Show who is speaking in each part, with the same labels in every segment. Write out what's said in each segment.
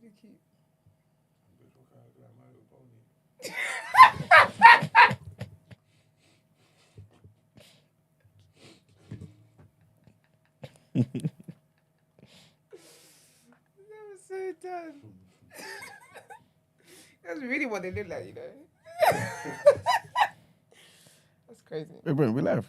Speaker 1: really cute. That was so done. That's really what they look like, you know. That's crazy.
Speaker 2: Wait, we live.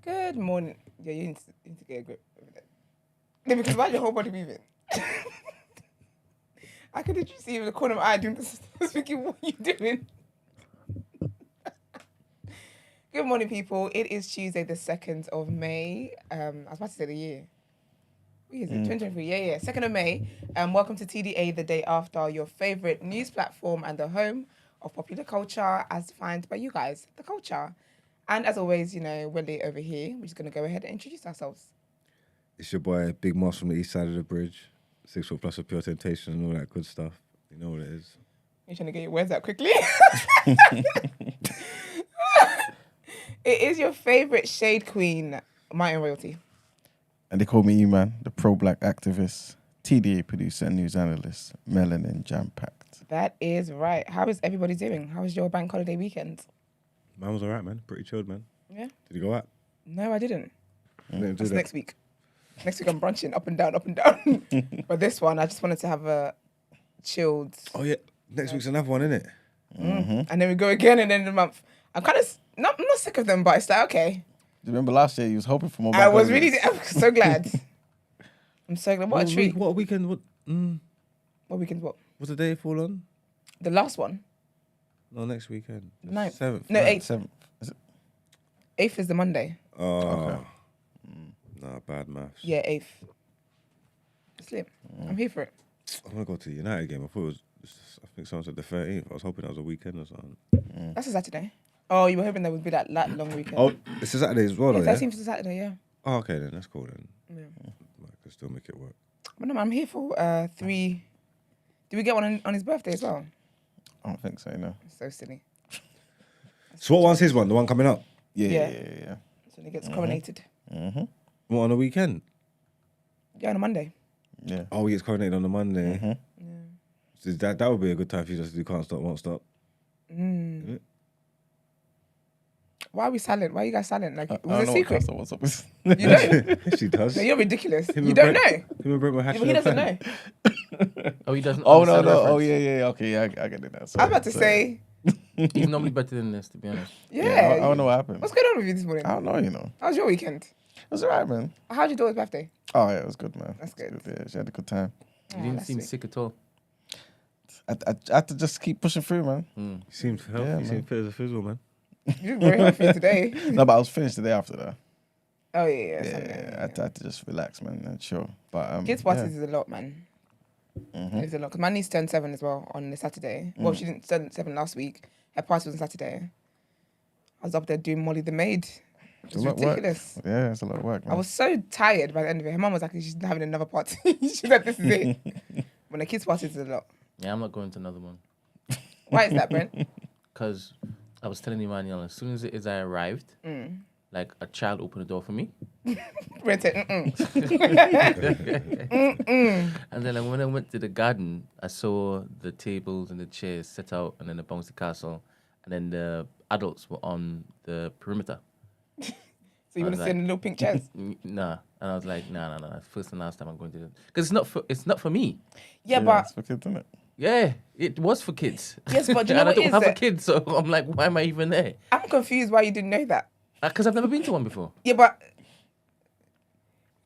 Speaker 1: Good morning. Yeah, you need to get a grip over there. No, because why your whole body moving? I could literally see you in the corner of my eye doing this. I was thinking, what are you doing? Good morning, people. It is Tuesday, the 2nd of May. I was about to say the year. What is it? 2023. Yeah. 2nd of May. Welcome to TDA, the day after, your favourite news platform and the home of popular culture as defined by you guys, the culture. And as always, you know, we're late over here. We're just going to go ahead and introduce ourselves.
Speaker 3: It's your boy, Big Moss from the east side of the bridge. 6 foot plus of pure temptation and all that good stuff. You know what it is.
Speaker 1: You're trying to get your words out quickly. It is your favourite shade queen, Martin Royalty.
Speaker 2: And they call me E-Man, the pro-black activist, TDA producer and news analyst, melanin jam-packed.
Speaker 1: That is right. How is everybody doing? How was your bank holiday weekend?
Speaker 3: Mine was all right, man. Pretty chilled, man.
Speaker 1: Yeah?
Speaker 3: Did you go out?
Speaker 1: No, I didn't.
Speaker 3: Didn't do
Speaker 1: That's
Speaker 3: that.
Speaker 1: next week. Next week I'm brunching up and down, up and down. But this one, I just wanted to have a chilled.
Speaker 3: Oh, yeah. Next week's another one, innit?
Speaker 1: And then we go again and then in the month. I'm kind of, I'm not sick of them, but it's like, okay.
Speaker 2: Do you remember last year you was hoping for more
Speaker 1: I was
Speaker 2: holidays?
Speaker 1: really, I'm so glad. I'm so glad. What a treat.
Speaker 3: What weekend?
Speaker 1: What weekend, what?
Speaker 3: What's the day it fall on?
Speaker 1: The last one?
Speaker 3: No, next weekend. The
Speaker 1: 9th.
Speaker 3: 7th.
Speaker 1: No, 8th.
Speaker 2: 7th. Is it?
Speaker 1: 8th is the Monday.
Speaker 3: Oh.
Speaker 2: Okay.
Speaker 3: Nah, bad maths.
Speaker 1: Yeah, 8th. Slip. I'm here for it.
Speaker 3: I'm going to go to the United game. I thought it was, I think someone said the 13th. I was hoping that was a weekend or something.
Speaker 1: That's a Saturday. Oh, you were hoping there would be that long weekend.
Speaker 3: Oh, it's a Saturday as well,
Speaker 1: yeah,
Speaker 3: though, yeah?
Speaker 1: 13th is a Saturday, yeah.
Speaker 3: Oh, okay, then. That's cool, then.
Speaker 1: Yeah.
Speaker 3: I can still make it work.
Speaker 1: But no, I'm here for 3. Did we get one on his birthday as well?
Speaker 2: I don't think so, no.
Speaker 1: So silly.
Speaker 3: So what one's his one? The one coming up?
Speaker 1: Yeah.
Speaker 2: Yeah.
Speaker 1: So he gets coronated.
Speaker 3: What, on the weekend?
Speaker 1: Yeah, on a Monday.
Speaker 2: Yeah.
Speaker 3: Oh, he gets coronated on the Monday.
Speaker 1: Yeah.
Speaker 3: So that would be a good time for you just to do Can't Stop, Won't Stop.
Speaker 1: Why are we silent? Why are you guys silent? Like,
Speaker 2: I
Speaker 1: was it a secret?
Speaker 2: What's up with
Speaker 1: You don't?
Speaker 3: She does.
Speaker 1: No, you're ridiculous.
Speaker 3: Him
Speaker 1: You
Speaker 3: and
Speaker 1: don't
Speaker 3: Brent-
Speaker 1: know.
Speaker 3: Him and Brent were
Speaker 1: Yeah,
Speaker 3: hatching
Speaker 1: but he
Speaker 3: a
Speaker 1: doesn't
Speaker 3: plan.
Speaker 1: know.
Speaker 4: Oh, he doesn't.
Speaker 2: Oh, no.
Speaker 4: understand the
Speaker 2: Oh,
Speaker 4: reference.
Speaker 2: yeah. Okay, yeah, I get it now.
Speaker 1: I was
Speaker 2: Sorry,
Speaker 1: about to say,
Speaker 4: He's normally better than this, to be honest.
Speaker 1: yeah.
Speaker 2: I don't know what happened.
Speaker 1: What's going on with you this morning?
Speaker 2: I don't know, you know.
Speaker 1: How was your weekend?
Speaker 2: It was alright, man.
Speaker 1: How's your daughter's birthday?
Speaker 2: Oh, yeah, it was good, man.
Speaker 1: That's
Speaker 2: It was
Speaker 1: good.
Speaker 2: Yeah, she had a good time.
Speaker 4: He didn't
Speaker 1: that's
Speaker 4: seem
Speaker 1: sweet.
Speaker 4: sick at all.
Speaker 2: I had to just keep pushing through, man.
Speaker 3: He seemed healthy.
Speaker 2: Yeah,
Speaker 3: He
Speaker 2: man.
Speaker 3: seemed fit as a fizzle, man.
Speaker 1: You look very healthy today.
Speaker 2: No, but I was finished the day after that.
Speaker 1: Oh, yeah.
Speaker 2: Yeah, I had to just relax, man, and chill. But
Speaker 1: Kids' parties is a lot, man. It's a lot. Because my niece turned 7 as well on the Saturday. Well, she didn't turn 7 last week. Her party was on Saturday. I was up there doing Molly the Maid. It was
Speaker 2: a lot of work.
Speaker 1: ridiculous.
Speaker 2: Yeah, it's a lot of work, man.
Speaker 1: I was so tired by the end of it. Her mum was like, she's having another party. She's like, this is it. When the kids' party is a lot.
Speaker 4: Yeah, I'm not going to another one.
Speaker 1: Why is that, Brent?
Speaker 4: Because I was telling Emmanuel, as soon as I arrived, like a child opened the door for me.
Speaker 1: Brent said,
Speaker 4: And then when I went to the garden, I saw the tables and the chairs set out and then the bouncy castle. And then the adults were on the perimeter.
Speaker 1: So you want to sit in the little pink chairs?
Speaker 4: Nah. And I was like, nah. First and last time I'm going to do it. Because it's not for me.
Speaker 1: Yeah, but
Speaker 2: it's for kids, isn't it?
Speaker 4: Yeah, it was for kids.
Speaker 1: yes, but do you know
Speaker 4: And I
Speaker 1: what
Speaker 4: don't
Speaker 1: is
Speaker 4: have a
Speaker 1: it?
Speaker 4: kid, so I'm like, why am I even there?
Speaker 1: I'm confused why you didn't know that.
Speaker 4: Because I've never been to one before.
Speaker 1: Yeah, but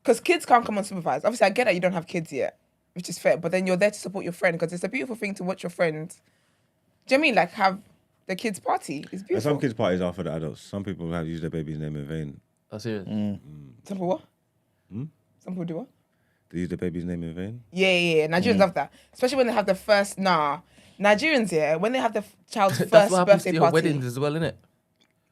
Speaker 1: because kids can't come unsupervised. Obviously, I get that you don't have kids yet, which is fair. But then you're there to support your friend because it's a beautiful thing to watch your friend. Do you know what I mean? Like have the kids' party. It's
Speaker 3: And
Speaker 1: beautiful.
Speaker 3: some kids' parties are for the adults. Some people have used their baby's name in vain.
Speaker 4: Oh, serious?
Speaker 1: Some people what? Some people do what?
Speaker 3: They use their baby's name in vain.
Speaker 1: Yeah. Nigerians love that, especially when they have the first. Nah, Nigerians, yeah, when they have the child's
Speaker 4: That's
Speaker 1: first
Speaker 4: what happens to
Speaker 1: birthday
Speaker 4: your
Speaker 1: party.
Speaker 4: weddings as well, innit?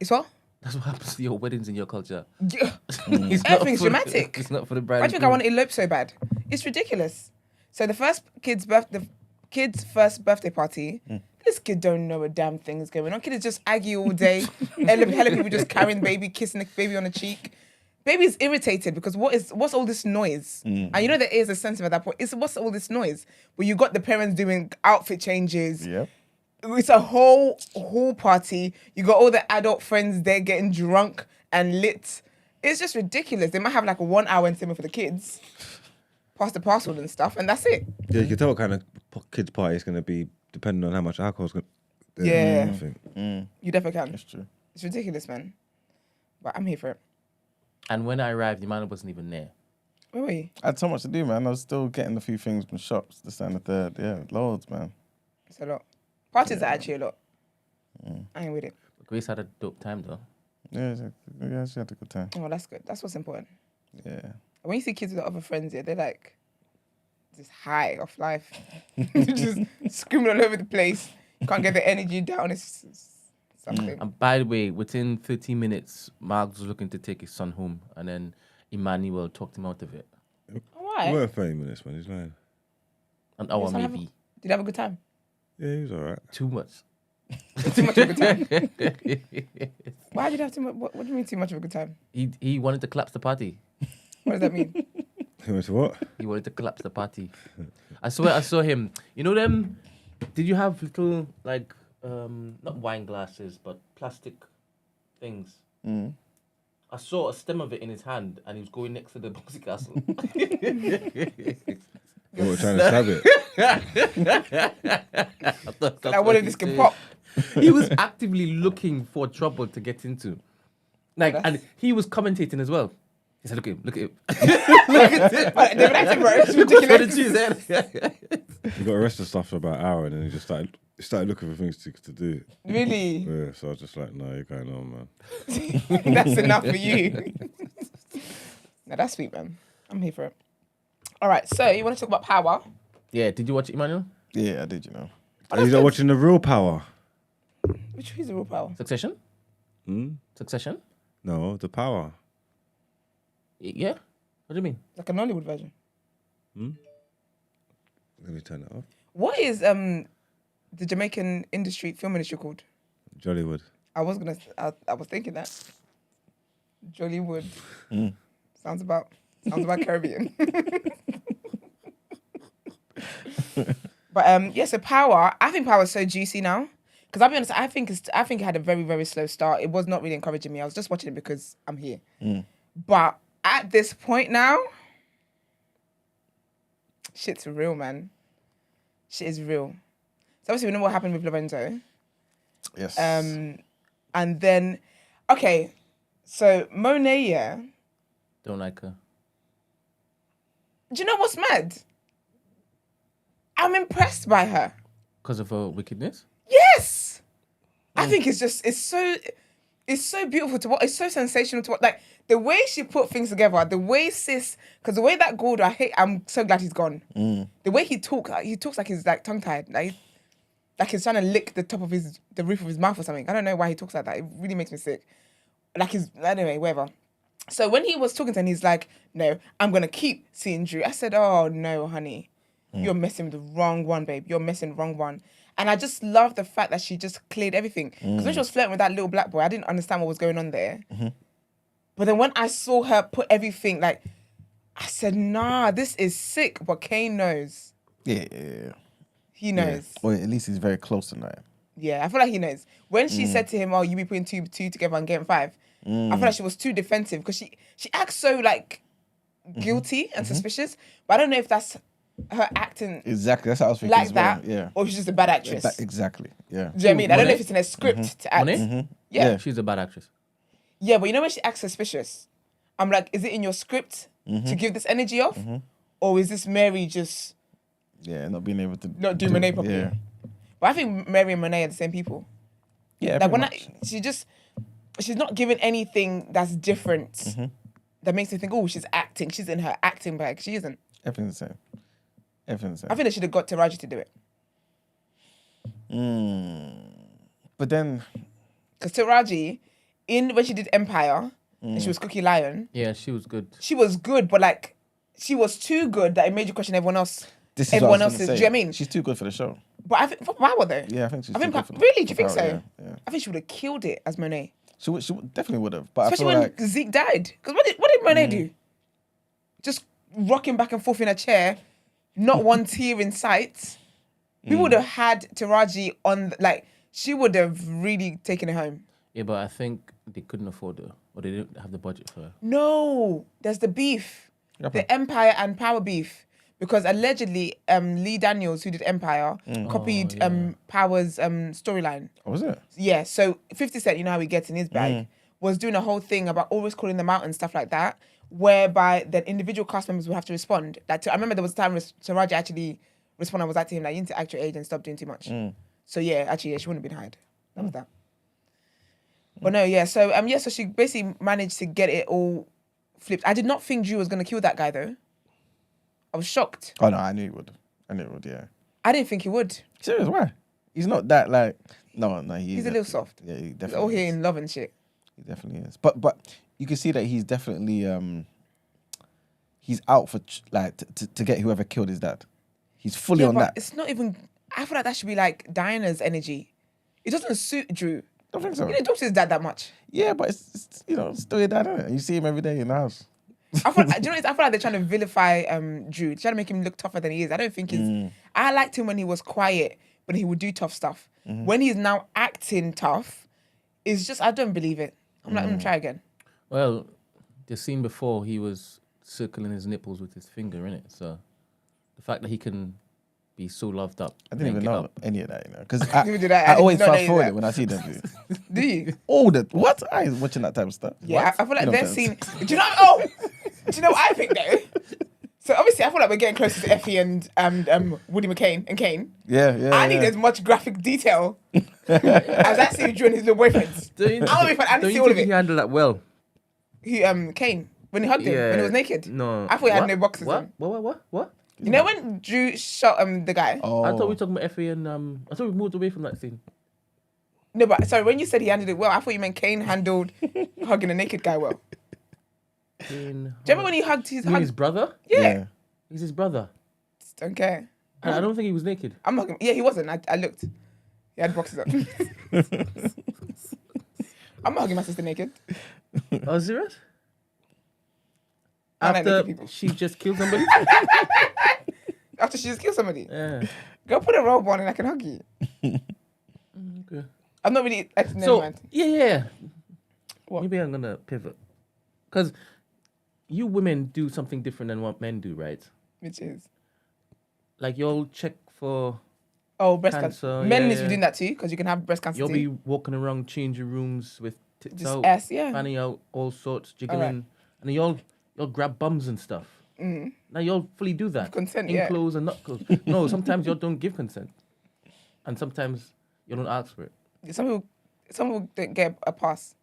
Speaker 1: It's what?
Speaker 4: That's what happens to your weddings in your culture.
Speaker 1: Yeah.
Speaker 4: It's not
Speaker 1: Everything's
Speaker 4: for
Speaker 1: dramatic.
Speaker 4: It's not for the bride.
Speaker 1: Why do you think I want to elope so bad? It's ridiculous. So the kid's first birthday party, this kid don't know a damn thing is going on. Kid is just aggy all day. hella people just carrying baby, kissing the baby on the cheek. Baby's irritated because what's all this noise? And you know there is a sense at that point. What's all this noise? But you got the parents doing outfit changes.
Speaker 2: Yep.
Speaker 1: It's a whole party. You got all the adult friends there getting drunk and lit. It's just ridiculous. They might have like a 1 hour entertainment for the kids, pass the parcel and stuff, and that's it.
Speaker 3: Yeah, you can tell what kind of kids' party it's going to be depending on how much alcohol's going to...
Speaker 1: Yeah.
Speaker 3: I think.
Speaker 1: You definitely can.
Speaker 2: That's true.
Speaker 1: It's ridiculous, man. But I'm here for it.
Speaker 4: And when I arrived, the man wasn't even there.
Speaker 1: Where were you?
Speaker 2: I had so much to do, man. I was still getting a few things from shops, this and the third. Yeah, loads, man.
Speaker 1: It's a lot. Parties are actually a lot. I ain't with it.
Speaker 4: But Grace had a dope time though.
Speaker 2: Yeah, she had a good time.
Speaker 1: Oh, that's good. That's what's important.
Speaker 2: Yeah.
Speaker 1: When you see kids with other friends, yeah, they're like just high off life. Just screaming all over the place. Can't get the energy down. It's something.
Speaker 4: And by the way, within 30 minutes, Mark was looking to take his son home, and then Emmanuel talked him out of it.
Speaker 1: Why?
Speaker 3: It weren't 30 minutes, man. He's lying.
Speaker 4: An hour
Speaker 1: Yes, I
Speaker 4: maybe.
Speaker 1: Did you have a good time?
Speaker 3: Yeah, he was all right.
Speaker 4: Too much.
Speaker 1: Too much of a good time. Why did you have too much? What do you mean too much of a good time?
Speaker 4: He wanted to collapse the party.
Speaker 1: What does that mean?
Speaker 3: He went to what?
Speaker 4: He wanted to collapse the party. I swear I saw him. You know them? Did you have little like not wine glasses but plastic things? I saw a stem of it in his hand and he was going next to the boxing castle.
Speaker 3: You were trying to stab it.
Speaker 1: Like, what if this can pop?
Speaker 4: He was actively looking for trouble to get into. Like, and he was commentating as well. He said, look at him, look at him.
Speaker 1: David Attenborough, it's ridiculous.
Speaker 3: He got arrested and stuff for about an hour and then he just started looking for things to do.
Speaker 1: Really?
Speaker 3: Yeah, so I was just like, no, you're going on, man.
Speaker 1: That's enough for you. No, that's sweet, man. I'm here for it. All right, so you want to talk about power?
Speaker 4: Yeah, did you watch it, Emmanuel?
Speaker 2: Yeah, I did, you know.
Speaker 3: Are you not watching The Real Power?
Speaker 1: Which is the real power?
Speaker 4: Succession? Succession?
Speaker 3: No, The Power.
Speaker 4: Yeah? What do you mean?
Speaker 1: Like a Nollywood version.
Speaker 3: Let me turn it off.
Speaker 1: What is the Jamaican film industry called?
Speaker 3: Jollywood.
Speaker 1: I was thinking that. Jollywood. Sounds about Caribbean. But yeah, so Power. I think Power is so juicy now. Because I'll be honest, I think it had a very, very slow start. It was not really encouraging me. I was just watching it because I'm here. But at this point now, shit's real, man. Shit is real. So obviously we know what happened with Lorenzo.
Speaker 2: Yes.
Speaker 1: And then, okay, so Monet, yeah.
Speaker 4: Don't like her.
Speaker 1: Do you know what's mad? I'm impressed by her.
Speaker 4: Because of her wickedness?
Speaker 1: Yes. I think it's so beautiful to watch. It's so sensational to watch. Like the way she put things together, the way because the way that Gordo, I'm so glad he's gone. The way he talks like he's like tongue tied. Like he's trying to lick the top of the roof of his mouth or something. I don't know why he talks like that. It really makes me sick. Like anyway, whatever. So when he was talking to him, he's like, no, I'm going to keep seeing Drew. I said, oh, no, honey. You're messing with the wrong one, babe. You're messing with the wrong one. And I just love the fact that she just cleared everything. Because when she was flirting with that little black boy, I didn't understand what was going on there. But then when I saw her put everything, like, I said, nah, this is sick. But Kane knows.
Speaker 2: Yeah.
Speaker 1: He knows.
Speaker 2: Well, at least he's very close to that.
Speaker 1: Yeah, I feel like he knows. When she said to him, oh, you be putting two together and getting 5, I feel like she was too defensive because she acts so like guilty and suspicious. But I don't know if that's her acting
Speaker 2: Exactly, that's how I was thinking
Speaker 1: like
Speaker 2: as well.
Speaker 1: that,
Speaker 2: Yeah.
Speaker 1: or she's just a bad actress.
Speaker 2: Exactly, yeah.
Speaker 1: Do you know what I mean? I don't know
Speaker 4: Monet?
Speaker 1: if it's in a script to act.
Speaker 4: Monet?
Speaker 1: Yeah.
Speaker 4: She's a bad actress.
Speaker 1: Yeah, but you know when she acts suspicious? I'm like, is it in your script to give this energy off? Or is this Mary just
Speaker 2: Yeah, not being able to...
Speaker 1: not do Monet properly?
Speaker 2: Yeah.
Speaker 1: But I think Mary and Monet are the same people.
Speaker 2: Yeah,
Speaker 1: Like
Speaker 2: pretty
Speaker 1: when
Speaker 2: much.
Speaker 1: she's not giving anything that's different that makes me think, oh, she's acting. She's in her acting bag. She isn't.
Speaker 2: Everything's the same. Everything's the
Speaker 1: I
Speaker 2: same.
Speaker 1: think they should have got Taraji to do it.
Speaker 2: But then,
Speaker 1: Because Taraji, when she did Empire, and she was Cookie Lion,
Speaker 4: Yeah, she was good.
Speaker 1: she was good, but like, she was too good that it made you question everyone else.
Speaker 2: this is
Speaker 1: Everyone
Speaker 2: what I was
Speaker 1: else's.
Speaker 2: gonna
Speaker 1: Do
Speaker 2: say.
Speaker 1: you know what I mean?
Speaker 2: She's too good for the show.
Speaker 1: But I think for Power though.
Speaker 2: Yeah, I think she's
Speaker 1: I
Speaker 2: too
Speaker 1: think
Speaker 2: good for the
Speaker 1: really, do you think
Speaker 2: for
Speaker 1: so?
Speaker 2: Power, yeah.
Speaker 1: I think she would have killed it as Monet,
Speaker 2: She definitely would have. But
Speaker 1: especially
Speaker 2: I
Speaker 1: when
Speaker 2: feel like
Speaker 1: Zeke died. Because what did Monet do? Just rocking back and forth in a chair, not one tear in sight. We would have had Taraji on like she would have really taken it home.
Speaker 4: Yeah, but I think they couldn't afford her, or they didn't have the budget for her.
Speaker 1: No, there's the beef, the Empire and Power beef, because allegedly Lee Daniels, who did Empire, copied Power's storyline.
Speaker 2: oh, was it?
Speaker 1: Yeah, so 50 Cent, you know how he gets in his bag, was doing a whole thing about always calling them out and stuff like that, whereby the individual cast members would have to respond. Like, I remember there was a time Taraji actually responded and was like to him, like, you need to act your age and stop doing too much. So yeah, actually, she wouldn't have been hired. That was that. But no, yeah, so so she basically managed to get it all flipped. I did not think Drew was going to kill that guy, though. I was shocked.
Speaker 2: Oh no, I knew it would. Yeah.
Speaker 1: I didn't think he would.
Speaker 2: Serious? Why? He's not that like. No,
Speaker 1: He's a little soft.
Speaker 2: Yeah, he
Speaker 1: He's
Speaker 2: definitely.
Speaker 1: all here
Speaker 2: is.
Speaker 1: in love and shit.
Speaker 2: He definitely is. But you can see that he's definitely he's out for to get whoever killed his dad. He's fully on
Speaker 1: but
Speaker 2: that.
Speaker 1: it's not even. I feel like that should be like Diana's energy. It doesn't suit Drew.
Speaker 2: I don't think so.
Speaker 1: He didn't talk to his dad that much.
Speaker 2: Yeah, but it's still your dad, isn't it? You see him every day in the house.
Speaker 1: I feel like they're trying to vilify Drew, trying to make him look tougher than he is. I don't think he's. I liked him when he was quiet, but he would do tough stuff. When he's now acting tough, it's just I don't believe it. I'm like, I'm gonna try again.
Speaker 4: Well, the scene before he was circling his nipples with his finger, innit? So the fact that he can be so loved up.
Speaker 2: I didn't even
Speaker 4: make it
Speaker 2: know
Speaker 4: up.
Speaker 2: any of that, Because
Speaker 1: Neither did I.
Speaker 2: I
Speaker 1: I
Speaker 2: always
Speaker 1: did not know
Speaker 2: fast forward
Speaker 1: that.
Speaker 2: it when I see them.
Speaker 1: Do you?
Speaker 2: All the what? I ain't watching that type of stuff.
Speaker 1: Yeah,
Speaker 2: What?
Speaker 1: I feel like
Speaker 2: You know
Speaker 1: their
Speaker 2: what I'm
Speaker 1: scene. Do you know? Oh, do you know what I think though? So obviously, I feel like we're getting closer to Effie and Woody McCain and Kane.
Speaker 2: Yeah.
Speaker 1: I need as much graphic detail as that scene with Drew and his little boyfriends.
Speaker 4: Don't you,
Speaker 1: I need to
Speaker 4: don't
Speaker 1: see
Speaker 4: you
Speaker 1: all of
Speaker 4: think he
Speaker 1: it.
Speaker 4: handled that well?
Speaker 1: Kane when he hugged him when he was naked.
Speaker 4: No.
Speaker 1: I thought he had
Speaker 4: What?
Speaker 1: no boxes
Speaker 4: What?
Speaker 1: on.
Speaker 4: What?
Speaker 1: You know when Drew shot the guy?
Speaker 2: Oh.
Speaker 4: I thought we were talking about Effie and I thought we moved away from that scene.
Speaker 1: No, but sorry, when you said he handled it well, I thought you meant Kane handled hugging a naked guy well. Do you remember when he hugged his
Speaker 4: His brother?
Speaker 1: Yeah.
Speaker 4: He's his brother.
Speaker 1: Just don't care.
Speaker 4: And I don't think he was naked.
Speaker 1: I'm not gonna, yeah, he wasn't. I looked. He had boxes on. I'm not hugging my sister naked.
Speaker 4: Oh, serious?
Speaker 1: I like naked
Speaker 4: After
Speaker 1: people.
Speaker 4: she just killed somebody?
Speaker 1: After she just killed somebody.
Speaker 4: Yeah.
Speaker 1: Go put a robe on and I can hug you.
Speaker 4: Okay.
Speaker 1: I'm not really. Never
Speaker 4: So,
Speaker 1: mind.
Speaker 4: yeah.
Speaker 1: What?
Speaker 4: Maybe I'm going to pivot. Because you women do something different than what men do, right?
Speaker 1: Which is.
Speaker 4: Like, you'll check for...
Speaker 1: Oh, breast
Speaker 4: Cancer,
Speaker 1: cancer. Men
Speaker 4: yeah,
Speaker 1: need to be
Speaker 4: yeah.
Speaker 1: doing that too, because you can have breast cancer
Speaker 4: You'll
Speaker 1: too.
Speaker 4: be walking around changing rooms with tits
Speaker 1: Just
Speaker 4: out,
Speaker 1: ass, yeah.
Speaker 4: fanning out, all sorts, jiggling.
Speaker 1: Alright.
Speaker 4: And then you'll grab bums and stuff. Now you'll fully do that.
Speaker 1: Consent,
Speaker 4: in
Speaker 1: yeah.
Speaker 4: clothes and not clothes. No, sometimes you don't give consent. And sometimes you don't ask for it.
Speaker 1: Some people don't get a pass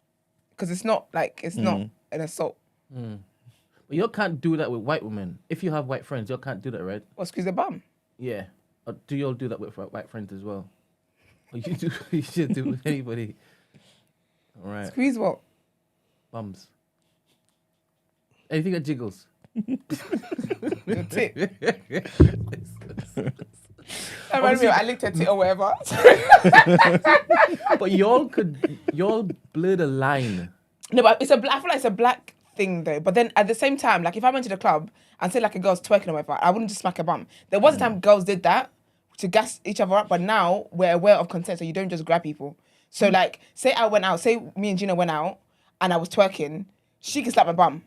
Speaker 1: because it's not an assault.
Speaker 4: But you can't do that with white women. If you have white friends, you can't do that, right?
Speaker 1: Or squeeze the bum.
Speaker 4: Yeah. Or do you all do that with white friends as well? Or you do? You should do it with anybody. All right.
Speaker 1: Squeeze what?
Speaker 4: Bums. Anything that jiggles.
Speaker 1: Your tit. That reminds me of I licked her tit or whatever.
Speaker 4: But y'all blur the line.
Speaker 1: No, but I feel like it's a black thing though. But then at the same time, like if I went to the club and say like a girl's twerking or whatever, I wouldn't just smack her bum. There was a time girls did that to gas each other up, but now we're aware of consent, so you don't just grab people. So like, say I went out, say me and Gina went out and I was twerking, she can slap my bum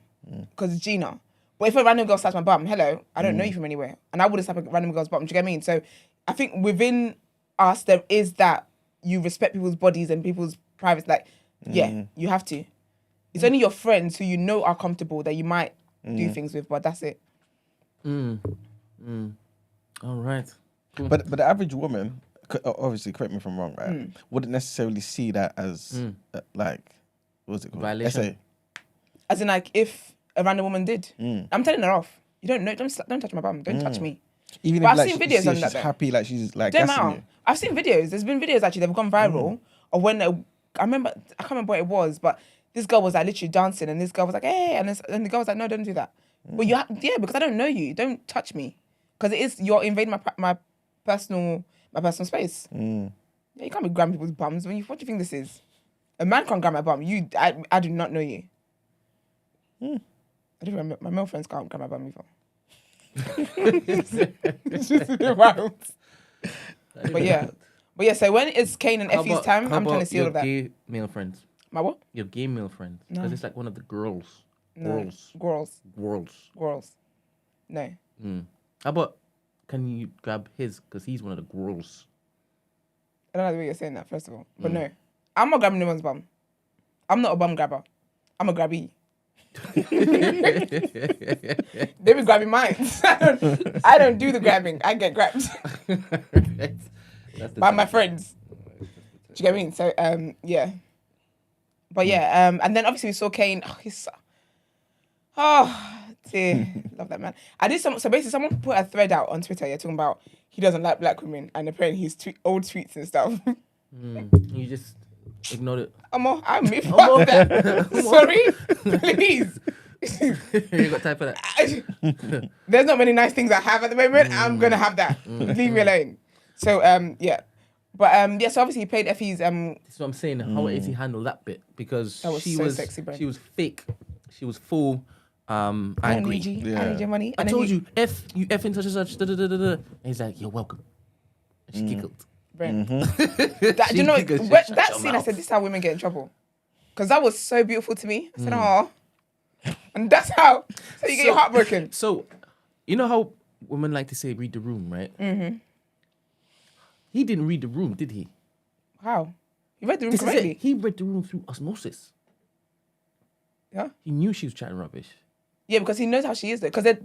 Speaker 1: because it's Gina. But if a random girl slaps my bum, hello, I don't know you from anywhere, and I wouldn't slap a random girl's bum. Do you get what I mean? So I think within us there is that you respect people's bodies and people's privacy. Like, yeah, you have to. It's only your friends who you know are comfortable that you might do things with, but that's it.
Speaker 4: All right.
Speaker 2: But the average woman, obviously, correct me if I'm wrong, right? Wouldn't necessarily see that as like, what's it called?
Speaker 4: Violation.
Speaker 2: SA.
Speaker 1: As in, like, if a random woman did, I'm telling her off. You don't know. Don't touch my bum. Don't touch me.
Speaker 2: Even
Speaker 1: But
Speaker 2: if
Speaker 1: I've
Speaker 2: like
Speaker 1: seen
Speaker 2: you
Speaker 1: videos
Speaker 2: see
Speaker 1: on
Speaker 2: her,
Speaker 1: that
Speaker 2: she's
Speaker 1: though.
Speaker 2: happy, like she's like
Speaker 1: Don't
Speaker 2: gassing
Speaker 1: matter.
Speaker 2: it.
Speaker 1: I've seen videos. There's been videos actually that have gone viral of when I can't remember what it was, but this girl was like literally dancing, and this girl was like, "Hey," and the girl was like, "No, don't do that." But because I don't know you, don't touch me, because you're invading my personal space. Yeah, you can't be grabbing people's bums. What do you think this is? A man can't grab my bum. I do not know you. I don't remember. My male friends can't grab my bum either. It's just wild. But yeah. So when it's Kane and Effie's time, I'm trying to see all of that.
Speaker 4: Gay male friends.
Speaker 1: My what?
Speaker 4: Your gay male friends.
Speaker 1: No.
Speaker 4: Because it's like one of the girls.
Speaker 1: No. Girls. No.
Speaker 4: How about, can you grab his? Because he's one of the girls.
Speaker 1: I don't know the way you're saying that, first of all. But no. I'm not grabbing anyone's bum. I'm not a bum grabber. I'm a grabby. They be grabbing mine. I don't do the grabbing. I get grabbed by my friends. Do you get what I mean? So yeah. But yeah, and then obviously we saw Kane. Oh, dear. Love that man. So basically someone put a thread out on Twitter, talking about he doesn't like black women, and apparently his old tweets and stuff.
Speaker 4: You just ignored it.
Speaker 1: I'm me fuck that. Sorry, please.
Speaker 4: You got time for that?
Speaker 1: There's not many nice things I have at the moment. I'm gonna have that. Leave me alone. So yeah, but so obviously he played Effie's.
Speaker 4: That's what I'm saying. How is he handle that bit? Because
Speaker 1: That was
Speaker 4: she
Speaker 1: so
Speaker 4: was
Speaker 1: sexy, bro.
Speaker 4: she was fake. She was full
Speaker 1: I
Speaker 4: angry.
Speaker 1: need you.
Speaker 2: Yeah.
Speaker 1: I need your money.
Speaker 4: I
Speaker 1: And then
Speaker 4: told you, F in such and such. Da, da, da, da, da. And he's like, you're welcome. And she giggled.
Speaker 1: Brent.
Speaker 4: She
Speaker 1: Do you know
Speaker 4: giggled,
Speaker 1: that
Speaker 4: shut your
Speaker 1: scene? I
Speaker 4: mouth.
Speaker 1: said, "This is how women get in trouble," because that was so beautiful to me. I said, "Oh," and that's how. So you get your heart broken.
Speaker 4: So, you know how women like to say, read the room, right? He didn't read the room, did he?
Speaker 1: How? You read the room
Speaker 4: This is it.
Speaker 1: correctly.
Speaker 4: He read the room through osmosis.
Speaker 1: Yeah.
Speaker 4: He knew she was chatting rubbish.
Speaker 1: Yeah, because he knows how she is though. Because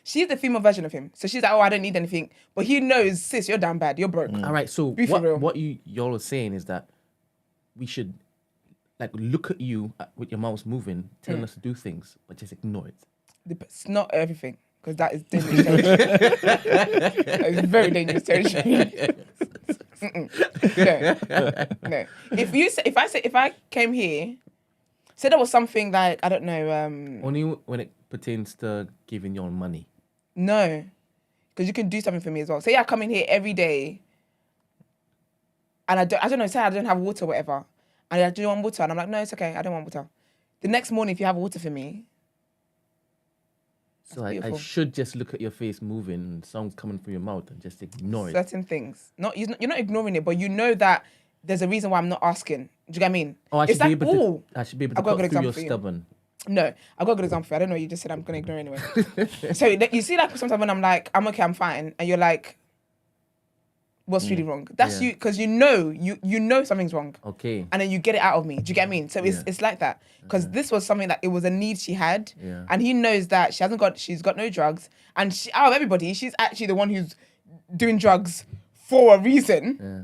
Speaker 1: she's the female version of him. So she's like, "Oh, I don't need anything," but he knows, sis, you're damn bad. You're broke.
Speaker 4: All right, so
Speaker 1: Be for real.
Speaker 4: what y'all are saying is that we should like look at you with your mouth moving, telling us to do things, but just ignore it.
Speaker 1: It's not everything, because that is dangerous territory. That is very dangerous territory. No. If I came here, say there was something like, I don't know,
Speaker 4: Only when it pertains to giving your money.
Speaker 1: no, because you can do something for me as well. Say I come in here every day, and I don't know, say I don't have water or whatever, and I do want water, and I'm like, no, it's okay, I don't want water. The next morning, if you have water for me,
Speaker 4: So I
Speaker 1: beautiful.
Speaker 4: should just look at your face moving and sounds coming from your mouth and just ignore it.
Speaker 1: certain things, you're not ignoring it, but you know that there's a reason why I'm not asking. Do you get what I mean?
Speaker 4: Oh, I
Speaker 1: It's
Speaker 4: should be
Speaker 1: like,
Speaker 4: able
Speaker 1: ooh,
Speaker 4: to. I should be able to
Speaker 1: I've got a
Speaker 4: cut
Speaker 1: good
Speaker 4: through your
Speaker 1: example for you.
Speaker 4: stubborn.
Speaker 1: No, I've got a good example for you. I don't know, you just said I'm going to ignore anyway. So you see, like, sometimes when I'm like, I'm okay, I'm fine, and you're like, what's really wrong? That's
Speaker 4: Yeah.
Speaker 1: you, because you know something's wrong,
Speaker 4: Okay.
Speaker 1: and then you get it out of me. Do you get what I mean? So it's like that, because this was something that it was a need she had,
Speaker 4: Yeah.
Speaker 1: and he knows that she's got no drugs, and out of everybody, she's actually the one who's doing drugs for a reason.
Speaker 4: Yeah.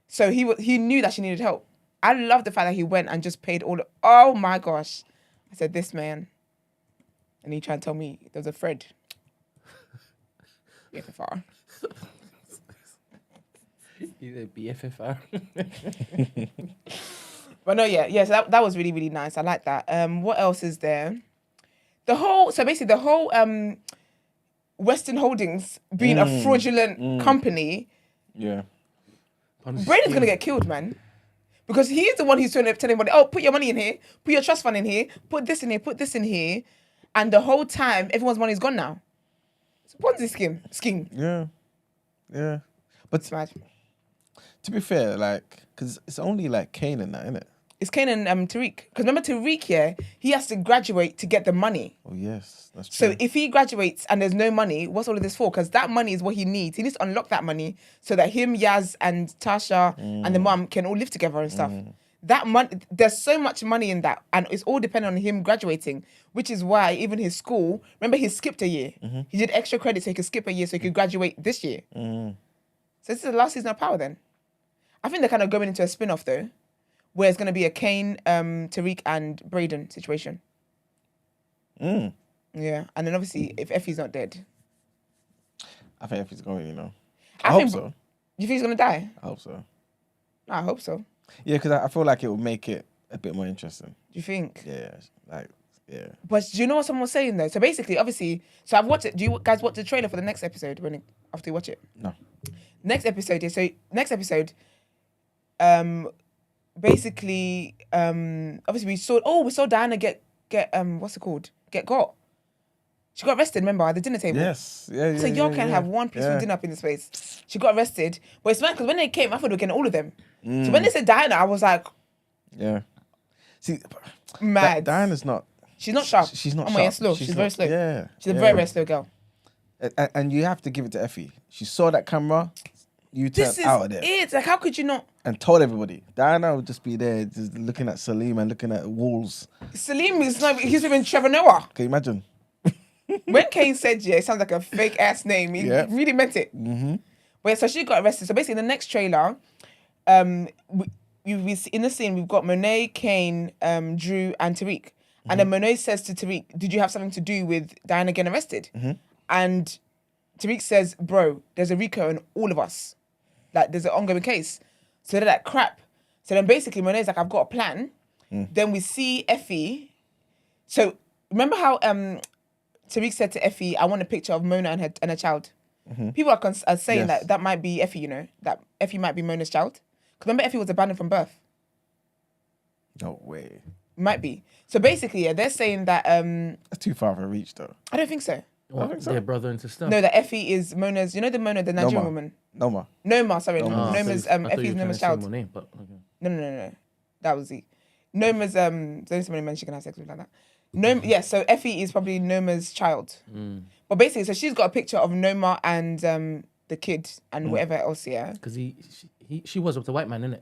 Speaker 1: So he knew that she needed help. I love the fact that he went and just paid all. Oh my gosh, I said, this man, and he tried to tell me there was a thread. BFFR.
Speaker 4: He's a BFFR.
Speaker 1: But no, yeah. So that was really, really nice. I like that. What else is there? The whole Western Holdings being a fraudulent company.
Speaker 2: Yeah.
Speaker 1: Braden's gonna get killed, man. Because he's the one who's telling everybody, oh, put your money in here, put your trust fund in here, put this in here, put this in here. And the whole time, everyone's money's gone now. It's a Ponzi scheme.
Speaker 2: Yeah. Yeah. But
Speaker 1: It's mad.
Speaker 2: to be fair, like, because it's only like Kane and that, innit?
Speaker 1: It's Kane and Tariq. Because remember Tariq, yeah, he has to graduate to get the money.
Speaker 2: Oh, yes. That's true.
Speaker 1: So if he graduates and there's no money, what's all of this for? Because that money is what he needs. He needs to unlock that money so that him, Yaz, and Tasha and the mum can all live together and stuff. That money, there's so much money in that, and it's all dependent on him graduating, which is why even his school, remember he skipped a year. He did extra credit so he could skip a year so he could graduate this year. So this is the last season of Power then. I think they're kind of going into a spin-off though, where it's going to be a Kane, Tariq and Braden situation. Yeah, and then obviously if Effie's not dead.
Speaker 2: I think Effie's going, you know.
Speaker 1: I
Speaker 2: I hope
Speaker 1: think-
Speaker 2: so.
Speaker 1: You think he's gonna die?
Speaker 2: I hope so.
Speaker 1: No, I hope so. Do
Speaker 2: Yeah, because I feel like it will make it a bit more interesting.
Speaker 1: you think?
Speaker 2: Yeah, like, yeah.
Speaker 1: But do you know what someone was saying though? So basically, obviously, so I've watched it. Do you guys watch the trailer for the next episode after you watch it?
Speaker 2: No.
Speaker 1: Next episode is basically obviously we saw Diana get what's it called? Get got. She got arrested, remember, at the dinner table.
Speaker 2: Yes. Yeah.
Speaker 1: So y'all can have one peaceful dinner up in this place. She got arrested. But it's mad because when they came, I thought they were getting all of them. So when they said Diana, I was like,
Speaker 2: Yeah. See,
Speaker 1: mad.
Speaker 2: Diana's not.
Speaker 1: She's not sharp.
Speaker 2: She's not
Speaker 1: Oh,
Speaker 2: sharp.
Speaker 1: yeah, slow. She's very slow.
Speaker 2: Yeah.
Speaker 1: She's a very, very slow girl.
Speaker 2: And you have to give it to Effie. She saw that camera. You
Speaker 1: This
Speaker 2: turned
Speaker 1: is
Speaker 2: out of there
Speaker 1: it. Like, how could you not?
Speaker 2: and told everybody. Diana would just be there, just looking at Salim and looking at walls.
Speaker 1: Salim is not, he's even Trevor Noah.
Speaker 2: Can you imagine?
Speaker 1: When Kane said, yeah, it sounds like a fake ass name. He
Speaker 2: Yeah.
Speaker 1: really meant it.
Speaker 2: Mm-hmm.
Speaker 1: But yeah, so she got arrested. So basically, in the next trailer, we see, in the scene, we've got Monet, Kane, Drew, and Tariq. And then Monet says to Tariq, did you have something to do with Diana getting arrested? And Tariq says, bro, there's a RICO on all of us. Like, there's an ongoing case. So they're like, crap. So then basically, Monet's like, I've got a plan. Then we see Effie. So remember how Tariq said to Effie, I want a picture of Mona and her child. People are saying
Speaker 2: Yes.
Speaker 1: that might be Effie, you know, that Effie might be Mona's child. Because remember, Effie was abandoned from birth.
Speaker 2: No way.
Speaker 1: Might be. So basically, yeah, they're saying that
Speaker 2: That's too far of a reach, though.
Speaker 1: I don't think so.
Speaker 4: What, their brother and sister.
Speaker 1: No, that Effie is Mona's. You know the Nigerian
Speaker 2: Noma.
Speaker 1: woman.
Speaker 2: Noma.
Speaker 1: Noma, sorry,
Speaker 2: Noma.
Speaker 1: Noma's
Speaker 4: I thought you
Speaker 1: Effie's
Speaker 4: were trying
Speaker 1: Noma's
Speaker 4: to say
Speaker 1: child.
Speaker 4: Monet, but okay.
Speaker 1: No. That was it. Noma's there's only so many men she can have sex with like that. Yeah, so Effie is probably Noma's child. But basically, so she's got a picture of Noma and the kid and whatever else, yeah.
Speaker 4: Because she was with the white man, innit?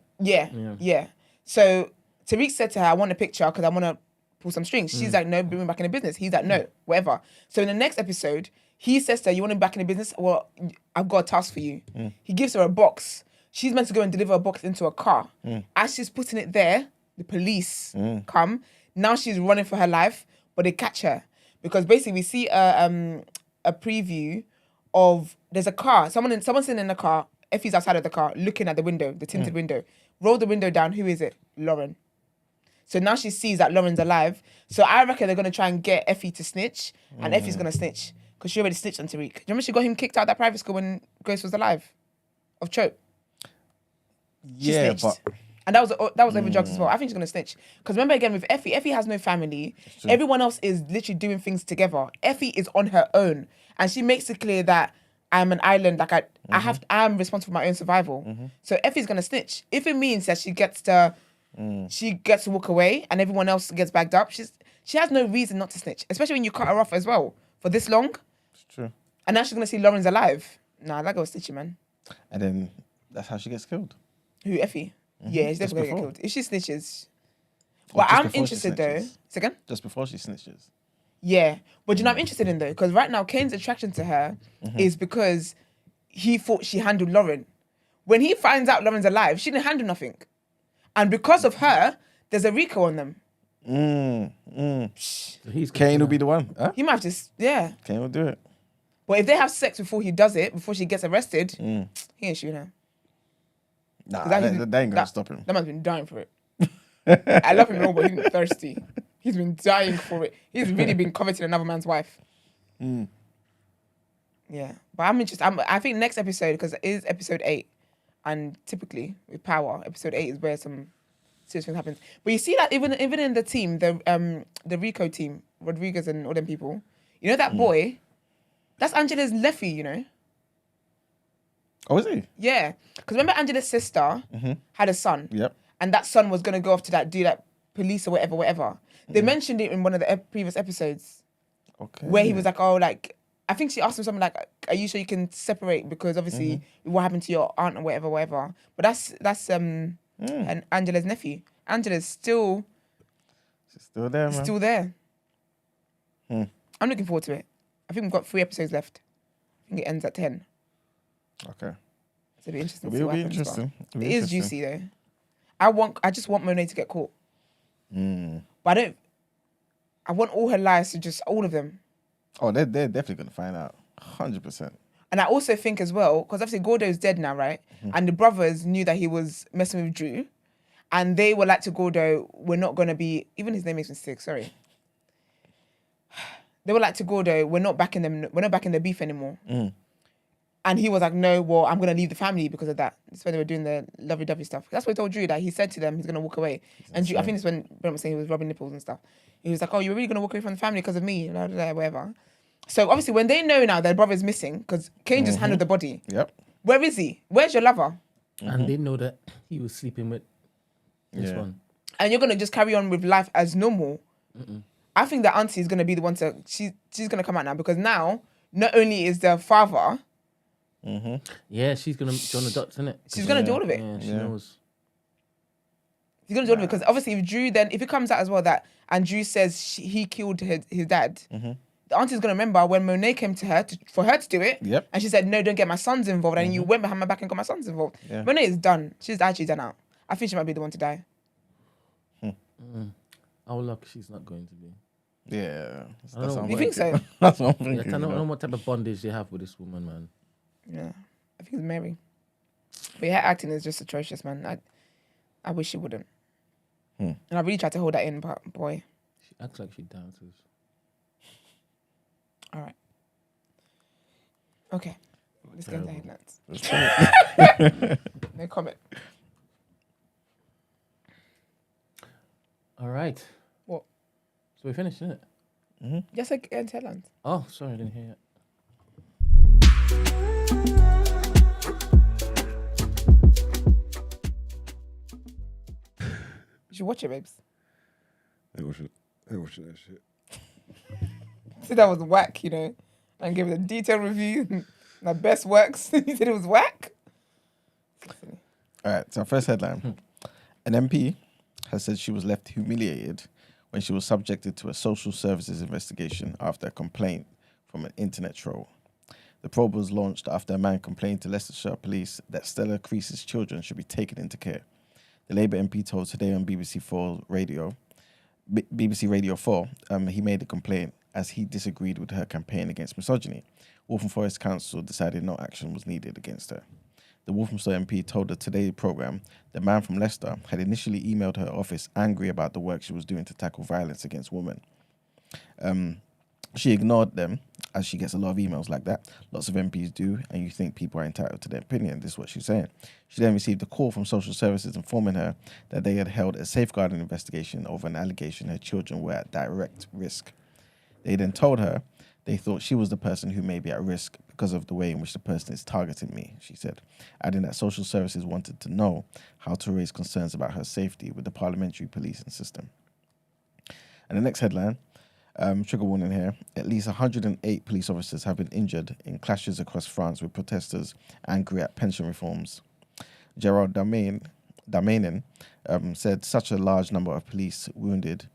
Speaker 1: Yeah. So Tariq said to her, I want a picture because I want to pull some strings. She's like, no, bring me back in the business. He's like, no, whatever. So in the next episode, he says to her, you want me back in the business? Well, I've got a task for you. He gives her a box. She's meant to go and deliver a box into a car. As she's putting it there, the police come. Now she's running for her life, but they catch her. Because basically we see a preview of, there's a car, someone's sitting in the car, Effie's outside of the car, looking at the window, the tinted window. Roll the window down, who is it? Lauren. So now she sees that Lauren's alive. So I reckon they're going to try and get Effie to snitch, and Effie's going to snitch. Because she already snitched on Tariq. Do you remember she got him kicked out of that private school when Grace was alive? Of Chope. She
Speaker 2: Yeah,
Speaker 1: snitched.
Speaker 2: but
Speaker 1: And that was over drugs as well. I think she's going to snitch. Because remember again with Effie has no family. Everyone else is literally doing things together. Effie is on her own. And she makes it clear that I'm an island. Like I'm responsible for my own survival. So Effie's going to snitch. If it means that she gets to walk away and everyone else gets bagged up, she has no reason not to snitch. Especially when you cut her off as well for this long.
Speaker 2: it's true.
Speaker 1: And now she's going to see Lauren's alive. Nah, that girl's snitching, man.
Speaker 2: And then that's how she gets killed.
Speaker 1: Who, Effie? Yeah, she's
Speaker 2: Just
Speaker 1: definitely going to
Speaker 2: before.
Speaker 1: get killed. If she snitches.
Speaker 2: Or
Speaker 1: Well,
Speaker 2: just
Speaker 1: I'm
Speaker 2: before she
Speaker 1: interested though.
Speaker 2: snitches.
Speaker 1: Second?
Speaker 2: Just before she snitches.
Speaker 1: Yeah. But you know, I'm interested in though, because right now, Kane's attraction to her is because he thought she handled Lauren. When he finds out Lauren's alive, she didn't handle nothing. And because of her, there's a RICO on them.
Speaker 4: So he's
Speaker 2: Kane will be the one. Huh?
Speaker 1: He might have just, yeah.
Speaker 2: Kane will do it.
Speaker 1: But if they have sex before he does it, before she gets arrested, he ain't shooting her.
Speaker 2: Nah,
Speaker 1: 'Cause
Speaker 2: that ain't gonna stop him.
Speaker 1: That man's been dying for it. I love him all, but he's been thirsty. He's been dying for it. He's really been coveting another man's wife. Yeah. But I'm interested. I think next episode, because it is episode 8, and typically with Power, episode 8 is where some serious things happens. But you see that even in the team, the Rico team, Rodriguez and all them people, you know that boy, that's Angela's Leffy, you know?
Speaker 2: Oh, is he?
Speaker 1: Yeah. Because remember Angela's sister had a son.
Speaker 2: Yep.
Speaker 1: And that son was going to go off to do that police or whatever. They mentioned it in one of the previous episodes
Speaker 2: Okay.
Speaker 1: where he was like, oh, like, I think she asked him something like, are you sure you can separate? Because obviously what happened to your aunt or whatever. But that's and Angela's nephew. Angela's still
Speaker 2: She's still there, man.
Speaker 1: still there. I'm looking forward to it. I think we've got 3 episodes left. I think it ends at 10.
Speaker 2: Okay.
Speaker 1: So it'll be interesting.
Speaker 2: It'll
Speaker 1: to see what
Speaker 2: be
Speaker 1: happens,
Speaker 2: interesting.
Speaker 1: but
Speaker 2: It'll be
Speaker 1: It is
Speaker 2: interesting.
Speaker 1: juicy though. I just want Monet to get caught. But I want all her lies to just, all of them.
Speaker 2: Oh, they're definitely gonna find out. 100%.
Speaker 1: And I also think as well, because obviously Gordo's dead now, right? And the brothers knew that he was messing with Drew. And they were like to Gordo, we're not going to be, even his name makes me sick, sorry. They were like to Gordo, we're not back in the beef anymore. And he was like, no, well, I'm going to leave the family because of that. That's when they were doing the lovey-dovey stuff. That's what he told Drew, that he said to them he's going to walk away. And Drew, I think it's when Brent was saying he was rubbing nipples and stuff. He was like, oh, you're really going to walk away from the family because of me? Blah, blah, blah, whatever. So obviously when they know now their brother's missing, because Kane just handled the body.
Speaker 2: Yep.
Speaker 1: Where is he? Where's your lover?
Speaker 4: And they know that he was sleeping with this one.
Speaker 1: And you're going to just carry on with life as normal. I think that auntie is going to be the one to... She's going to come out now because now, not only is the father...
Speaker 4: Yeah, she's gonna join the dots, isn't it?
Speaker 1: She's going to do all of it.
Speaker 4: Yeah, she knows.
Speaker 1: She's going to do all of it because obviously if Drew then... If it comes out as well that... And Drew says he killed his dad... The auntie's going to remember when Monet came to her for her to do it.
Speaker 2: Yep.
Speaker 1: And she said, no, don't get my sons involved. And you went behind my back and got my sons involved.
Speaker 2: Yeah.
Speaker 1: Monet is done. She's actually done out. I think she might be the one to die.
Speaker 4: Oh, look, she's not going to be.
Speaker 2: Yeah.
Speaker 4: I don't know.
Speaker 1: You think so?
Speaker 2: That's what I'm
Speaker 4: Yeah,
Speaker 2: thinking.
Speaker 4: I don't know what type of bondage they have with this woman, man.
Speaker 1: Yeah. I think it's Mary. But her acting is just atrocious, man. I wish she wouldn't. And I really tried to hold that in, but boy.
Speaker 4: She acts like she dances.
Speaker 1: All right. Okay. Let's get into headlines. No comment.
Speaker 4: All right.
Speaker 1: What?
Speaker 4: So we finished, isn't it?
Speaker 1: Just like get into headlines.
Speaker 4: Oh, sorry, I didn't hear it.
Speaker 1: You should watch it, babes.
Speaker 3: I ain't watching that shit.
Speaker 1: Said that was whack, and give it a detailed review. My best works. He said it was whack.
Speaker 2: All right, so our first headline. An MP has said she was left humiliated when she was subjected to a social services investigation after a complaint from an internet troll. The probe was launched after a man complained to Leicestershire police that Stella Crease's children should be taken into care. The Labour MP told Today on BBC Radio 4, he made the complaint as he disagreed with her campaign against misogyny. Waltham Forest Council decided no action was needed against her. The Walthamstow MP told the Today programme the man from Leicester had initially emailed her office angry about the work she was doing to tackle violence against women. She ignored them, as she gets a lot of emails like that. Lots of MPs do, and you think people are entitled to their opinion. This is what she's saying. She then received a call from social services informing her that they had held a safeguarding investigation over an allegation her children were at direct risk. They then told her they thought she was the person who may be at risk because of the way in which the person is targeting me, she said, adding that social services wanted to know how to raise concerns about her safety with the parliamentary policing system. And the next headline, trigger warning here, at least 108 police officers have been injured in clashes across France with protesters angry at pension reforms. Gerald Darmanin said such a large number of police wounded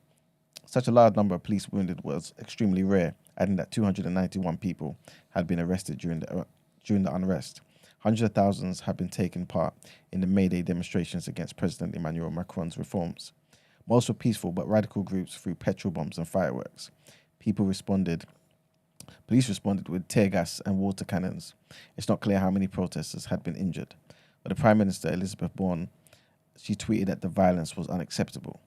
Speaker 2: was extremely rare, adding that 291 people had been arrested during the unrest. Hundreds of thousands have been taking part in the May Day demonstrations against President Emmanuel Macron's reforms. Most were peaceful, but radical groups threw petrol bombs and fireworks. Police responded with tear gas and water cannons. It's not clear how many protesters had been injured, but the Prime Minister, Elizabeth Bourne, she tweeted that the violence was unacceptable,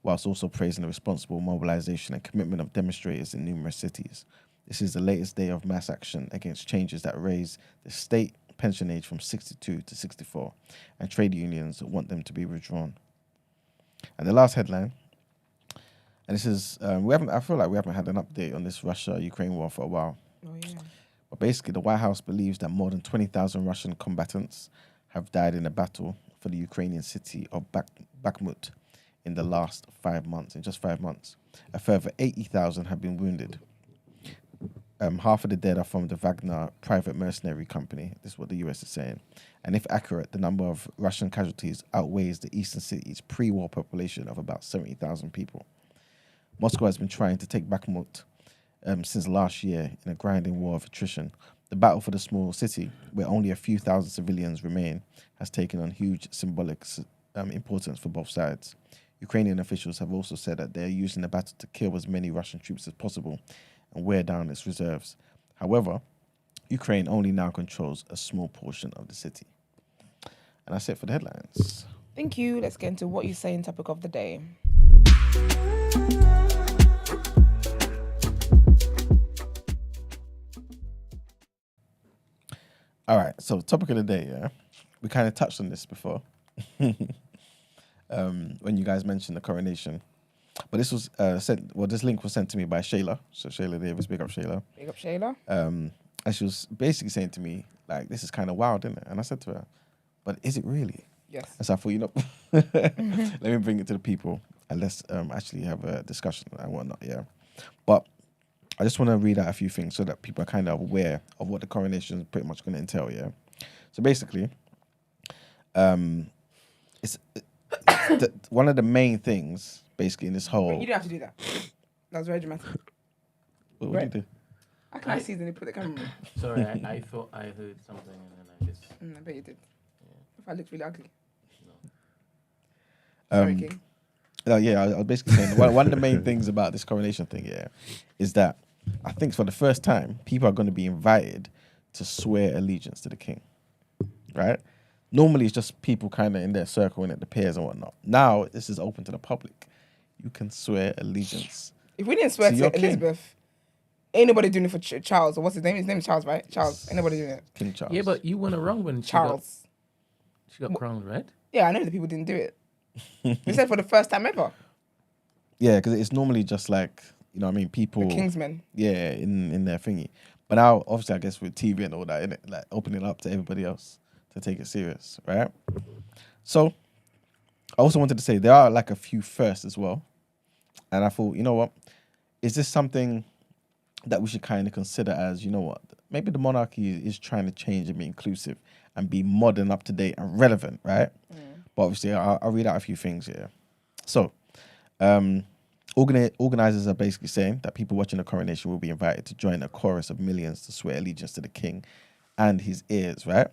Speaker 2: whilst also praising the responsible mobilisation and commitment of demonstrators in numerous cities. This is the latest day of mass action against changes that raise the state pension age from 62 to 64, and trade unions want them to be withdrawn. And the last headline, and this is, I feel like we haven't had an update on this Russia-Ukraine war for a while.
Speaker 1: Oh, yeah.
Speaker 2: But basically, the White House believes that more than 20,000 Russian combatants have died in a battle for the Ukrainian city of Bakhmut in the last 5 months, in just 5 months. A further 80,000 have been wounded. Half of the dead are from the Wagner private mercenary company. This is what the US is saying. And if accurate, the number of Russian casualties outweighs the eastern city's pre-war population of about 70,000 people. Moscow has been trying to take Bakhmut since last year in a grinding war of attrition. The battle for the small city, where only a few thousand civilians remain, has taken on huge symbolic importance for both sides. Ukrainian officials have also said that they are using the battle to kill as many Russian troops as possible and wear down its reserves. However, Ukraine only now controls a small portion of the city. And that's it for the headlines.
Speaker 1: Thank you. Let's get into what you say in topic of the day.
Speaker 2: All right, so topic of the day, yeah. We kind of touched on this before when you guys mentioned the coronation. But this was this link was sent to me by Shayla. So Shayla Davis, big up Shayla.
Speaker 1: Big up, Shayla.
Speaker 2: And she was basically saying to me, like, this is kind of wild, isn't it? And I said to her, but is it really?
Speaker 1: Yes.
Speaker 2: And so I thought, let me bring it to the people and let's actually have a discussion and whatnot, yeah. But I just want to read out a few things so that people are kind of aware of what the coronation is pretty much going to entail, yeah. So basically, it's one of the main things, basically, in this whole...
Speaker 1: Wait, you didn't have to do that. That was very dramatic.
Speaker 2: What did you do?
Speaker 1: I can't see then they put the camera on.
Speaker 4: Sorry, I thought I heard something and then I just.
Speaker 1: I bet you did. If I looked really ugly.
Speaker 2: No.
Speaker 1: Sorry, King.
Speaker 2: No, yeah, I was basically saying one of the main things about this coronation thing, yeah, is that I think for the first time, people are going to be invited to swear allegiance to the king, right? Normally, it's just people kind of in their circle and at the peers and whatnot. Now, this is open to the public. You can swear allegiance.
Speaker 1: If we didn't swear
Speaker 2: So
Speaker 1: to
Speaker 2: you're king.
Speaker 1: Elizabeth, ain't nobody doing it for Charles, or what's his name? His name is Charles, right? Charles. Ain't nobody doing it.
Speaker 2: King Charles.
Speaker 4: Yeah, but you went around when
Speaker 1: Charles.
Speaker 4: she got crowned, right?
Speaker 1: Yeah, I know the people didn't do it. They said for the first time ever.
Speaker 2: Yeah, because it's normally just like, you know what I mean, people...
Speaker 1: The Kingsmen.
Speaker 2: Yeah, in their thingy. But now, obviously, I guess with TV and all that, innit? Like opening it up to everybody else to take it serious, right? So, I also wanted to say there are like a few firsts as well. And I thought, you know what? Is this something that we should kind of consider as, you know what? Maybe the monarchy is trying to change and be inclusive and be modern, up to date and relevant, right? But obviously, I'll read out a few things here. So, organizers are basically saying that people watching the coronation will be invited to join a chorus of millions to swear allegiance to the king and his heirs, right?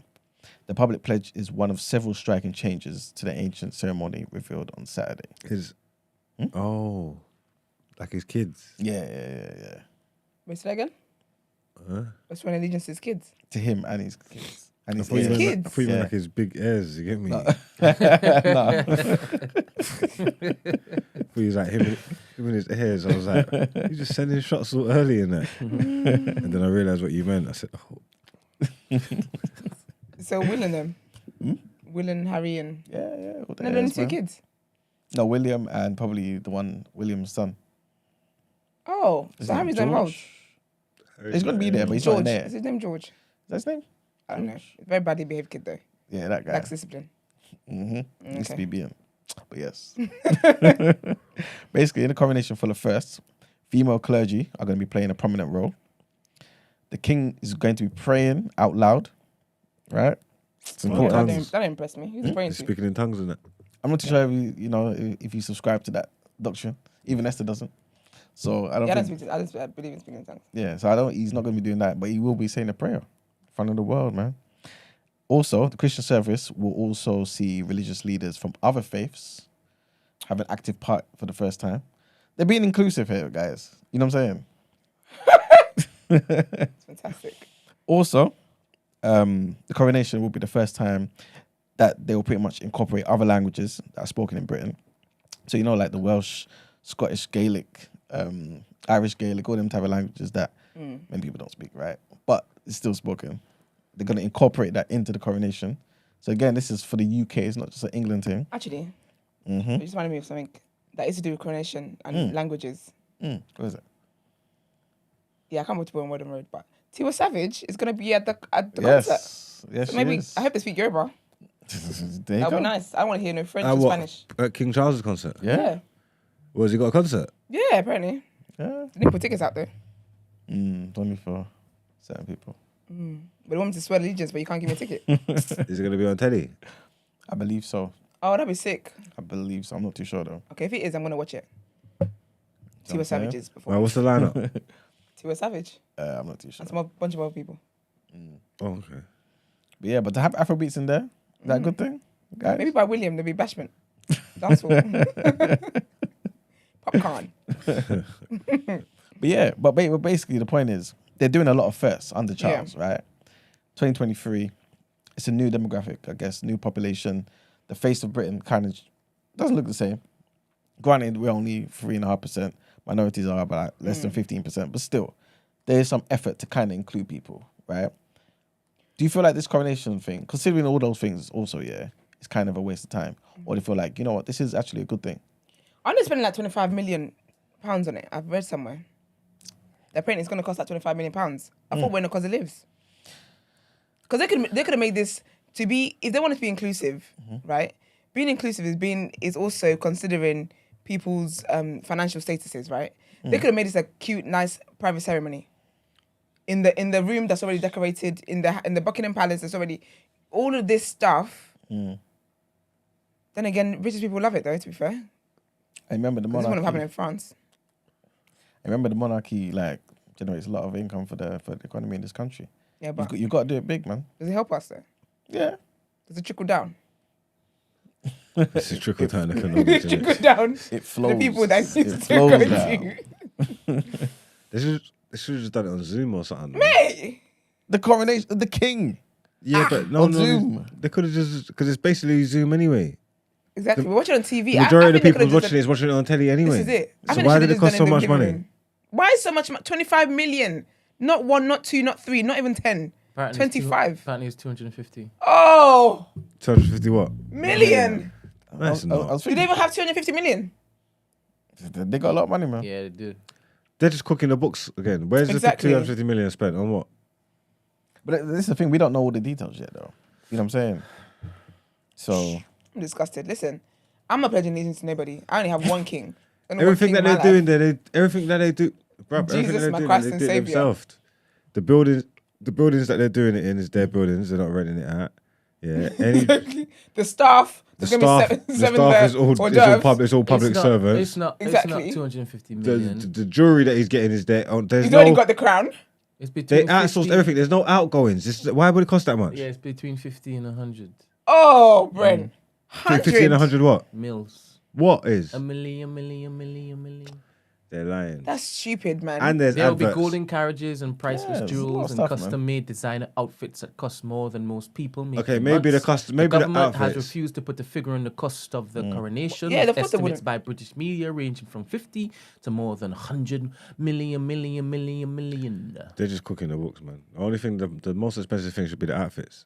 Speaker 2: The public pledge is one of several striking changes to the ancient ceremony revealed on Saturday.
Speaker 3: Oh, like his kids.
Speaker 2: Yeah.
Speaker 1: Wait, say that again? That's when allegiance to his kids.
Speaker 2: To him and his kids. And
Speaker 3: I
Speaker 2: his
Speaker 3: thought you
Speaker 2: heirs.
Speaker 3: meant
Speaker 1: Kids.
Speaker 3: like his big heirs, you get me?
Speaker 2: No.
Speaker 3: I thought he was like him and his heirs. I was like, you just sending shots so early in that. And then I realised what you meant. I said, oh.
Speaker 1: So Will and them. Will and Harry and...
Speaker 2: Yeah. All the
Speaker 1: No, they're only
Speaker 2: heirs,
Speaker 1: two
Speaker 2: man.
Speaker 1: kids.
Speaker 2: No, William and probably the one, William's son.
Speaker 1: Oh,
Speaker 2: His
Speaker 1: so
Speaker 2: name
Speaker 1: Harry's
Speaker 2: George?
Speaker 1: involved.
Speaker 2: He's going to be there, but he's not
Speaker 1: George.
Speaker 2: there.
Speaker 1: Is his name George?
Speaker 2: Is that his name?
Speaker 1: I don't know. Very badly behaved kid though.
Speaker 2: Yeah, that guy.
Speaker 1: Lacks discipline.
Speaker 2: Used to
Speaker 1: Okay.
Speaker 2: be being. But yes. Basically, in a coronation full of firsts, female clergy are going to be playing a prominent role. The king is going to be praying out loud, right? It's
Speaker 3: Wow.
Speaker 2: important.
Speaker 3: Tongues.
Speaker 1: That didn't impress me. Who's praying
Speaker 3: He's
Speaker 1: to?
Speaker 3: speaking in tongues and that.
Speaker 2: I'm not too sure if you subscribe to that doctrine. Even Esther doesn't. So I don't
Speaker 1: Yeah,
Speaker 2: think.
Speaker 1: I just believe in speaking in tongues.
Speaker 2: Yeah, so he's not going to be doing that, but he will be saying a prayer in front of the world, man. Also, the Christian service will also see religious leaders from other faiths have an active part for the first time. They're being inclusive here, guys. You know what I'm saying?
Speaker 1: It's fantastic.
Speaker 2: Also, the coronation will be the first time that they will pretty much incorporate other languages that are spoken in Britain. So, you know, like the Welsh, Scottish, Gaelic, Irish Gaelic, all them type of languages that many people don't speak, right? But it's still spoken. They're going to incorporate that into the coronation. So again, this is for the UK. It's not just an England thing.
Speaker 1: Actually, it just reminded me of something that is to do with coronation and languages.
Speaker 2: What is it?
Speaker 1: Yeah, I can't remember to put on Word and Road, but Tiwa Savage is going to be at the concert.
Speaker 2: Yes,
Speaker 1: So maybe,
Speaker 2: she is.
Speaker 1: I hope they speak Yoruba.
Speaker 2: There you
Speaker 1: That would
Speaker 2: go.
Speaker 1: be nice. I want to hear no French or
Speaker 3: What?
Speaker 1: Spanish.
Speaker 3: At King Charles' concert?
Speaker 1: Yeah.
Speaker 3: Well, has he got a concert?
Speaker 1: Yeah, apparently.
Speaker 2: Yeah.
Speaker 1: They didn't put tickets out there.
Speaker 2: It's only for certain people.
Speaker 1: But they want me to swear allegiance, but you can't give me a ticket.
Speaker 3: Is it going to be on telly?
Speaker 2: I believe so.
Speaker 1: Oh, that'd be sick.
Speaker 2: I believe so. I'm not too sure though.
Speaker 1: Okay, if it is, I'm going to watch it.
Speaker 2: what I'm
Speaker 1: Tiwa
Speaker 2: saying?
Speaker 1: Savage's before.
Speaker 3: Well, what's the lineup?
Speaker 1: Tiwa Savage.
Speaker 2: I'm not too sure.
Speaker 1: And some bunch of other people.
Speaker 3: Oh, okay.
Speaker 2: But yeah, but to have Afrobeats in there, is that a good thing, guys?
Speaker 1: Maybe by William, there'll be bashment. That's all. Popcorn.
Speaker 2: But yeah, but basically the point is they're doing a lot of firsts under Charles, right? 2023. It's a new demographic, I guess, new population. The face of Britain kind of doesn't look the same. Granted, we're only 3.5%. Minorities are about less than 15%, but still, there is some effort to kind of include people, right? Do you feel like this coronation thing, considering all those things also, it's kind of a waste of time? Or do you feel like, you know what, this is actually a good thing?
Speaker 1: I'm not spending like £25 million on it. I've read somewhere. They're apparently it's going to cost like £25 million. I thought we're in the cause of lives. Because they could have made this to be, if they wanted to be inclusive, right? Being inclusive is also considering people's financial statuses, right? They could have made this a cute, nice private ceremony. In the room that's already decorated, in the Buckingham Palace, there's already all of this stuff. Then again, British people love it though, to be fair.
Speaker 2: I remember the
Speaker 1: This
Speaker 2: monarchy.
Speaker 1: wouldn't have happened in France.
Speaker 2: I remember the monarchy like generates a lot of income for the economy in this country.
Speaker 1: Yeah, but
Speaker 2: You've got to do it big, man.
Speaker 1: does it help us though?
Speaker 2: Yeah.
Speaker 1: Does it trickle down?
Speaker 3: It's a trickle down economics. isn't
Speaker 1: Trickle
Speaker 3: it?
Speaker 1: down
Speaker 2: It flows.
Speaker 1: the people that need
Speaker 2: It
Speaker 1: to
Speaker 2: flows
Speaker 1: go
Speaker 2: down.
Speaker 1: to.
Speaker 3: They should have just done it on Zoom or something.
Speaker 1: Hey!
Speaker 2: The coronation of the king.
Speaker 3: Yeah, but no,
Speaker 2: on Zoom.
Speaker 3: They could have just because it's basically Zoom anyway.
Speaker 1: Exactly. We're watching it on TV.
Speaker 3: The majority of the people
Speaker 1: watching
Speaker 3: watching it is watching it on telly anyway.
Speaker 1: This is it. I
Speaker 3: So
Speaker 1: think
Speaker 3: why
Speaker 1: they
Speaker 3: did it
Speaker 1: should've
Speaker 3: cost
Speaker 1: just
Speaker 3: so
Speaker 1: done it
Speaker 3: much
Speaker 1: in the
Speaker 3: money?
Speaker 1: living room. Why is so much? 25 million. Not 1, not 2, not 3, not even 10.
Speaker 4: Apparently it's
Speaker 1: 25.
Speaker 4: Apparently it's 250.
Speaker 1: Oh,
Speaker 3: 250 what?
Speaker 1: million.
Speaker 3: That's
Speaker 2: I
Speaker 3: not.
Speaker 2: was
Speaker 1: Do they
Speaker 2: thinking,
Speaker 1: even have 250 million?
Speaker 2: they got a lot of money, man.
Speaker 4: Yeah, they do.
Speaker 3: They're just cooking the books again. Where's
Speaker 1: Exactly.
Speaker 3: the 250 million spent on what?
Speaker 2: But this is the thing, we don't know all the details yet, though. You know what I'm saying? So,
Speaker 1: I'm disgusted. Listen, I'm not pledging allegiance to nobody. I only have one king. Only one
Speaker 3: Everything
Speaker 1: king
Speaker 3: that
Speaker 1: in my
Speaker 3: they're
Speaker 1: life.
Speaker 3: doing there, everything that they do, bruv, everything
Speaker 1: Jesus,
Speaker 3: that
Speaker 1: my
Speaker 3: they're
Speaker 1: Christ
Speaker 3: doing,
Speaker 1: and
Speaker 3: they do it
Speaker 1: Saviour.
Speaker 3: themselves. The buildings that they're doing it in is their buildings. They're not renting it out. Yeah,
Speaker 1: The staff.
Speaker 3: the
Speaker 1: there's gonna
Speaker 3: staff,
Speaker 1: be
Speaker 3: the
Speaker 1: seven
Speaker 3: staff
Speaker 1: there,
Speaker 3: is all
Speaker 1: hors d'oeuvres.
Speaker 3: it's all public servants.
Speaker 4: It's not
Speaker 1: Exactly.
Speaker 4: 250
Speaker 3: The,
Speaker 4: million.
Speaker 3: the jury that he's getting is there. There's
Speaker 1: He's
Speaker 3: no.
Speaker 1: already got the crown.
Speaker 4: It's between
Speaker 3: They outsourced
Speaker 4: 50
Speaker 3: everything. There's no outgoings. Why would it cost that much?
Speaker 4: Yeah, it's between 50 and 100
Speaker 1: Oh, Brent.
Speaker 3: 50 and 100 what?
Speaker 4: mils.
Speaker 3: What is?
Speaker 4: A million.
Speaker 3: They're lying.
Speaker 1: That's stupid, man.
Speaker 3: And there's
Speaker 4: There will be
Speaker 3: adverts.
Speaker 4: golden carriages and priceless
Speaker 2: Yeah, there's a lot of
Speaker 4: jewels and
Speaker 2: stuff, man.
Speaker 4: custom-made designer outfits that cost more than most people make.
Speaker 3: Okay,
Speaker 4: in
Speaker 3: maybe
Speaker 4: months.
Speaker 3: maybe the
Speaker 4: government has
Speaker 3: outfits.
Speaker 4: refused to put a figure on the cost of the coronation.
Speaker 1: Yeah,
Speaker 4: with
Speaker 1: of course they
Speaker 4: estimates
Speaker 1: wouldn't.
Speaker 4: by British media ranging from 50 to more than 100 million.
Speaker 3: They're just cooking the books, man. The only thing, the most expensive thing should be the outfits.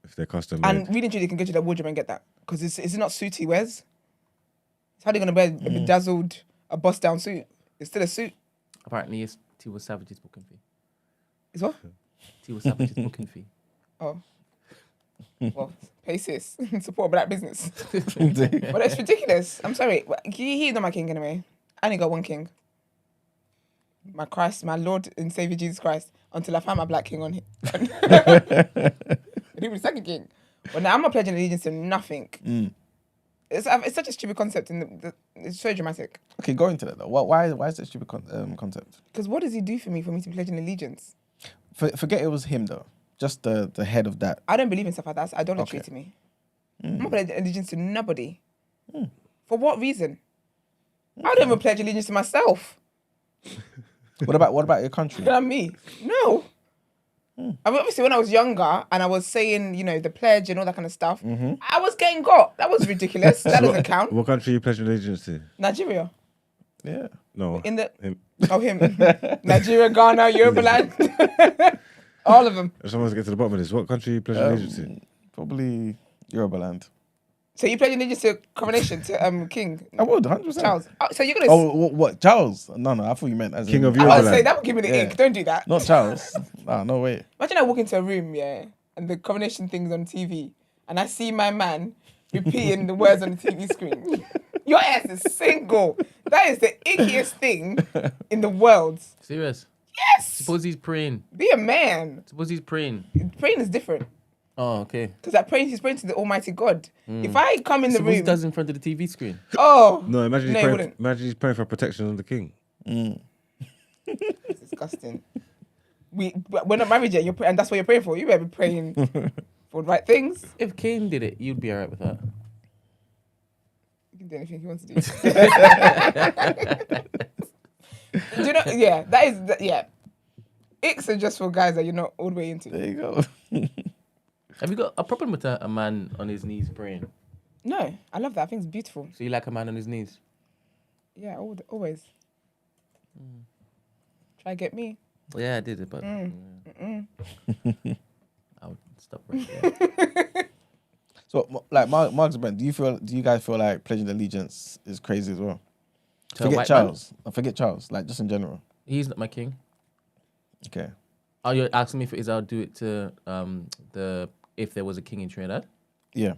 Speaker 3: If they're custom made.
Speaker 1: And really, truly, can go to the wardrobe and get that. Because it's not suit he wears. It's how they going to wear a bedazzled, a bust-down suit. It's still a suit.
Speaker 4: Apparently, it's Tiwa Savage's booking fee.
Speaker 1: Is what?
Speaker 4: Tiwa Savage's booking fee.
Speaker 1: Oh. Well, pay sis. Support black business. But it's ridiculous. I'm sorry. He's not my king anyway. I only got one king. My Christ, my Lord and Savior Jesus Christ. Until I find my black king on him. He'll be the second king. But now I'm not pledging allegiance to nothing. It's such a stupid concept and it's so dramatic.
Speaker 2: okay, go into that, though. Why is that stupid concept?
Speaker 1: Because what does he do for me to be pledging allegiance?
Speaker 2: Forget it was him, though. Just the head of that.
Speaker 1: I don't believe in stuff like that. That's idolatry
Speaker 2: Okay.
Speaker 1: to me. I'm not pledging allegiance to nobody. For what reason? I don't even pledge allegiance to myself.
Speaker 2: What about your country?
Speaker 1: You know me? No. I mean, obviously, when I was younger and I was saying, the pledge and all that kind of stuff, I was getting got. That was ridiculous. That doesn't count.
Speaker 3: What country are you pledging allegiance to?
Speaker 1: Nigeria.
Speaker 2: Yeah.
Speaker 3: No.
Speaker 1: In the
Speaker 3: Him.
Speaker 1: Oh, him. Nigeria, Ghana, Yorubaland. All of them.
Speaker 3: If someone's get to the bottom of this, what country are you pledging allegiance to?
Speaker 2: Probably Yorubaland.
Speaker 1: So you pledge allegiance to coronation to King
Speaker 2: I would, 100%.
Speaker 1: Charles. Oh, so you're gonna.
Speaker 2: Oh, what? Charles? No, I thought you meant as
Speaker 3: King
Speaker 2: in,
Speaker 3: of
Speaker 1: I was
Speaker 3: Yorubaland.
Speaker 1: gonna say that would give me the
Speaker 2: Yeah.
Speaker 1: ick. Don't do that.
Speaker 2: Not Charles. No way.
Speaker 1: Imagine I walk into a room, yeah, and the coronation thing's on TV, and I see my man repeating the words on the TV screen. Your ass is single. That is the ickiest thing in the world.
Speaker 4: Serious?
Speaker 1: Yes.
Speaker 4: Suppose he's praying.
Speaker 1: Be a man.
Speaker 4: Suppose he's praying.
Speaker 1: Praying is different.
Speaker 4: Oh, okay.
Speaker 1: Because he's praying to the Almighty God. If I come in the
Speaker 4: Suppose he
Speaker 1: room,
Speaker 4: does in front of the TV screen.
Speaker 1: oh,
Speaker 3: No, imagine
Speaker 1: No,
Speaker 3: he's
Speaker 1: he
Speaker 3: praying.
Speaker 1: wouldn't.
Speaker 3: Imagine he's praying for protection of the king.
Speaker 1: it's disgusting. We're not married yet. And that's what you're praying for. You better be praying for the right things.
Speaker 4: If Kane did it, you'd be alright with that.
Speaker 1: You can do anything he wants to do. Do you know? Yeah, that is. Yeah. Icks are just for guys that you're not all the way into.
Speaker 2: There you go.
Speaker 4: Have you got a problem with a man on his knees praying?
Speaker 1: No, I love that. I think it's beautiful.
Speaker 4: So you like a man on his knees?
Speaker 1: Yeah, always. Try get me.
Speaker 4: Well, yeah, I did it, but I would stop right there.
Speaker 2: So, like, Marks and Brent, do you guys feel like pledging allegiance is crazy as well?
Speaker 4: To a
Speaker 2: Forget
Speaker 4: white
Speaker 2: Charles. Forget Charles. Like, just in general.
Speaker 4: He's not my king.
Speaker 2: Okay.
Speaker 4: Oh, you're asking me if I'll do it to if there was a king in Trinidad?
Speaker 2: Yeah.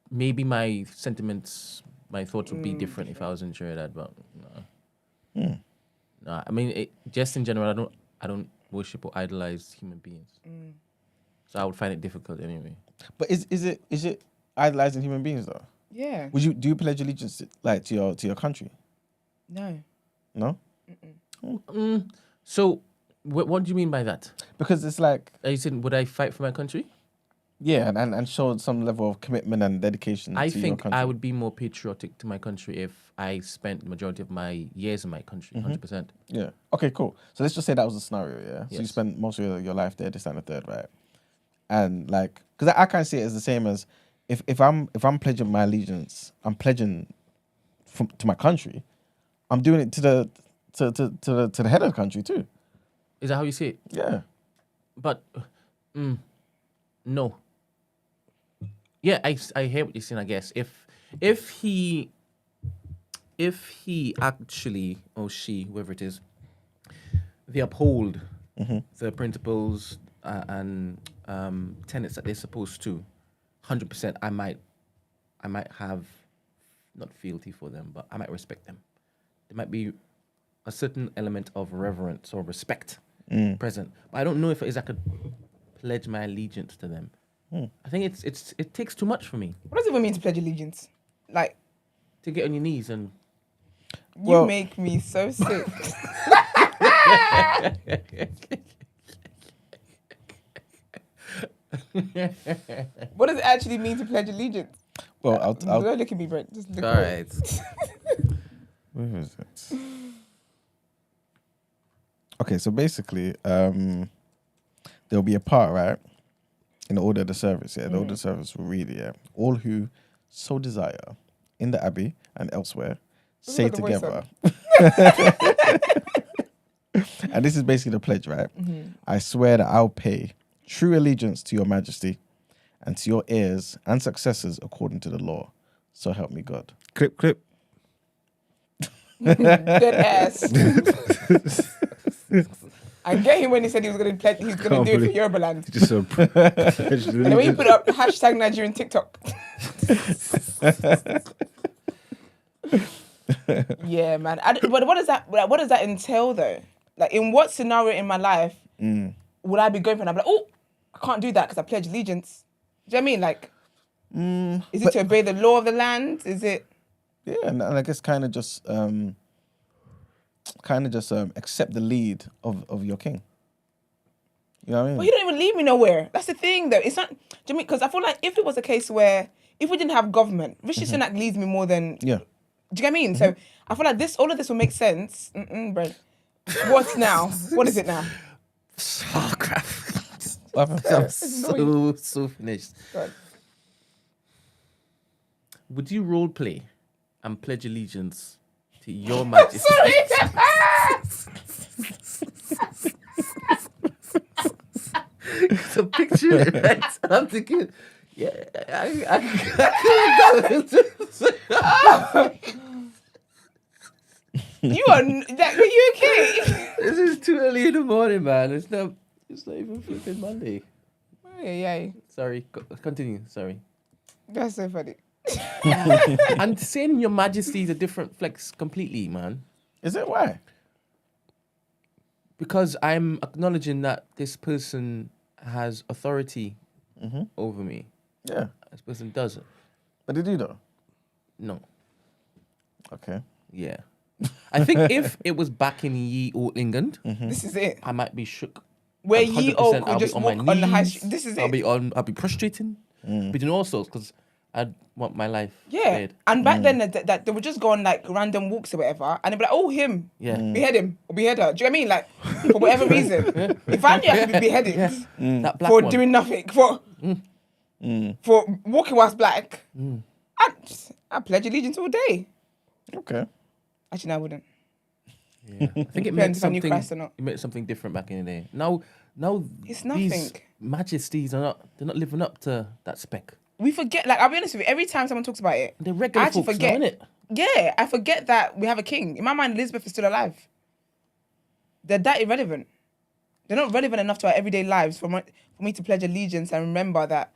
Speaker 4: Maybe my sentiments, my thoughts would be different if I was in Trinidad, but no. No, I mean, just in general, I don't worship or idolize human beings. So I would find it difficult anyway.
Speaker 2: But is it idolizing human beings though?
Speaker 1: Yeah.
Speaker 2: Do you pledge allegiance to your country?
Speaker 1: No.
Speaker 2: No.
Speaker 4: So what do you mean by that?
Speaker 2: Because it's like,
Speaker 4: Are you saying would I fight for my country?
Speaker 2: yeah, and show some level of commitment and dedication
Speaker 4: I
Speaker 2: to your
Speaker 4: think
Speaker 2: country.
Speaker 4: I would be more patriotic to my country if I spent the majority of my years in my country, 100%.
Speaker 2: Yeah. Okay, cool. So let's just say that was a scenario, yeah? So you
Speaker 4: Yes.
Speaker 2: spent most of your life there, this and the third, right? And like, because I kind of see it as the same as if I'm pledging my allegiance, I'm pledging to my country, I'm doing it to the head of the country too.
Speaker 4: Is that how you see it?
Speaker 2: Yeah.
Speaker 4: But no. Yeah, I hear what you're saying. I guess if he actually or she, whoever it is, they uphold the principles and tenets that they're supposed to, 100%, I might have not fealty for them, but I might respect them. There might be a certain element of reverence or respect present, but I don't know if it is I could pledge my allegiance to them. I think it takes too much for me
Speaker 1: What does it even mean to pledge allegiance? Like,
Speaker 4: to get on your knees and
Speaker 1: you make me so sick. What does it actually mean to pledge allegiance?
Speaker 2: Well, I'll
Speaker 1: Don't look at me, Brent. Just look
Speaker 4: all
Speaker 1: away.
Speaker 4: right.
Speaker 2: where is it? Okay, so basically, there'll be a part, right? In the order of the service, yeah. The order of the service will read, yeah. All who so desire in the Abbey and elsewhere say
Speaker 1: got the voice
Speaker 2: together. And this is basically the pledge, right? I swear that I'll pay true allegiance to your majesty and to your heirs and successors according to the law. So help me God.
Speaker 3: Clip.
Speaker 1: Dead ass. I get him when he said he was going to pledge. He's going to do it for Yoruba land.
Speaker 3: Just
Speaker 1: And then when he put up hashtag Nigerian TikTok. Yeah, man. But what does that entail though? Like, in what scenario in my life would I be going for? And I'm like, oh, I can't do that because I pledge allegiance. Do you know what I mean? Like, is it to obey the law of the land? Is it?
Speaker 2: Yeah, and I guess kind of just accept the lead of your king. You know what I mean?
Speaker 1: Well, you don't even leave me nowhere. That's the thing, though. It's not. Do you mean? Because I feel like if it was a case where if we didn't have government, Rishi Sunak leads me more than.
Speaker 2: Yeah.
Speaker 1: Do you get what I mean? So I feel like all of this will make sense. Brent. What's now? What is it now?
Speaker 4: Oh crap!
Speaker 2: What happened?
Speaker 4: I'm so finished.
Speaker 1: God.
Speaker 4: Would you role play and pledge allegiance to your majesty?
Speaker 1: Sorry.
Speaker 4: So picture it, right? And I'm thinking, yeah, I can't go.
Speaker 1: You are you okay?
Speaker 4: This is too early in the morning, man. It's not even flipping Monday.
Speaker 1: Yeah.
Speaker 4: Sorry, continue. Sorry.
Speaker 1: That's so funny.
Speaker 4: And saying your majesty is a different flex completely, man.
Speaker 2: Is it? Why?
Speaker 4: Because I'm acknowledging that this person has authority over me.
Speaker 2: Yeah.
Speaker 4: This person doesn't.
Speaker 2: But did you though?
Speaker 4: No.
Speaker 2: Okay.
Speaker 4: Yeah. I think if it was back in ye old England,
Speaker 1: This is it.
Speaker 4: I might be shook.
Speaker 1: Where
Speaker 4: And
Speaker 1: ye old
Speaker 4: 100%
Speaker 1: could
Speaker 4: I'll
Speaker 1: just
Speaker 4: be on
Speaker 1: walk
Speaker 4: my
Speaker 1: on the high
Speaker 4: knees.
Speaker 1: street. This is
Speaker 4: I'll
Speaker 1: it.
Speaker 4: be prostrating, be doing all sorts because I want my life
Speaker 1: Yeah.
Speaker 4: spared.
Speaker 1: And back then, that they would just go on like random walks or whatever, and they'd be like, "Oh, him.
Speaker 4: Yeah.
Speaker 1: Behead him or behead her." Do you know what I mean? Like, for whatever reason. If I knew I could be beheaded
Speaker 4: That black
Speaker 1: for
Speaker 4: one.
Speaker 1: doing nothing, for walking whilst black, I pledge allegiance all day.
Speaker 2: Okay.
Speaker 1: Actually, no, I wouldn't.
Speaker 4: Yeah. I think it meant
Speaker 1: Depends if I knew
Speaker 4: something.
Speaker 1: Christ or not.
Speaker 4: It meant something different back in the day. Now
Speaker 1: It's
Speaker 4: these
Speaker 1: nothing.
Speaker 4: majesties they're not living up to that spec.
Speaker 1: We forget, like, I'll be honest with you, every time someone talks about it,
Speaker 4: They're regular
Speaker 1: I actually
Speaker 4: folks
Speaker 1: forget.
Speaker 4: now, innit?
Speaker 1: Yeah, I forget that we have a king. In my mind, Elizabeth is still alive. They're that irrelevant. They're not relevant enough to our everyday lives for me to pledge allegiance and remember that.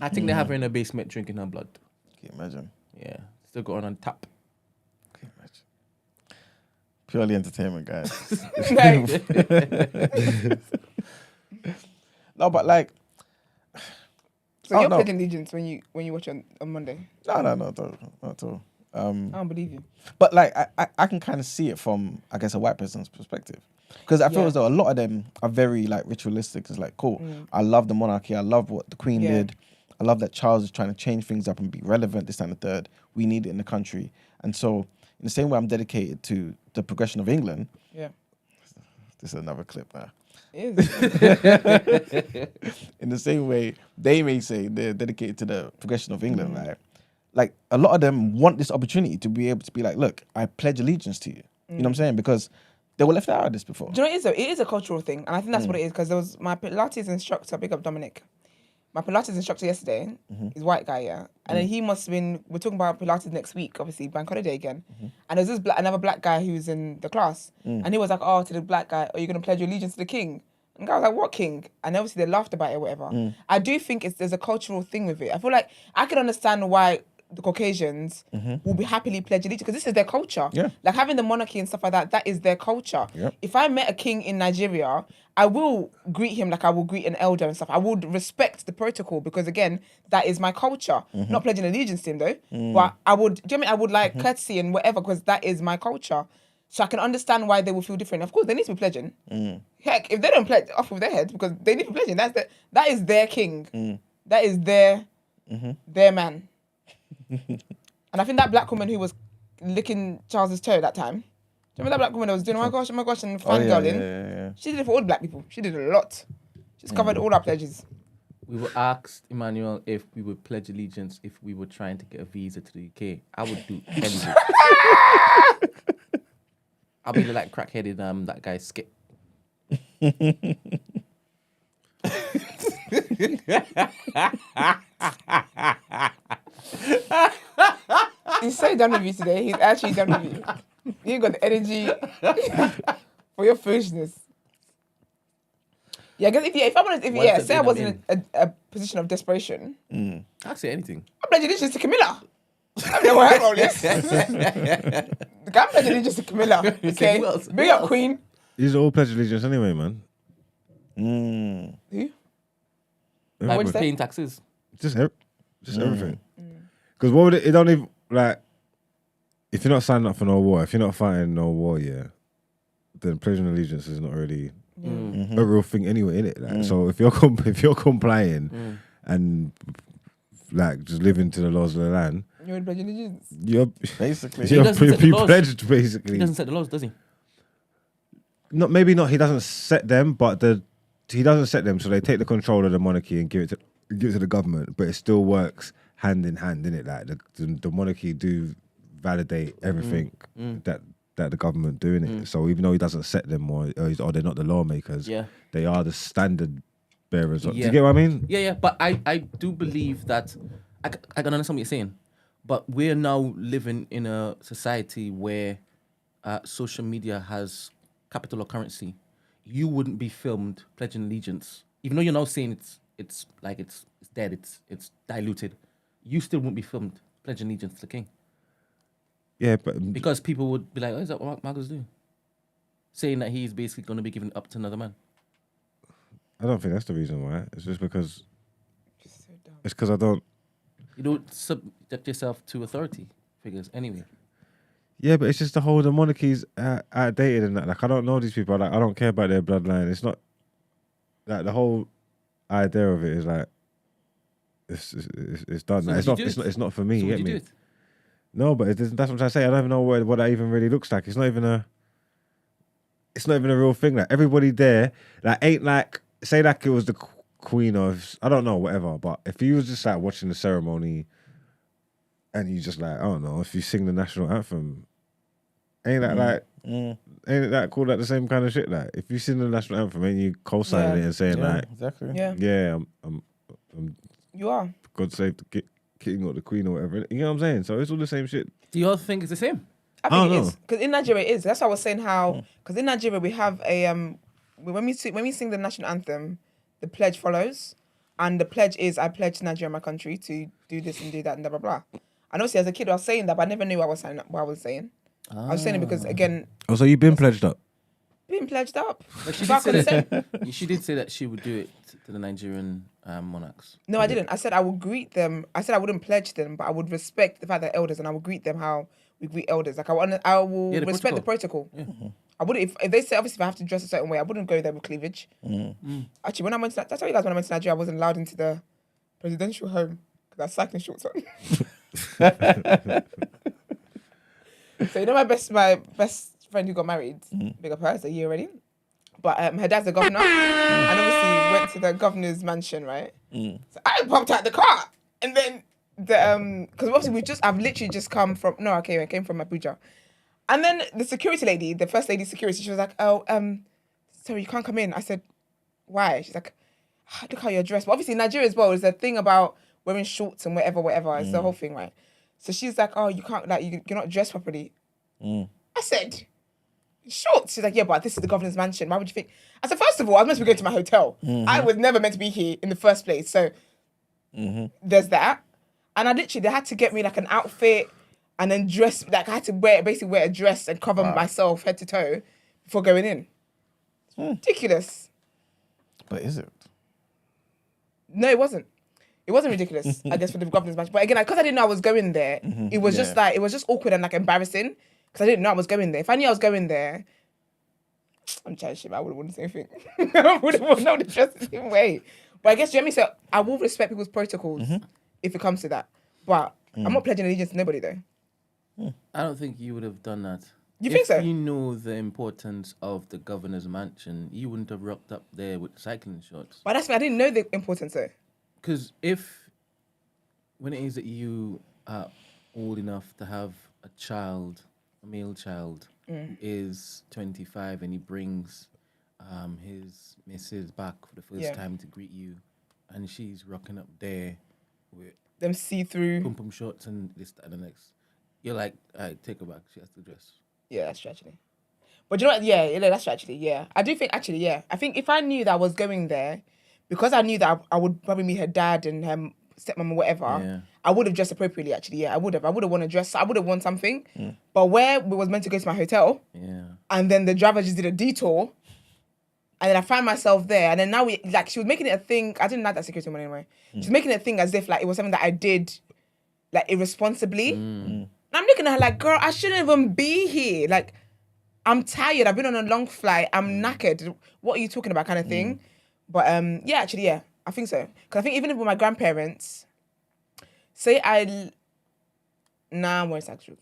Speaker 4: I think they have her in a basement drinking her blood.
Speaker 2: Can you imagine?
Speaker 4: Yeah, still going on tap.
Speaker 2: Can you imagine? Purely entertainment, guys. No, but like,
Speaker 1: So
Speaker 2: Oh,
Speaker 1: you're
Speaker 2: no.
Speaker 1: pledging allegiance when you watch on Monday.
Speaker 2: no, not at all.
Speaker 1: I don't believe you.
Speaker 2: But like, I can kind of see it from, I guess, a white person's perspective. Because I feel
Speaker 1: Yeah.
Speaker 2: as though a lot of them are very like ritualistic. It's like, cool, I love the monarchy. I love what the Queen
Speaker 1: Yeah.
Speaker 2: did. I love that Charles is trying to change things up and be relevant, this and the third. We need it in the country. And so, in the same way I'm dedicated to the progression of England,
Speaker 1: Yeah.
Speaker 2: this is another clip now.
Speaker 1: It is.
Speaker 2: In the same way they may say they're dedicated to the progression of England, right? Like a lot of them want this opportunity to be able to be like, look, I pledge allegiance to you. You know what I'm saying? Because they were left out of this before.
Speaker 1: Do you know what it is though? It is a cultural thing. And I think that's what it is. Because there was my Pilates instructor, big up Dominic. My Pilates instructor yesterday, he's a white guy, yeah. And then he must have been, we're talking about Pilates next week, obviously, bank holiday again. And there's this another black guy who was in the class. And he was like, oh, to the black guy, are you going to pledge your allegiance to the king? And the guy was like, what king? And obviously they laughed about it or whatever. I do think there's a cultural thing with it. I feel like I can understand why the Caucasians will be happily pledge allegiance because this is their culture.
Speaker 2: Yeah.
Speaker 1: Like having the monarchy and stuff like that, that is their culture.
Speaker 2: Yep.
Speaker 1: If I met a king in Nigeria, I will greet him like I will greet an elder and stuff. I would respect the protocol because again, that is my culture. Not pledging allegiance to him though, but I would. Do you know what I mean? I would like courtesy and whatever because that is my culture. So I can understand why they will feel different. Of course, they need to be pledging. Heck, if they don't pledge, off with their head because they need to be pledging. That is their king. That is their man. And I think that black woman who was licking Charles's toe that time. Do you remember that black woman that was doing, oh my gosh, and fangirling?
Speaker 2: Yeah.
Speaker 1: She did it for all the black people. She did a lot. She's covered all our pledges.
Speaker 4: We were asked, Emmanuel, if we would pledge allegiance if we were trying to get a visa to the UK. I would do anything. I'll be like crackheaded that guy Skip.
Speaker 1: He's so done with you today. He's actually done with you. You ain't got the energy for your foolishness. Yeah, because if I wanted, say I was in a position of desperation,
Speaker 4: I'll say anything.
Speaker 1: I'm pledging allegiance to Camilla. I don't know why I wrote this. I'm pledging allegiance to Camilla. Okay,
Speaker 4: who else?
Speaker 1: big
Speaker 4: Who
Speaker 1: up
Speaker 4: else?
Speaker 1: Queen.
Speaker 3: These are all pledge allegiance anyway, man.
Speaker 1: Who?
Speaker 4: Like
Speaker 1: What'd you say?
Speaker 4: paying taxes.
Speaker 3: Just everything. Because what would it don't even like if you're not signing up for no war, if you're not fighting no war, yeah, then pledging allegiance is not really a real thing anyway, innit? Like, so if you're complying and like just living to the laws of the land,
Speaker 1: You would pledge allegiance.
Speaker 3: you're
Speaker 2: Basically.
Speaker 4: He doesn't set the laws.
Speaker 3: pledged
Speaker 4: He
Speaker 3: basically.
Speaker 4: doesn't set the laws, does he?
Speaker 3: Not maybe not. He doesn't set them, but he doesn't set them. So they take the control of the monarchy and give it to the government, but it still works hand in hand, innit? Like the monarchy do validate everything that the government doing it. So even though he doesn't set them or they're not the lawmakers, they are the standard bearers. Do you get what I mean?
Speaker 4: Yeah. But I do believe that I can understand what you're saying, but we're now living in a society where social media has capital or currency. You wouldn't be filmed pledging allegiance, even though you're now saying it's dead, it's diluted. You still wouldn't be filmed pledging allegiance to the king.
Speaker 3: Yeah, but
Speaker 4: Because people would be like, oh, is that what Marcus doing? Saying that he's basically going to be given up to another man.
Speaker 3: I don't think that's the reason why. It's just because
Speaker 1: Just so dumb.
Speaker 3: it's because I don't.
Speaker 4: You don't subject yourself to authority figures anyway.
Speaker 3: Yeah, but it's just the monarchy's outdated and that. Like I don't know these people. Like I don't care about their bloodline. It's not like the whole idea of it is like it's done.
Speaker 4: So
Speaker 3: Like,
Speaker 4: would you do it?
Speaker 3: it's not for me.
Speaker 4: So
Speaker 3: You
Speaker 4: would
Speaker 3: get
Speaker 4: you
Speaker 3: me?
Speaker 4: do it?
Speaker 3: No, but that's what I'm trying to say. I don't even know what that even really looks like. It's not even a. it's not even a real thing. Like everybody there, like ain't like say like it was the queen of I don't know whatever. But if you was just like watching the ceremony, and you just like I don't know if you sing the national anthem, ain't that like ain't that called like the same kind of shit? Like if you sing the national anthem, ain't you co-signing it and saying like
Speaker 2: exactly.
Speaker 1: Yeah.
Speaker 3: I'm
Speaker 1: You are.
Speaker 3: God save the king or the queen or whatever. You know what I'm saying? So it's all the same shit.
Speaker 4: Do you all think it's the same?
Speaker 1: I think it is. Because in Nigeria it is. That's why I was saying how. Because in Nigeria we have a when we sing the national anthem, the pledge follows, and the pledge is I pledge Nigeria, my country, to do this and do that and blah blah blah. And obviously as a kid I was saying that, but I never knew what I was saying. I was saying it because again.
Speaker 3: Oh, so you've been pledged up?
Speaker 1: Being pledged up.
Speaker 4: But she did say that she would do it to the Nigerian monarchs.
Speaker 1: No, I didn't. I said I would greet them. I said I wouldn't pledge them, but I would respect the fact that elders, and I would greet them how we greet elders. Like I will respect the protocol. Yeah. I would if they say obviously if I have to dress a certain way, I wouldn't go there with cleavage. Actually, when I went to I tell you guys when I went to Nigeria, I wasn't allowed into the presidential home because I had cycling shorts on. So you know my best friend who got married, big up her, it's a year already. But her dad's a governor, and obviously went to the governor's mansion, right? So I popped out the car, and then because obviously I've literally just come from I came from Abuja, and then the security lady, the first lady security, she was like, "Oh, sorry, you can't come in." I said, "Why?" She's like, "Look how you're dressed." But obviously in Nigeria as well, there's a thing about wearing shorts and whatever. It's the whole thing, right? So she's like, "Oh, you can't you're not dressed properly." I said, shorts. She's like, yeah, but this is the governor's mansion. Why would you think? I said, first of all, I was meant to be going to my hotel. I was never meant to be here in the first place. So there's that. And they had to get me like an outfit and then dress. Like I had to basically wear a dress and cover myself head to toe before going in. It's ridiculous.
Speaker 2: But is it?
Speaker 1: No, it wasn't. It wasn't ridiculous, I guess, for the governor's mansion. But again, because I didn't know I was going there, it was just like, it was just awkward and like embarrassing. Because I didn't know I was going there. If I knew I was going there, I'm chatting shit, but I would have worn the same thing. I would have dressed the same way. But I guess, do you know what I mean? So I will respect people's protocols if it comes to that. But I'm not pledging allegiance to nobody though.
Speaker 4: I don't think you would have done that.
Speaker 1: You think so?
Speaker 4: If you know the importance of the governor's mansion, you wouldn't have rocked up there with cycling shorts.
Speaker 1: But that's me. I didn't know the importance though.
Speaker 4: Because when it is that you are old enough to have a child, a male child, who is 25 and he brings his missus back for the first time to greet you, and she's rocking up there with
Speaker 1: them see-through
Speaker 4: pum-pum shorts and this, that, and the next. You're like, all right, take her back. She has to dress.
Speaker 1: Yeah, that's true, actually. But you know what? Yeah, that's true, actually. Yeah. I do think, actually, yeah. I think if I knew that I was going there, because I knew that I would probably meet her dad and her stepmom or whatever, I would have dressed appropriately, actually. Yeah, I would have. I would have worn a dress. I would have worn something. But where we was meant to go to my hotel, and then the driver just did a detour, and then I found myself there, and then now she was making it a thing. I didn't like that security woman anyway. She was making it a thing as if like it was something that I did, like irresponsibly. And I'm looking at her like, girl, I shouldn't even be here. Like, I'm tired. I've been on a long flight. I'm knackered. What are you talking about, kind of thing? But yeah, actually, yeah, I think so. Because I think even with my grandparents, say nah, it's actually.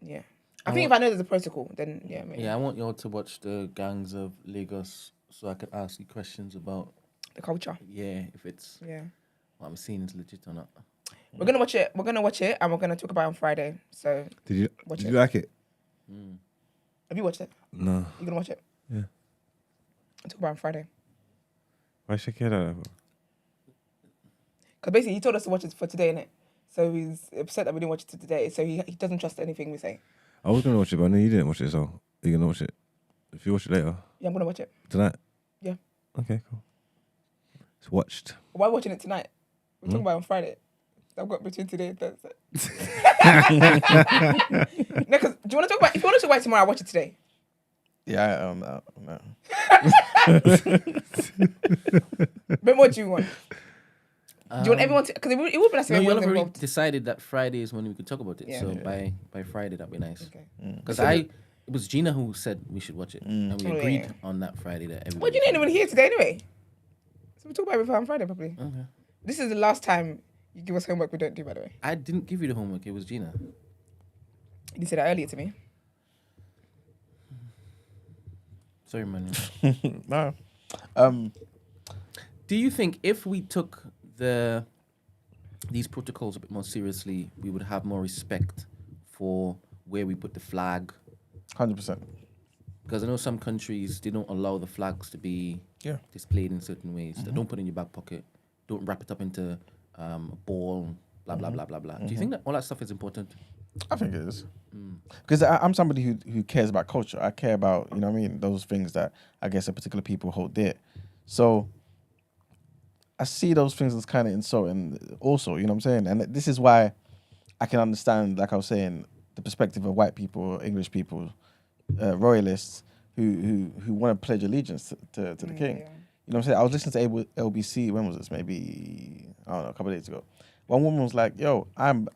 Speaker 1: Yeah. I think if I know there's a protocol, then yeah, maybe.
Speaker 4: Yeah, I want y'all to watch the Gangs of Lagos so I can ask you questions about
Speaker 1: the culture.
Speaker 4: Yeah, if it's what I'm seeing is legit or not.
Speaker 1: We're gonna watch it. We're gonna watch it, and we're gonna talk about it on Friday. So
Speaker 3: did you like it?
Speaker 1: Have you watched it?
Speaker 3: No.
Speaker 1: You gonna watch it?
Speaker 3: Yeah.
Speaker 1: I'll talk about it on Friday.
Speaker 3: Why should I care that?
Speaker 1: Because basically he told us to watch it for today, innit? So he's upset that we didn't watch it today. So he doesn't trust anything we say.
Speaker 3: I was gonna watch it, but I know you didn't watch it, so you're gonna watch it. If you watch it later.
Speaker 1: Yeah, I'm gonna watch it.
Speaker 3: Tonight?
Speaker 1: Yeah.
Speaker 3: Okay, cool. It's watched.
Speaker 1: Why watching it tonight? We're talking about it on Friday. I've got between today and Thursday. No, because do you want to talk about? If you want to talk about it tomorrow, I'll watch it today.
Speaker 2: Yeah, no.
Speaker 1: But what do you want? Do you want everyone to? Because it would be nice if
Speaker 4: No, you
Speaker 1: everyone's
Speaker 4: already
Speaker 1: involved.
Speaker 4: decided that Friday is when we could talk about it.
Speaker 1: Yeah.
Speaker 4: So by Friday that'd be nice.
Speaker 1: Okay.
Speaker 4: Because it was Gina who said we should watch it, and we agreed on that Friday that everybody.
Speaker 1: Well, you didn't even hear today anyway. So we'll talk about it on Friday probably.
Speaker 4: Okay.
Speaker 1: This is the last time you give us homework we don't do, by the way.
Speaker 4: I didn't give you the homework. It was Gina.
Speaker 1: You said that earlier to me.
Speaker 4: Sorry, man.
Speaker 2: No.
Speaker 4: Do you think if we took these protocols a bit more seriously, we would have more respect for where we put the flag?
Speaker 2: 100%.
Speaker 4: Because I know some countries, they don't allow the flags to be displayed in certain ways. They don't put it in your back pocket. Don't wrap it up into a ball, blah, blah, blah, blah, blah. Do you think that all that stuff is important?
Speaker 2: I think it is. Because I'm somebody who cares about culture. I care about, you know what I mean, those things that I guess a particular people hold dear. So I see those things as kind of insulting also, you know what I'm saying? And this is why I can understand, like I was saying, the perspective of white people, English people, royalists who want to pledge allegiance to the king.
Speaker 1: Yeah.
Speaker 2: You know what I'm saying? I was listening to LBC, when was this? Maybe, I don't know, a couple of days ago. One woman was like, yo, I'm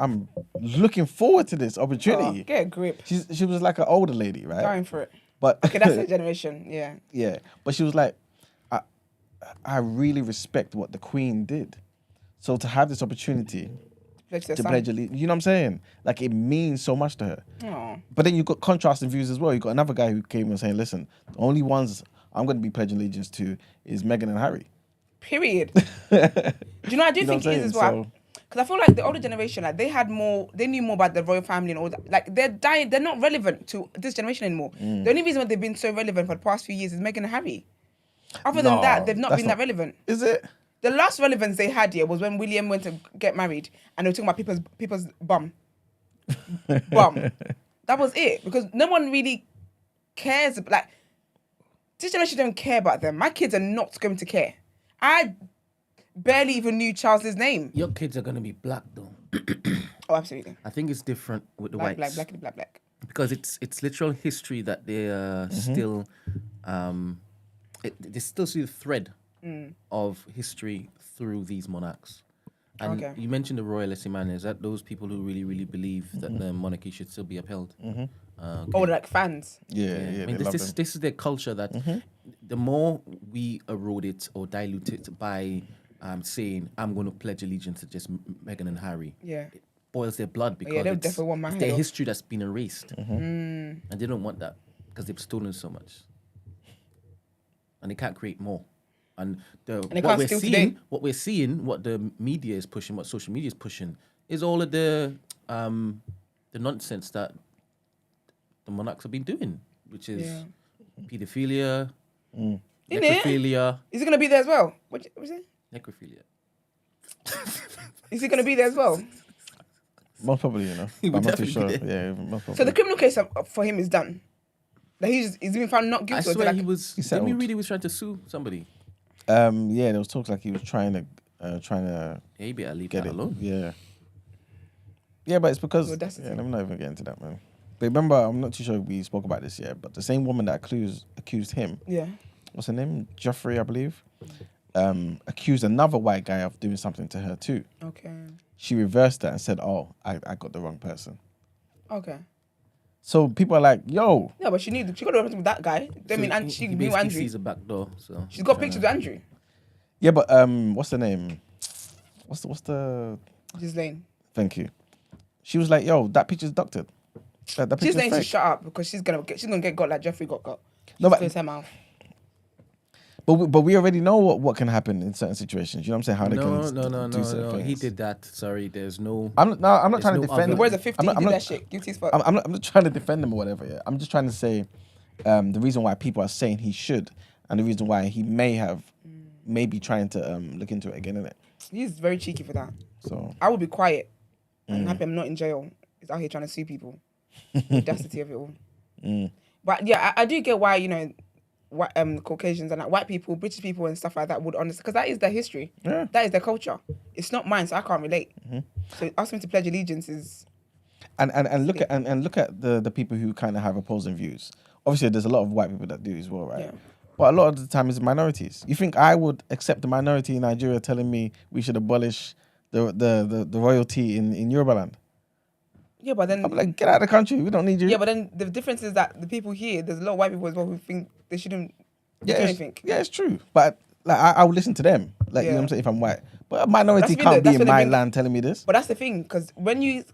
Speaker 2: looking forward to this opportunity.
Speaker 1: Oh, get a grip.
Speaker 2: She was like an older lady, right?
Speaker 1: Going for it.
Speaker 2: But
Speaker 1: Okay, that's the generation. Yeah.
Speaker 2: yeah. But she was like, I really respect what the Queen did. So to have this opportunity to pledge allegiance, you know what I'm saying? Like, it means so much to her.
Speaker 1: Oh.
Speaker 2: But then you've got contrasting views as well. You've got another guy who came and saying, listen, the only ones I'm going to be pledging allegiance to is Meghan and Harry.
Speaker 1: Period. Do you know, I do
Speaker 2: You know
Speaker 1: think
Speaker 2: what
Speaker 1: it
Speaker 2: I'm
Speaker 1: is as
Speaker 2: saying?
Speaker 1: well. Because I feel like the older generation, like they knew more about the royal family and all that. Like they're dying, they're not relevant to this generation anymore. The only reason why they've been so relevant for the past few years is Meghan and Harry. Other than
Speaker 2: No,
Speaker 1: that, they've not
Speaker 2: that's
Speaker 1: been
Speaker 2: not-
Speaker 1: that relevant.
Speaker 2: Is it?
Speaker 1: The last relevance they had here was when William went to get married and they were talking about people's bum. That was it. Because no one really cares. Like, this generation don't care about them. My kids are not going to care. I barely even knew Charles's name.
Speaker 4: Your kids are going to be black, though.
Speaker 1: Oh, absolutely.
Speaker 4: I think it's different with the
Speaker 1: Black,
Speaker 4: whites.
Speaker 1: black.
Speaker 4: Because it's literal history that they still... they still see the thread of history through these monarchs. And
Speaker 1: Okay.
Speaker 4: you mentioned the royalist man. Is that those people who really, really believe that the monarchy should still be upheld? Okay.
Speaker 1: Oh, they're like fans.
Speaker 2: Yeah,
Speaker 4: I mean,
Speaker 2: they love
Speaker 4: this
Speaker 2: them.
Speaker 4: is their culture that the more we erode it or dilute it by saying, I'm going to pledge allegiance to just Meghan and Harry,
Speaker 1: Yeah.
Speaker 4: it boils their blood because
Speaker 1: they'll
Speaker 4: it's
Speaker 1: definitely want my
Speaker 4: their
Speaker 1: head off.
Speaker 4: history that's been erased. And they don't want that because they've stolen so much. And they can't create more. And
Speaker 1: they
Speaker 4: what
Speaker 1: can't
Speaker 4: we're
Speaker 1: steal
Speaker 4: seeing,
Speaker 1: today.
Speaker 4: what we're seeing, what the media is pushing, what social media is pushing, is all of the nonsense that the monarchs have been doing, which is
Speaker 1: Yeah.
Speaker 4: paedophilia,
Speaker 1: Innit?
Speaker 4: necrophilia,
Speaker 1: Is he going to be there as well? What was it?
Speaker 4: necrophilia.
Speaker 1: Is he going to be there as well?
Speaker 2: Most probably, you know.
Speaker 4: He
Speaker 2: But
Speaker 4: would
Speaker 2: I'm not too sure.
Speaker 4: definitely
Speaker 2: Yeah, most probably.
Speaker 1: So the criminal case for him is done. Like he's been found not
Speaker 4: I
Speaker 1: guilty. or
Speaker 4: swear
Speaker 1: like,
Speaker 4: he was.
Speaker 2: He
Speaker 4: Didn't we
Speaker 2: settled.
Speaker 4: read he was trying to sue somebody?
Speaker 2: Yeah, there was talks like he was trying to
Speaker 4: Yeah, he better leave
Speaker 2: get
Speaker 4: that
Speaker 2: it.
Speaker 4: alone.
Speaker 2: Yeah. Yeah, but it's because
Speaker 1: The audacity.
Speaker 2: yeah, I'm not even getting into that, man. But remember, I'm not too sure if we spoke about this yet, but the same woman that accused him,
Speaker 1: yeah.
Speaker 2: what's her name? Jeffrey, I believe. Accused another white guy of doing something to her too.
Speaker 1: Okay.
Speaker 2: She reversed that and said, "Oh, I got the wrong person."
Speaker 1: Okay.
Speaker 2: So people are like, "Yo,
Speaker 1: No, but she got to represent with that guy. I mean, and she
Speaker 4: he
Speaker 1: knew
Speaker 4: basically
Speaker 1: Andrew.
Speaker 4: sees a back door. So
Speaker 1: She's got pictures of Andrew.
Speaker 2: yeah, but what's the name? What's the?
Speaker 1: Ghislaine.
Speaker 2: Thank you. She was like, "Yo, that picture's doctored. That picture's
Speaker 1: Ghislaine should
Speaker 2: fake."
Speaker 1: shut up because she's gonna get got like Jeffrey got got.
Speaker 2: No, but-
Speaker 1: Close her mouth.
Speaker 2: But we already know what can happen in certain situations. You know what I'm saying? How they can do certain
Speaker 4: no.
Speaker 2: things.
Speaker 4: He did that. Sorry, there's no.
Speaker 2: I'm not
Speaker 4: There's
Speaker 2: trying to
Speaker 4: no
Speaker 2: defend
Speaker 4: other-
Speaker 2: him.
Speaker 1: Where's the 50?
Speaker 2: I'm
Speaker 1: He did
Speaker 2: not,
Speaker 1: that shit. Guilty as fuck.
Speaker 2: I'm not trying to defend him or whatever. Yeah. I'm just trying to say the reason why people are saying he should and the reason why he may be trying to look into it again, innit?
Speaker 1: He's very cheeky for that.
Speaker 2: So
Speaker 1: I would be quiet and happy I'm not in jail. He's out here trying to sue people. The audacity of it all. But yeah, I do get why, you know, white, Caucasians and like white people, British people and stuff like that would understand because that is their history.
Speaker 2: Yeah.
Speaker 1: That is their culture. It's not mine, so I can't relate. So asking me to pledge allegiance is
Speaker 2: and look at the people who kind of have opposing views. Obviously, there's a lot of white people that do as well, right?
Speaker 1: Yeah.
Speaker 2: But a lot of the time, it's minorities. You think I would accept a minority in Nigeria telling me we should abolish the royalty in Yorubaland?
Speaker 1: yeah, but then
Speaker 2: I'm like, get out of the country. We don't need you.
Speaker 1: yeah, but then the difference is that the people here, there's a lot of white people as well who think they shouldn't do anything.
Speaker 2: it's true. But like, I would listen to them. Like, you know what I'm saying, if I'm white. But a minority
Speaker 1: That's
Speaker 2: can't
Speaker 1: really-
Speaker 2: be
Speaker 1: that's
Speaker 2: in
Speaker 1: really
Speaker 2: my
Speaker 1: big-
Speaker 2: land telling me this.
Speaker 1: But that's the thing, because when you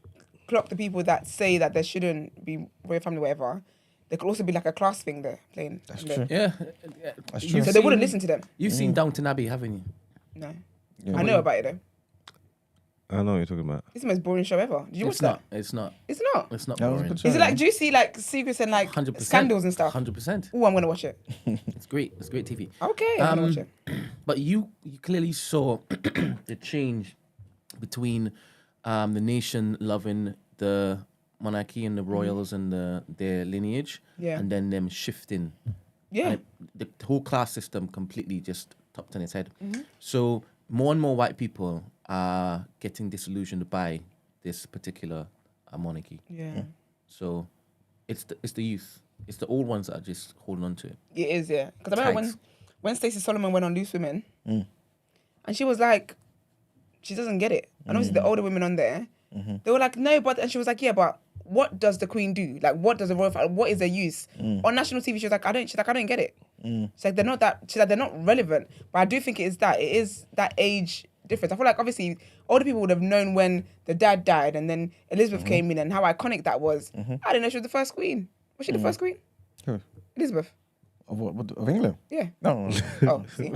Speaker 1: clock the people that say that there shouldn't be royal family, whatever, there could also be like a class thing there playing.
Speaker 2: That's
Speaker 1: And then-
Speaker 2: true.
Speaker 4: Yeah.
Speaker 2: That's
Speaker 4: You've
Speaker 2: true.
Speaker 1: So they wouldn't
Speaker 4: seen-
Speaker 1: listen to them.
Speaker 4: You've seen Downton Abbey, haven't you?
Speaker 1: No.
Speaker 2: Yeah.
Speaker 1: I know about it though.
Speaker 3: I know what you're talking about.
Speaker 1: It's the most boring show ever. Did you watch
Speaker 4: It's
Speaker 1: that?
Speaker 4: not. It's not.
Speaker 1: It's not.
Speaker 4: It's not
Speaker 2: That was a
Speaker 4: boring.
Speaker 2: good show.
Speaker 1: Is it like juicy, like secrets and like
Speaker 4: 100%.
Speaker 1: scandals and stuff?
Speaker 4: 100%.
Speaker 1: Oh, I'm gonna watch it.
Speaker 4: It's great. It's great TV.
Speaker 1: Okay, I'm gonna watch it.
Speaker 4: But you clearly saw the change between the nation loving the monarchy and the royals and their lineage,
Speaker 1: Yeah.
Speaker 4: and then them shifting.
Speaker 1: Yeah.
Speaker 4: And the whole class system completely just topped on its head.
Speaker 1: Mm-hmm.
Speaker 4: So more and more white people are getting disillusioned by this particular monarchy.
Speaker 1: Yeah.
Speaker 4: So it's the youth. It's the old ones that are just holding on to it.
Speaker 1: It is, yeah. Because I remember
Speaker 4: Tags.
Speaker 1: when Stacey Solomon went on Loose Women, and she was like, she doesn't get it. And obviously the older women on there, they were like, no, but, and she was like, yeah, but what does the Queen do? Like, what does the royal family, what is their use? On national TV, she was like, I don't get it. She's like, they're not relevant. But I do think it is that age difference. I feel like obviously older people would have known when the dad died and then Elizabeth came in and how iconic that was. I didn't know she was the first queen. Was she the first queen?
Speaker 2: Who?
Speaker 1: Elizabeth.
Speaker 2: Of what? Of England?
Speaker 1: Yeah.
Speaker 2: No.
Speaker 1: Oh, see?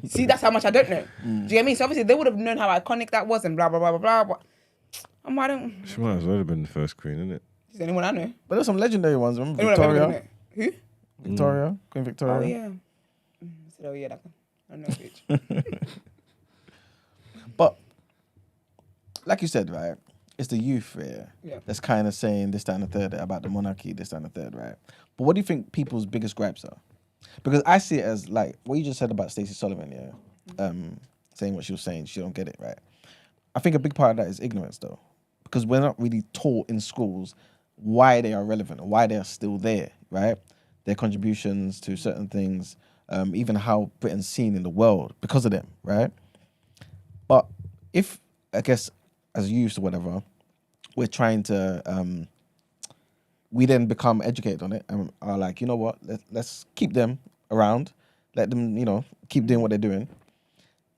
Speaker 1: See, that's how much I don't know. Do you get me? So obviously they would have known how iconic that was and blah, blah, blah, blah, blah. I don't...
Speaker 3: She might as well have been the first queen, isn't it?
Speaker 1: She's the only one I know.
Speaker 2: But there's some legendary ones. Remember
Speaker 1: Anyone I've ever
Speaker 2: Victoria?
Speaker 1: known it. Who?
Speaker 2: Victoria? Queen Victoria?
Speaker 1: Oh, yeah. I said, oh, yeah, that one. I know, bitch.
Speaker 2: But like you said, right? It's the youth
Speaker 1: Yeah.
Speaker 2: that's kind of saying this, that, and the third about the monarchy, this, that, and the third, right? But what do you think people's biggest gripes are? Because I see it as like what you just said about Stacey Solomon, saying what she was saying, she don't get it, right? I think a big part of that is ignorance, though, because we're not really taught in schools why they are relevant, or why they are still there, right? Their contributions to certain things, even how Britain's seen in the world because of them, right? But if, I guess, as youth or whatever, we're trying to, we then become educated on it and are like, you know what, let's keep them around, let them, keep doing what they're doing.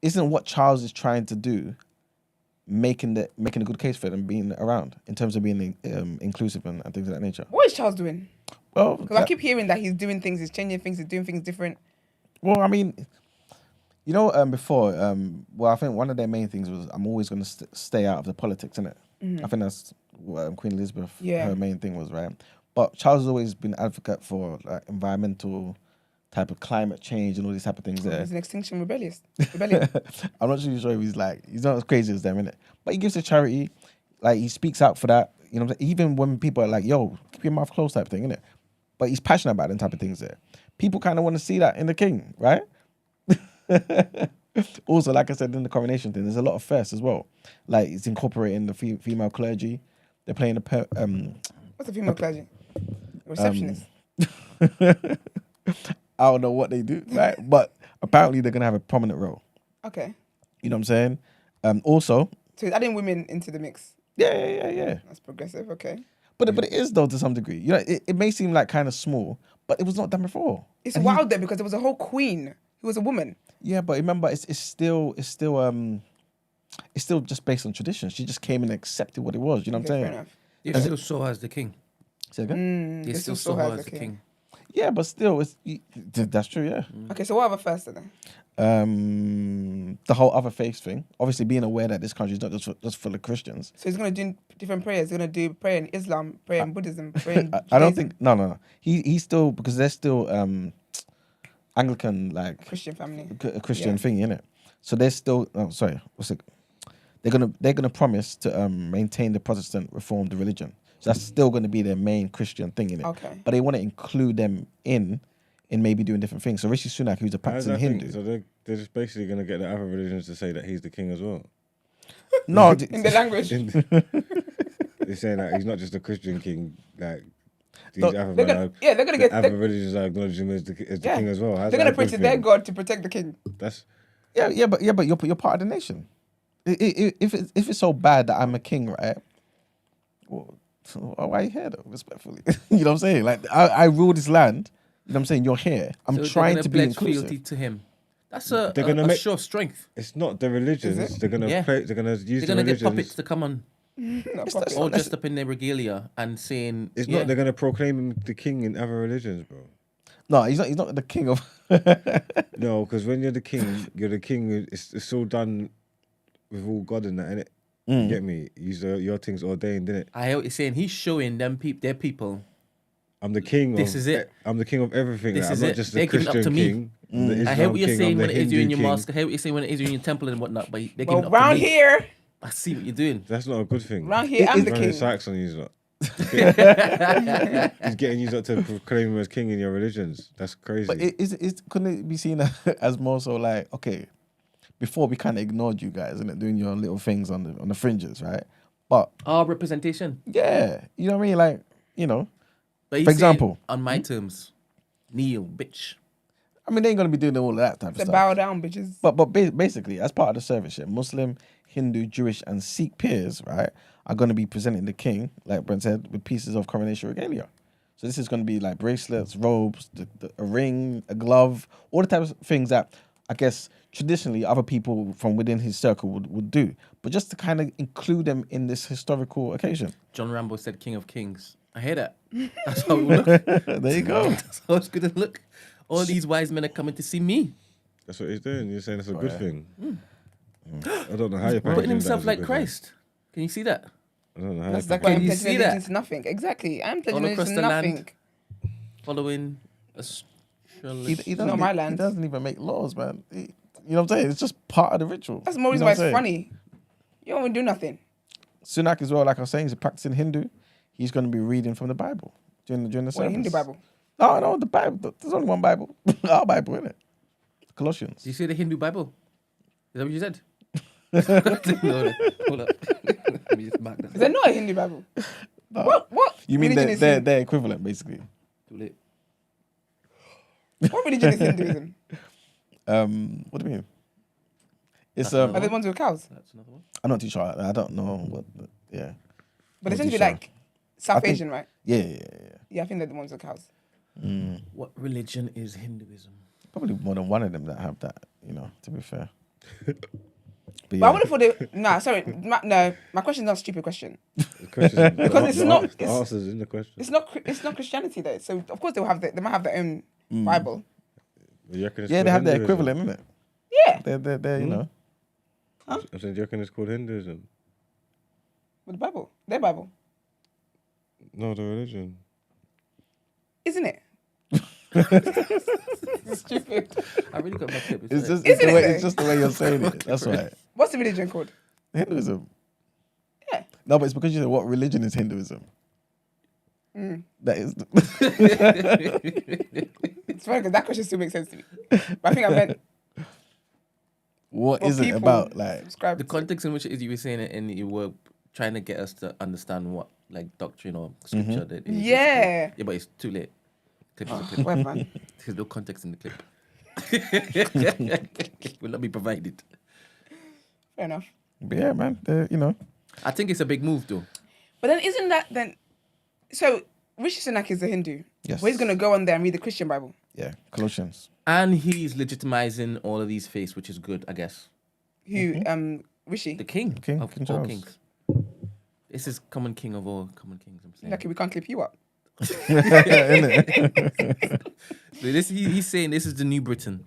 Speaker 2: Isn't what Charles is trying to do making a good case for them being around in terms of being inclusive and things of that nature?
Speaker 1: What is Charles doing?
Speaker 2: Well,
Speaker 1: Because I keep hearing that he's doing things, he's changing things, he's doing things different.
Speaker 2: Well, I mean, before, I think one of their main things was I'm always going to stay out of the politics, innit? I think that's what Queen Elizabeth, her main thing was, right? But Charles has always been advocate for like environmental type of climate change and all these type of things there.
Speaker 1: He's an extinction rebellion.
Speaker 2: I'm not really sure if he's not as crazy as them, innit? But he gives to charity, like he speaks out for that, even when people are like, yo, keep your mouth closed type thing, innit? But he's passionate about them type of things there. People kind of want to see that in the king, right? Also, like I said, in the coronation thing, there's a lot of firsts as well. Like it's incorporating the female clergy. They're playing
Speaker 1: What's the female clergy? Receptionist.
Speaker 2: I don't know what they do, right? But apparently they're gonna have a prominent role.
Speaker 1: Okay.
Speaker 2: You know what I'm saying? Also,
Speaker 1: So he's adding women into the mix.
Speaker 2: yeah.
Speaker 1: That's progressive, okay.
Speaker 2: But it is though to some degree. It may seem like kind of small, but it was not done before.
Speaker 1: It's
Speaker 2: And
Speaker 1: wild there because there was a whole queen who was a woman.
Speaker 2: Yeah, but remember, it's still just based on tradition. She just came and accepted what it was. You know what I'm
Speaker 1: Okay,
Speaker 2: saying?
Speaker 1: fair enough.
Speaker 4: They still saw her as the king.
Speaker 2: Say again?
Speaker 4: They
Speaker 1: They
Speaker 4: still
Speaker 1: still
Speaker 4: saw
Speaker 1: saw
Speaker 4: her
Speaker 1: her
Speaker 4: as the
Speaker 1: as a
Speaker 4: king.
Speaker 2: Yeah, but still, that's true. Yeah.
Speaker 1: Okay, so what other first then?
Speaker 2: The whole other faith thing. Obviously, being aware that this country is not just full of Christians.
Speaker 1: So he's going to do different prayers. He's going to do prayer in Islam, prayer in Buddhism, prayer in
Speaker 2: I don't
Speaker 1: Judaism.
Speaker 2: think no. He's still, because they're still Anglican, like
Speaker 1: Christian family.
Speaker 2: a Christian
Speaker 1: Yeah.
Speaker 2: thing, innit? So they're still. Oh, sorry. What's it? They're gonna promise to maintain the Protestant Reformed religion. So that's still going to be their main Christian thing, innit?
Speaker 1: Okay.
Speaker 2: But they want to include them in maybe doing different things. So Rishi Sunak, who's a
Speaker 3: How does
Speaker 2: practicing
Speaker 3: that think?
Speaker 2: Hindu.
Speaker 3: So they're just basically going to get the other religions to say that he's the king as well.
Speaker 2: No,
Speaker 1: In the language.
Speaker 3: They're saying that he's not just a Christian king. Like these
Speaker 2: No,
Speaker 3: other
Speaker 1: They're
Speaker 3: men
Speaker 1: gonna,
Speaker 3: are-
Speaker 1: yeah, they're going to
Speaker 3: the
Speaker 1: get...
Speaker 3: other
Speaker 1: They're,
Speaker 3: religions are acknowledging him as the
Speaker 1: yeah.
Speaker 3: king as well. How's
Speaker 1: they're going
Speaker 3: that
Speaker 1: to preach
Speaker 3: good
Speaker 1: to their
Speaker 3: thing?
Speaker 1: God to protect the king.
Speaker 3: That's
Speaker 2: yeah, but you're part of the nation. If it's so bad that I'm a king, right? Well, why are you here though? Respectfully, you know what I'm saying? Like I rule this land. You know what I'm saying? You're here. I'm
Speaker 4: So
Speaker 2: trying
Speaker 4: they're
Speaker 2: to
Speaker 4: gonna
Speaker 2: be
Speaker 4: pledge fealty
Speaker 2: inclusive.
Speaker 4: to him. That's
Speaker 3: They're
Speaker 4: a
Speaker 3: gonna make-
Speaker 4: sure strength.
Speaker 3: it's not the religions.
Speaker 1: Is it?
Speaker 3: They're gonna
Speaker 4: Yeah.
Speaker 3: play. They're gonna use
Speaker 4: They're
Speaker 3: the
Speaker 4: gonna get
Speaker 3: religions.
Speaker 4: puppets to come on.
Speaker 1: Not
Speaker 2: It's
Speaker 1: puppet.
Speaker 4: all dressed up in their regalia and saying,
Speaker 3: It's
Speaker 4: yeah.
Speaker 3: not. They're gonna proclaim him the king in other religions, bro.
Speaker 2: No, he's not. He's not the king of.
Speaker 3: No, because when you're the king. It's all done with all God in that, innit? You get me? Your thing's ordained, innit?
Speaker 4: I hear what you're saying. He's showing them their people.
Speaker 3: I'm the king.
Speaker 4: This is it.
Speaker 3: I'm the king of everything.
Speaker 4: This
Speaker 3: like,
Speaker 4: is
Speaker 3: I'm
Speaker 4: it.
Speaker 3: not just
Speaker 4: They're
Speaker 3: the
Speaker 4: giving up
Speaker 3: Christian
Speaker 4: to me.
Speaker 3: king. I'm the Islam
Speaker 4: I hear what you're
Speaker 3: king,
Speaker 4: saying
Speaker 3: I'm
Speaker 4: when
Speaker 3: the
Speaker 4: it is you in
Speaker 3: Hindu
Speaker 4: your
Speaker 3: king.
Speaker 4: mosque. I hear what you're saying when it is you in your temple and whatnot. But they're
Speaker 1: Well,
Speaker 4: giving up to
Speaker 1: round
Speaker 4: me.
Speaker 1: here,
Speaker 4: I see what you're doing.
Speaker 3: That's not a good thing.
Speaker 1: round here, I'm the
Speaker 3: Running
Speaker 1: king.
Speaker 3: sacks on you, lot. He's getting you lot to proclaim him as king in your religions. That's crazy.
Speaker 2: But couldn't it be seen as more so like, okay, before we kind of ignored you guys and doing your little things on the fringes, right? But
Speaker 4: Our representation.
Speaker 2: yeah, you know what I mean? Like, you know,
Speaker 4: But he's
Speaker 2: For
Speaker 4: saying,
Speaker 2: example.
Speaker 4: on my terms, kneel, bitch.
Speaker 2: I mean, they ain't gonna be doing all of that type of
Speaker 1: To
Speaker 2: stuff.
Speaker 1: bow down, bitches.
Speaker 2: But basically, as part of the service, yeah, Muslim, Hindu, Jewish, and Sikh peers, right, are going to be presenting the king, like Brent said, with pieces of coronation regalia. So this is going to be like bracelets, robes, a ring, a glove, all the types of things that I guess traditionally other people from within his circle would do. But just to kind of include them in this historical occasion.
Speaker 4: John Rambo said King of Kings. I hear that. That's how it will look.
Speaker 2: There you go.
Speaker 4: That's how it's going to look. All these wise men are coming to see me.
Speaker 3: That's what he's doing. You're saying it's a good
Speaker 2: yeah.
Speaker 3: thing. I don't know how you're
Speaker 4: Putting himself like Christ. Can you see that?
Speaker 3: I don't know how
Speaker 1: That's
Speaker 3: you're
Speaker 1: exactly why I'm
Speaker 4: Can you
Speaker 1: pledging
Speaker 4: see that?
Speaker 1: allegiance to nothing. Exactly. I'm pledging
Speaker 4: All across
Speaker 1: allegiance to
Speaker 4: the land.
Speaker 1: nothing.
Speaker 4: Following a
Speaker 2: He doesn't,
Speaker 1: Not my
Speaker 2: He
Speaker 1: land.
Speaker 2: doesn't even make laws, man. You know what I'm saying? It's just part of the ritual.
Speaker 1: That's the more
Speaker 2: You
Speaker 1: reason
Speaker 2: know
Speaker 1: why
Speaker 2: what I'm
Speaker 1: it's
Speaker 2: saying?
Speaker 1: funny. You don't even do nothing.
Speaker 2: Sunak as well, like I was saying, he's a practicing Hindu. He's going to be reading from the Bible during the service.
Speaker 1: What, Hindu Bible?
Speaker 2: No, the Bible. There's only one Bible. Our Bible, isn't it? Colossians.
Speaker 4: Do you see the Hindu Bible? Is that what you said? No, hold up. Let me just mark that.
Speaker 1: Is there not a Hindu Bible?
Speaker 2: No.
Speaker 1: What?
Speaker 2: You mean
Speaker 1: religion is
Speaker 2: they're equivalent, basically?
Speaker 4: Too late.
Speaker 1: What religion is Hinduism?
Speaker 2: What do you mean? It's
Speaker 4: That's
Speaker 1: Are they ones with cows?
Speaker 4: That's another one.
Speaker 2: I'm not too sure. I don't know what. Yeah.
Speaker 1: But they
Speaker 2: Not
Speaker 1: tend to
Speaker 2: too
Speaker 1: be
Speaker 2: sure.
Speaker 1: like South
Speaker 2: think-
Speaker 1: Asian, right?
Speaker 2: Yeah.
Speaker 1: Yeah, I think they're the ones with cows.
Speaker 4: What religion is Hinduism?
Speaker 2: Probably more than one of them that have that. To be fair. But
Speaker 1: But I would have thought they. Nah, sorry. My question is not a stupid question.
Speaker 3: Because
Speaker 1: it's not-
Speaker 3: The
Speaker 1: it's-
Speaker 3: answer's in the question.
Speaker 1: It's not Christianity though. So of course they might have their own Bible.
Speaker 3: You reckon it's
Speaker 2: Yeah,
Speaker 3: called
Speaker 2: they have their
Speaker 3: Hinduism?
Speaker 2: equivalent, isn't it?
Speaker 1: Yeah,
Speaker 2: They're you know.
Speaker 3: I said, do you reckon it's called Hinduism?
Speaker 1: with the Bible, their Bible,
Speaker 3: No, the religion.
Speaker 1: isn't it? Stupid.
Speaker 4: I really got my clip.
Speaker 2: It's
Speaker 4: isn't
Speaker 2: just
Speaker 4: it?
Speaker 2: it's, the
Speaker 1: Isn't
Speaker 2: way,
Speaker 1: it
Speaker 2: it's just the way you're saying it. That's right.
Speaker 1: What's the religion called?
Speaker 2: Hinduism.
Speaker 1: Yeah.
Speaker 2: No, but it's because you said what religion is Hinduism. That is.
Speaker 1: It's funny because that question still makes sense to me. But I think I meant
Speaker 2: What
Speaker 1: what
Speaker 2: is it
Speaker 1: people
Speaker 2: about? Like,
Speaker 1: subscribe
Speaker 4: The
Speaker 1: to.
Speaker 4: context in which it is you were saying it and you were trying to get us to understand what like doctrine or scripture that is.
Speaker 1: Yeah.
Speaker 4: Yeah, but it's too late. Clip is a clip.
Speaker 1: Whatever, man.
Speaker 4: There's no context in the clip. Will not be provided.
Speaker 1: Fair enough.
Speaker 2: but yeah, man.
Speaker 4: I think it's a big move though.
Speaker 1: But then isn't that then? So Rishi Sunak is a Hindu.
Speaker 2: Yes.
Speaker 1: But he's gonna go on there and read the Christian Bible.
Speaker 2: Yeah, Colossians.
Speaker 4: And he's legitimizing all of these faiths, which is good, I guess.
Speaker 1: Who Rishi?
Speaker 4: The king,
Speaker 2: King
Speaker 4: of all
Speaker 2: Charles.
Speaker 4: kings. This is common king of all common kings, I'm saying.
Speaker 1: Lucky we can't clip you up.
Speaker 4: So he's saying this is the new Britain.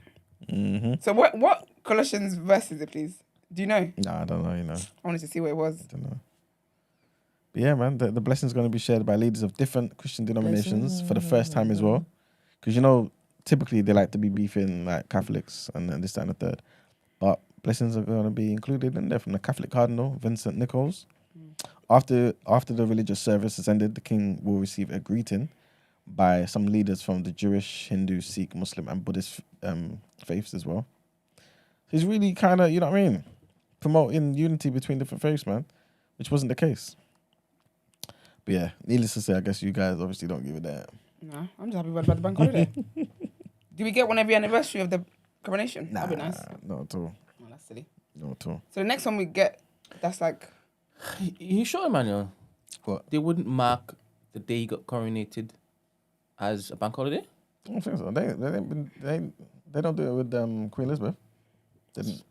Speaker 1: So what Colossians verse is it, please? Do you know?
Speaker 2: Nah, I don't know.
Speaker 1: I wanted to see what it was.
Speaker 2: Don't know. But yeah, man, the blessing's going to be shared by leaders of different Christian denominations for the first time as well. Because, typically they like to be beefing like Catholics and this, that, and the third. But blessings are going to be included in there from the Catholic Cardinal, Vincent Nichols. After the religious service has ended, the king will receive a greeting by some leaders from the Jewish, Hindu, Sikh, Muslim, and Buddhist faiths as well. He's really kind of, promoting unity between different faiths, man, which wasn't the case. But yeah, needless to say, I guess you guys obviously don't give a damn.
Speaker 1: No, I'm just happy about the bank holiday. Do we get one every anniversary of the coronation?
Speaker 2: Nah,
Speaker 1: That'd be nice.
Speaker 2: not at all.
Speaker 1: Oh, that's silly.
Speaker 2: Not at all.
Speaker 1: So the next one we get, that's like,
Speaker 4: You sure, Emmanuel?
Speaker 2: What?
Speaker 4: They wouldn't mark the day he got coronated as a bank holiday?
Speaker 2: I don't think so. They don't do it with Queen Elizabeth. Didn't.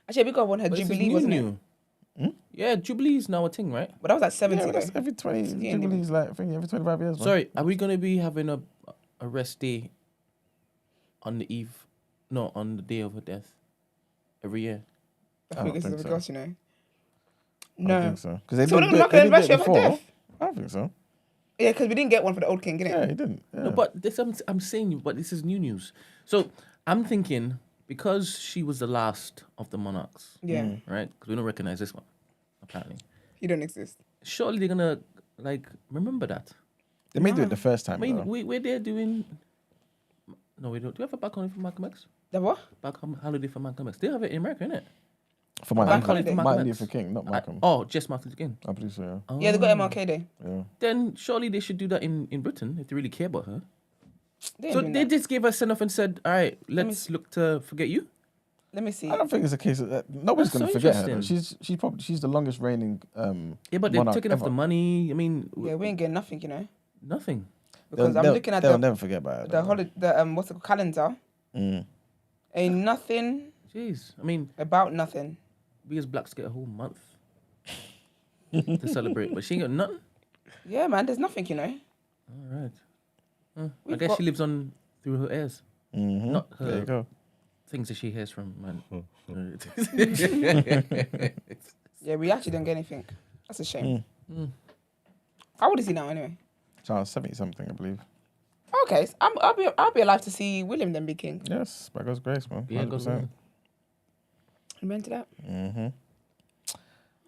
Speaker 1: actually we got one her
Speaker 4: But this is
Speaker 1: Jubilee, wasn't it?
Speaker 4: new. Yeah, Jubilee is now a thing, right?
Speaker 1: But that was like 70
Speaker 2: Yeah,
Speaker 1: though.
Speaker 2: that's every 20.
Speaker 1: Yeah,
Speaker 2: Jubilee's like, I think every 25 years. Man.
Speaker 4: Sorry, are we gonna be having a rest day on the eve? No, on the day of her death. Every year.
Speaker 1: I
Speaker 2: don't
Speaker 1: think this is
Speaker 2: think so.
Speaker 1: because, you know.
Speaker 2: I don't
Speaker 1: No.
Speaker 2: think so. Because they
Speaker 1: So we're
Speaker 2: did
Speaker 1: not
Speaker 2: not
Speaker 1: gonna
Speaker 2: do
Speaker 1: mark
Speaker 2: it
Speaker 1: an anniversary of her
Speaker 2: before.
Speaker 1: death?
Speaker 2: I don't think so.
Speaker 1: Yeah, because we didn't get one for the old king, innit?
Speaker 2: Yeah, he didn't. Yeah.
Speaker 4: No, but this I'm saying, but this is new news. So I'm thinking because she was the last of the monarchs,
Speaker 1: Yeah.
Speaker 4: right? Because we don't recognize this one, apparently.
Speaker 1: He don't exist.
Speaker 4: Surely they're gonna like remember that.
Speaker 2: They may do it the first
Speaker 4: I
Speaker 2: time.
Speaker 4: mean,
Speaker 2: though.
Speaker 4: we're there doing. No, we don't. Do you have a back holiday for Malcolm X?
Speaker 1: The what?
Speaker 4: Back holiday for Malcolm X. They have it in America, innit?
Speaker 2: For Martin,
Speaker 1: Bank holiday.
Speaker 2: Martin
Speaker 4: Malcolm
Speaker 2: Luther
Speaker 4: X.
Speaker 2: King, not Malcolm.
Speaker 4: Oh, just Martin Luther King.
Speaker 2: I believe so, yeah.
Speaker 1: Yeah, they got MLK Day.
Speaker 2: Yeah.
Speaker 4: Then surely they should do that in Britain if they really care about her.
Speaker 1: They ain't
Speaker 4: So
Speaker 1: doing
Speaker 4: they
Speaker 1: that.
Speaker 4: just gave us send off and said, "All right, let's look to forget you."
Speaker 1: Let me see.
Speaker 2: I don't think it's a case of that. Nobody's
Speaker 4: That's
Speaker 2: going to
Speaker 4: so
Speaker 2: forget her. Though.
Speaker 4: interesting.
Speaker 2: She's the longest reigning.
Speaker 4: Yeah, but they're
Speaker 2: monarch
Speaker 4: taking off
Speaker 2: ever.
Speaker 4: the money. I mean,
Speaker 1: Yeah, we ain't getting nothing, you know.
Speaker 4: nothing.
Speaker 1: Because I'm looking at
Speaker 2: they'll
Speaker 1: the
Speaker 2: never forget about it.
Speaker 1: what's it called, calendar.
Speaker 2: Mm.
Speaker 1: Ain't nothing
Speaker 4: Jeez, I mean,
Speaker 1: about nothing.
Speaker 4: we as blacks get a whole month to celebrate, but she ain't got nothing.
Speaker 1: Yeah, man, there's nothing, you know.
Speaker 4: All right. I
Speaker 1: We've
Speaker 4: guess
Speaker 1: got-
Speaker 4: she lives on through her heirs,
Speaker 2: Mm-hmm.
Speaker 4: not
Speaker 2: There you
Speaker 4: her
Speaker 2: go.
Speaker 4: things that she hears from man.
Speaker 1: Yeah, we actually don't get anything. That's a shame.
Speaker 4: Mm.
Speaker 1: How old is he now, anyway?
Speaker 2: Charles 70 something, I believe.
Speaker 1: Okay, so I'll be alive to see William then be king.
Speaker 2: Yes, by God's grace, man.
Speaker 4: Yeah, goes
Speaker 2: 100%.
Speaker 4: on.
Speaker 1: Amen to that.
Speaker 2: Mm-hmm.
Speaker 1: All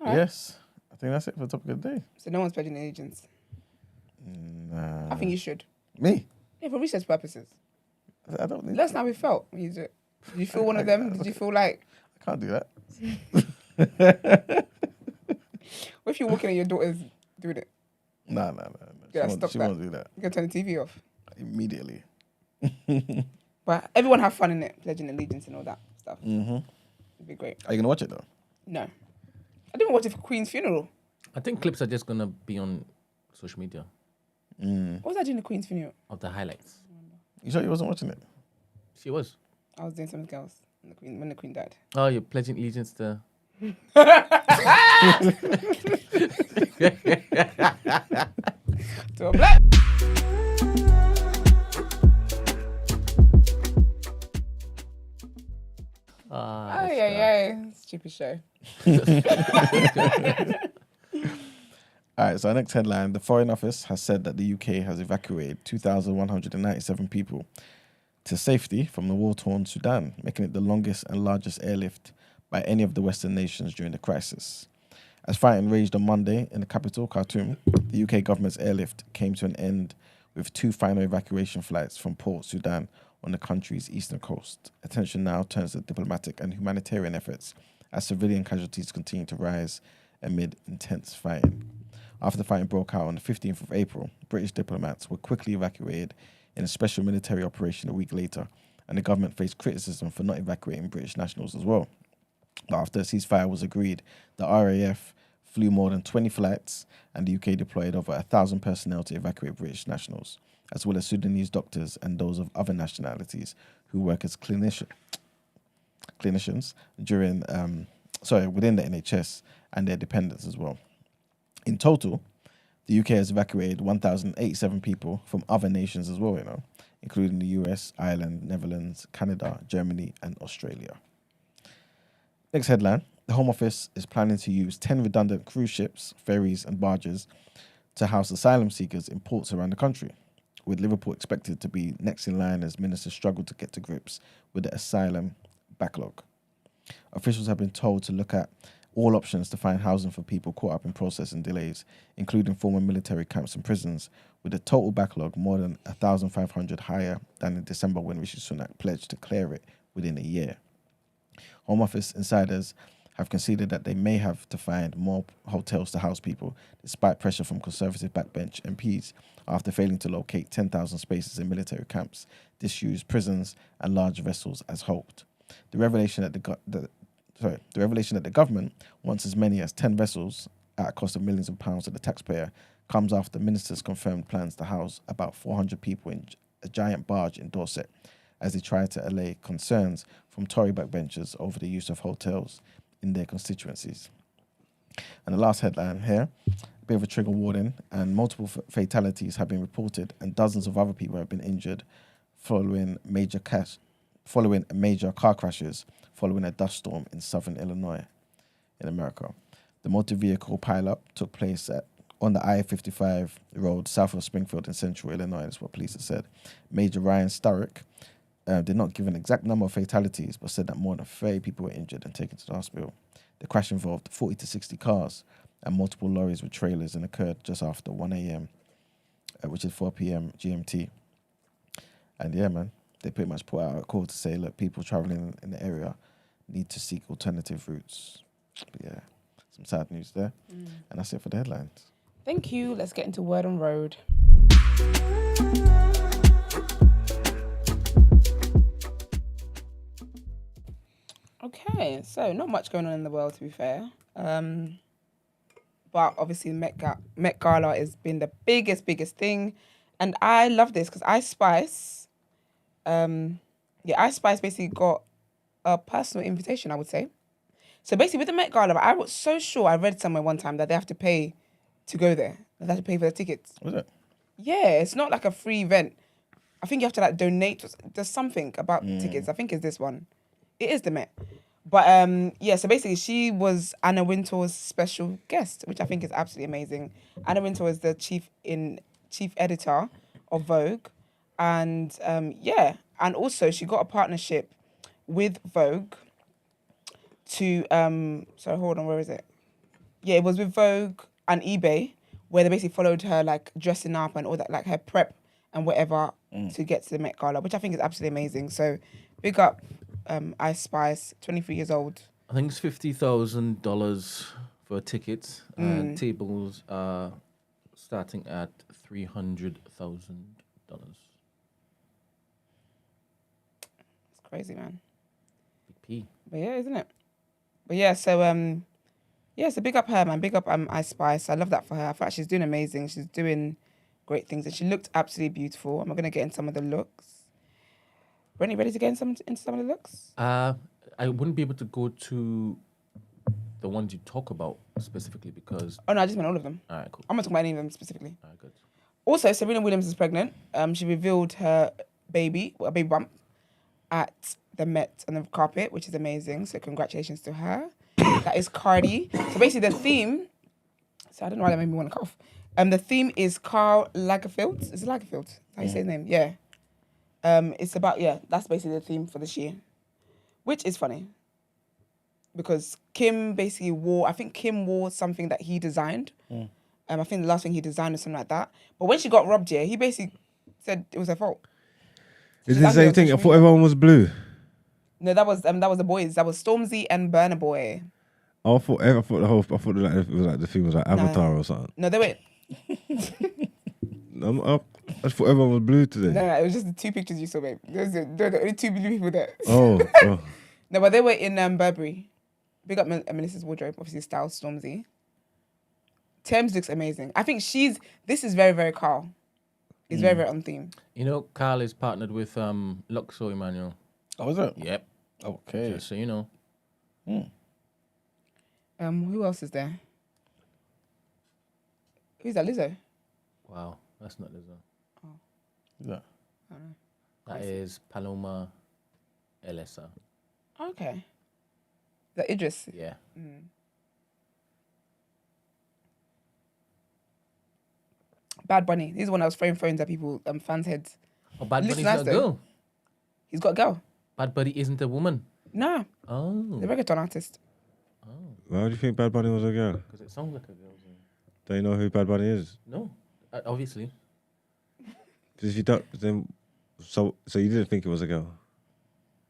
Speaker 1: right.
Speaker 2: Yes, I think that's it for the topic of the day.
Speaker 1: So no one's pledging allegiance.
Speaker 2: Nah.
Speaker 1: I think you should.
Speaker 2: Me?
Speaker 1: Yeah, for research purposes.
Speaker 2: I don't need.
Speaker 1: Let us know how we felt when you do it. Did you feel one of them? Did you feel like,
Speaker 2: I can't do that.
Speaker 1: what if you're walking and your daughter's doing it?
Speaker 2: Nah.
Speaker 1: Yeah,
Speaker 2: She,
Speaker 1: stop
Speaker 2: won't, she
Speaker 1: that.
Speaker 2: won't do that
Speaker 1: You can turn the TV off.
Speaker 2: immediately.
Speaker 1: But everyone have fun in it, pledging allegiance and all that stuff.
Speaker 2: Mm-hmm.
Speaker 1: It'd be great.
Speaker 2: Are you gonna watch it though?
Speaker 1: No. I didn't watch it for Queen's funeral.
Speaker 4: I think clips are just gonna be on social media
Speaker 2: Mm.
Speaker 1: What was I doing at Queen's funeral?
Speaker 4: of the highlights.
Speaker 2: You sure you wasn't watching it?
Speaker 4: She was.
Speaker 1: I was doing something else when the Queen died.
Speaker 4: Oh, you're pledging allegiance to.
Speaker 1: To a black. Ay. Stupid show.
Speaker 2: All right, so our next headline. The Foreign Office has said that the UK has evacuated 2,197 people to safety from the war-torn Sudan, making it the longest and largest airlift by any of the Western nations during the crisis. As fighting raged on Monday in the capital, Khartoum, the UK government's airlift came to an end with 2 final evacuation flights from Port Sudan on the country's eastern coast. Attention now turns to diplomatic and humanitarian efforts as civilian casualties continue to rise amid intense fighting. After the fighting broke out on the 15th of April, British diplomats were quickly evacuated in a special military operation a week later, and the government faced criticism for not evacuating British nationals as well. But after a ceasefire was agreed, the RAF flew more than 20 flights, and the UK deployed over 1,000 personnel to evacuate British nationals, as well as Sudanese doctors and those of other nationalities who work as clinicians during, within the NHS and their dependents as well. In total, the UK has evacuated 1,087 people from other nations as well, including the US, Ireland, Netherlands, Canada, Germany, and Australia. Next headline. The Home Office is planning to use 10 redundant cruise ships, ferries, and barges to house asylum seekers in ports around the country, with Liverpool expected to be next in line as ministers struggle to get to grips with the asylum backlog. Officials have been told to look at all options to find housing for people caught up in processing delays, including former military camps and prisons, with a total backlog more than 1,500 higher than in December when Rishi Sunak pledged to clear it within a year. Home Office insiders have conceded that they may have to find more hotels to house people, despite pressure from Conservative backbench MPs after failing to locate 10,000 spaces in military camps, disused prisons, and large vessels as hoped. The revelation that the government wants as many as 10 vessels at a cost of millions of pounds to the taxpayer comes after ministers confirmed plans to house about 400 people in a giant barge in Dorset, as they try to allay concerns from Tory backbenchers over the use of hotels in their constituencies. And the last headline here, a bit of a trigger warning, and multiple fatalities have been reported and dozens of other people have been injured following major car crashes following a dust storm in southern Illinois in America. The motor vehicle pileup took place on the I-55 road south of Springfield in central Illinois, is what police have said. Major Ryan Starrick did not give an exact number of fatalities, but said that more than 30 people were injured and taken to the hospital. The crash involved 40 to 60 cars and multiple lorries with trailers and occurred just after 1 a.m., which is 4 p.m. GMT. And yeah, man, they pretty much put out a call to say, look, people traveling in the area need to seek alternative routes. But yeah, some sad news there. And that's it for the headlines.
Speaker 1: Thank you. Let's get into Word on Road. Okay, so not much going on in the world, to be fair. But obviously, Met Gala has been the biggest thing. And I love this because Ice Spice basically got a personal invitation, I would say. So basically, with the Met Gala, I was so sure, I read somewhere one time that they have to pay to go there. They have to pay for the tickets.
Speaker 2: Was it?
Speaker 1: Yeah, it's not like a free event. I think you have to like donate. There's something about tickets. I think it's this one. It is the Met. But yeah, so basically she was Anna Wintour's special guest, which I think is absolutely amazing. Anna Wintour is the chief editor of Vogue. And yeah, and also she got a partnership with Vogue to sorry, hold on, where is it? Yeah, it was with Vogue and eBay, where they basically followed her like dressing up and all that, like her prep and whatever to get to the Met Gala, which I think is absolutely amazing. So big up Ice Spice, 23 years old.
Speaker 4: I think it's $50,000 for tickets. Tables are starting at $300,000.
Speaker 1: It's crazy, man.
Speaker 4: Big P.
Speaker 1: But yeah, isn't it? But yeah, so yeah, so big up her, man. Big up Ice Spice. I love that for her. I thought she's doing amazing. She's doing great things, and she looked absolutely beautiful. I'm gonna get in some of the looks. Rennie, ready to get into some of the looks?
Speaker 4: I wouldn't be able to go to the ones you talk about specifically because...
Speaker 1: Oh, no, I just meant all of them.
Speaker 4: All right, cool.
Speaker 1: I'm not talking about any of them specifically.
Speaker 4: All right, good.
Speaker 1: Also, Serena Williams is pregnant. She revealed her baby bump, at the Met on the carpet, which is amazing. So congratulations to her. That is Cardi. So basically the theme... So I don't know why that made me want to cough. The theme is Karl Lagerfeld. Is it Lagerfeld? How you say his name? Yeah. It's about, that's basically the theme for this year, which is funny because Kim basically wore something that he designed. I think the last thing he designed was something like that. But when she got robbed here, he basically said it was her fault.
Speaker 3: It's the same thing. I thought everyone was blue.
Speaker 1: No, that was the boys. That was Stormzy and Burna Boy.
Speaker 3: Oh, I thought it was like the theme was like Avatar or something.
Speaker 1: No, they were.
Speaker 3: I thought everyone was blue today.
Speaker 1: No, it was just the two pictures you saw, babe. There were the only two blue people there.
Speaker 3: Oh.
Speaker 1: No, but they were in Burberry. Big up Melissa's wardrobe, obviously style Stormzy. Thames looks amazing. I think this is very, very Carl. It's very, very on theme.
Speaker 4: You know, Carl is partnered with Luxo Emmanuel.
Speaker 2: Oh, is it?
Speaker 4: Yep.
Speaker 2: Okay.
Speaker 4: Just so you know.
Speaker 1: Who else is there? Who's that, Lizzo?
Speaker 4: Wow, that's not Lizzo.
Speaker 2: Yeah.
Speaker 1: I don't know.
Speaker 4: That is Paloma Elisa.
Speaker 1: Okay. Is that Idris?
Speaker 4: Yeah.
Speaker 1: Bad Bunny. He's the one that was throwing phones at people, fans' heads.
Speaker 4: Oh, Bad
Speaker 1: Looks
Speaker 4: Bunny's
Speaker 1: nice,
Speaker 4: not a
Speaker 1: though.
Speaker 4: girl.
Speaker 1: He's got a girl.
Speaker 4: Bad Bunny isn't a woman.
Speaker 1: Nah,
Speaker 4: Oh.
Speaker 1: the reggaeton artist.
Speaker 3: Why do you think Bad Bunny was a girl?
Speaker 4: Because it sounds like a girl.
Speaker 3: Do you know who Bad Bunny is?
Speaker 4: No, obviously.
Speaker 3: Because if you don't, then so you didn't think it was a girl.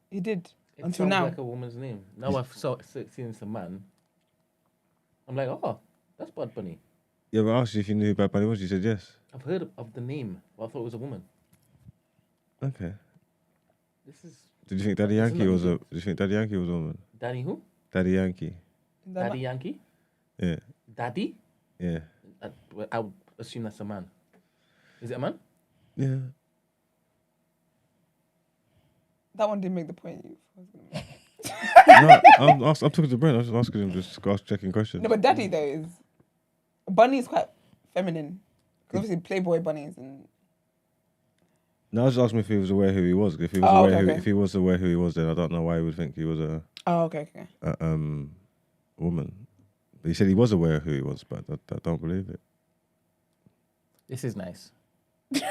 Speaker 1: He did.
Speaker 4: It
Speaker 1: Until
Speaker 4: sounds
Speaker 1: now.
Speaker 4: like a woman's name. Now I've seen it's a man. I'm like, oh, that's Bad Bunny.
Speaker 3: Yeah, but I asked you if you knew who Bad Bunny was. You said yes.
Speaker 4: I've heard of the name, but I thought it was a woman.
Speaker 3: Okay.
Speaker 4: This is
Speaker 3: Did you think Daddy
Speaker 4: Isn't
Speaker 3: Yankee
Speaker 4: that
Speaker 3: was a?
Speaker 4: music?
Speaker 3: Did you think Daddy Yankee was a woman?
Speaker 4: Daddy who?
Speaker 3: Daddy Yankee.
Speaker 4: Daddy Yankee?
Speaker 3: Yeah.
Speaker 4: Daddy?
Speaker 3: Yeah.
Speaker 4: I would assume that's a man. Is it a man?
Speaker 3: Yeah.
Speaker 1: That one didn't make the point.
Speaker 3: No, I'm talking to Brent. I was just asking him, just checking questions.
Speaker 1: No, but daddy though is Bunny is quite feminine. Because obviously Playboy bunnies and.
Speaker 3: No, I was just asking if he was aware who he was. If he was if he was aware who he was, then I don't know why he would think he was a
Speaker 1: Okay.
Speaker 3: woman. But he said he was aware of who he was, but I don't believe it.
Speaker 4: This is nice. This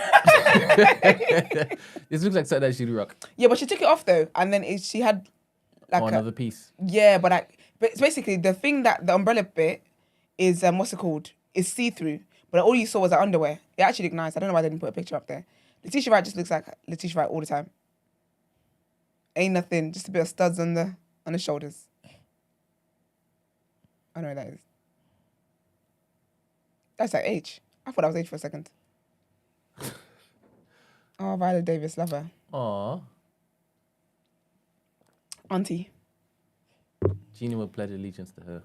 Speaker 4: looks like something that she'd rock.
Speaker 1: Yeah, but she took it off though, and then she had like
Speaker 4: another piece.
Speaker 1: Yeah, but it's basically the thing that the umbrella bit is what's it called? Is see through, but all you saw was her underwear. It actually looked nice. I don't know why they didn't put a picture up there. Letitia Wright just looks like Letitia Wright all the time. Ain't nothing, just a bit of studs on the shoulders. I know what that is. That's like H. I thought I was H for a second. Oh, Viola Davis, love her.
Speaker 4: Aww.
Speaker 1: Auntie.
Speaker 4: Gina would pledge allegiance to her.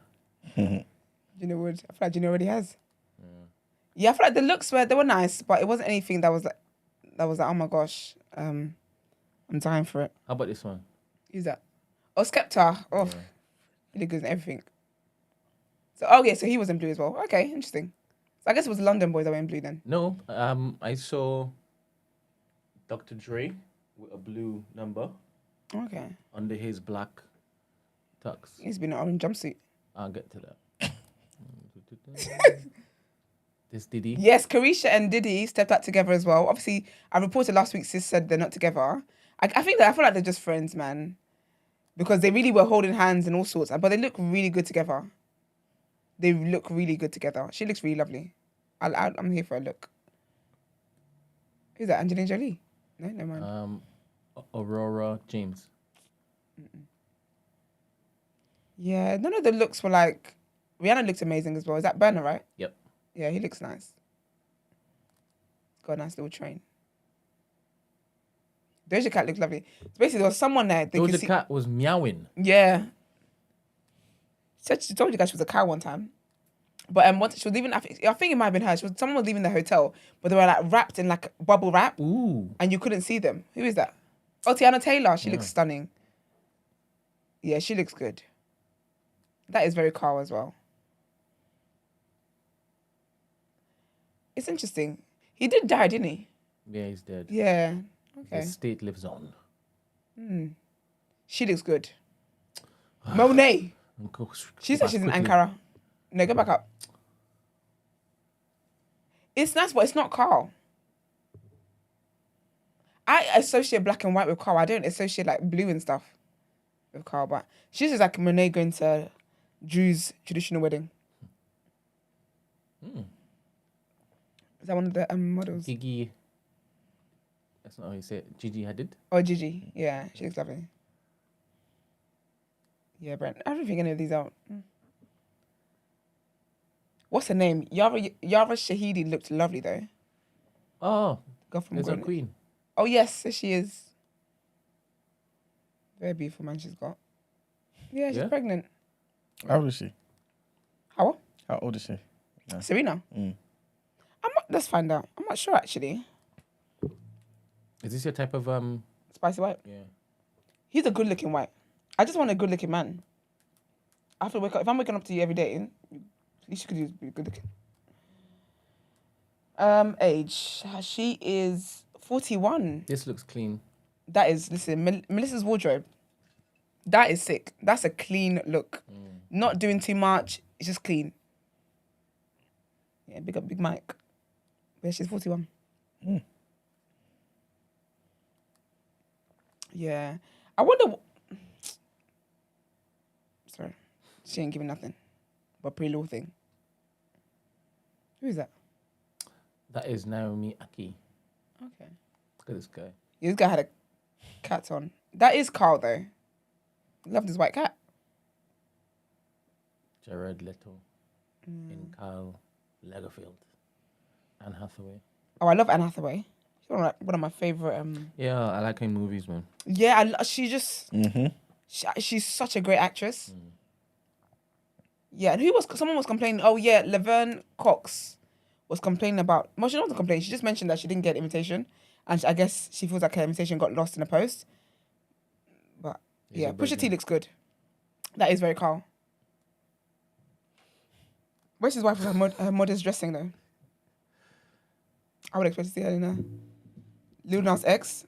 Speaker 1: Gina would. I feel like Gina already has. Yeah, I feel like the looks they were nice, but it wasn't anything that was like, oh my gosh, I'm dying for it.
Speaker 4: How about this one?
Speaker 1: Who's that? Oh, Skepta. Oh,
Speaker 4: Yeah.
Speaker 1: really good in everything. So, so he was in blue as well. Okay, interesting. So I guess it was London boys that were in blue then.
Speaker 4: No, I saw Dr. Dre with a blue number
Speaker 1: Okay.
Speaker 4: under his black tux.
Speaker 1: He's been in an orange jumpsuit.
Speaker 4: I'll get to that. This Diddy.
Speaker 1: Yes, Carisha and Diddy stepped out together as well. Obviously, I reported last week, Sis said they're not together. I feel like they're just friends, man. Because they really were holding hands and all sorts. But they look really good together. They look really good together. She looks really lovely. I'm here for a look. Who's that? Angelina Jolie? No, never mind.
Speaker 4: Aurora James.
Speaker 1: Yeah, none of the looks were like... Rihanna looks amazing as well. Is that Burner, right?
Speaker 4: Yep.
Speaker 1: Yeah, he looks nice. Got a nice little train. Doja Cat looks lovely. So basically, there was someone there.
Speaker 4: Doja Cat was meowing.
Speaker 1: Yeah. She told you guys she was a cow one time. But once she was leaving, I think it might have been her. Someone was leaving the hotel, but they were like wrapped in like bubble wrap.
Speaker 4: Ooh.
Speaker 1: And you couldn't see them. Who is that? Oh, Tiana Taylor. She looks stunning. Yeah, she looks good. That is very cow as well. It's interesting. He did die, didn't he?
Speaker 4: Yeah, he's dead.
Speaker 1: Yeah. Okay.
Speaker 4: The state lives on.
Speaker 1: She looks good. Monet. She said she's in
Speaker 4: Quickly.
Speaker 1: Ankara. No, go back up. It's nice, but it's not Carl. I associate black and white with Carl. I don't associate like blue and stuff with Carl. But she's just like Monet going to Drew's traditional wedding. Is that one of the models?
Speaker 4: Gigi. That's not how you say it. Gigi Hadid.
Speaker 1: Oh, Gigi. Yeah, she looks lovely. Yeah, Brent. I don't think any of these are. What's her name? Yara Shahidi looked lovely though.
Speaker 4: Oh,
Speaker 1: Girl from
Speaker 4: there's our
Speaker 1: Greenwich.
Speaker 4: queen.
Speaker 1: Oh yes, there she is. Very beautiful man she's got. Yeah, she's
Speaker 4: Yeah?
Speaker 1: pregnant.
Speaker 2: How old is she?
Speaker 1: How?
Speaker 2: How old is she?
Speaker 1: Serena. Let's find out. I'm not sure actually.
Speaker 4: Is this your type of
Speaker 1: Spicy white.
Speaker 4: Yeah.
Speaker 1: He's a good-looking white. I just want a good-looking man. I have to wake up. If I'm waking up to you every day, at least you could be good-looking. Age. She is 41.
Speaker 4: This looks clean.
Speaker 1: That is, listen, Melissa's wardrobe. That is sick. That's a clean look. Not doing too much. It's just clean. Yeah, big up Big Mike. Yeah, she's 41. Yeah. I wonder... Sorry. She ain't giving nothing. But pretty little thing. Who is that?
Speaker 4: That is Naomi Aki.
Speaker 1: Okay.
Speaker 4: Look at this guy.
Speaker 1: Yeah, this guy had a cat on. That is Carl, though. Love this white cat.
Speaker 4: Jared Leto. In Kyle Lagerfeld. Anne Hathaway.
Speaker 1: Oh, I love Anne Hathaway. She's one of my favorite...
Speaker 4: Yeah, I like her in movies, man.
Speaker 1: Yeah, she just... She's such a great actress. Yeah, and someone was complaining, oh yeah, Laverne Cox was complaining about... Well, she wasn't complaining, she just mentioned that she didn't get an invitation. And I guess she feels like her invitation got lost in the post. But
Speaker 4: He's
Speaker 1: Yeah,
Speaker 4: a
Speaker 1: Pusha
Speaker 4: virgin.
Speaker 1: T looks good. That is very Carl. Where's his wife with her modest dressing though? I would expect to see her in a Lil Nas X.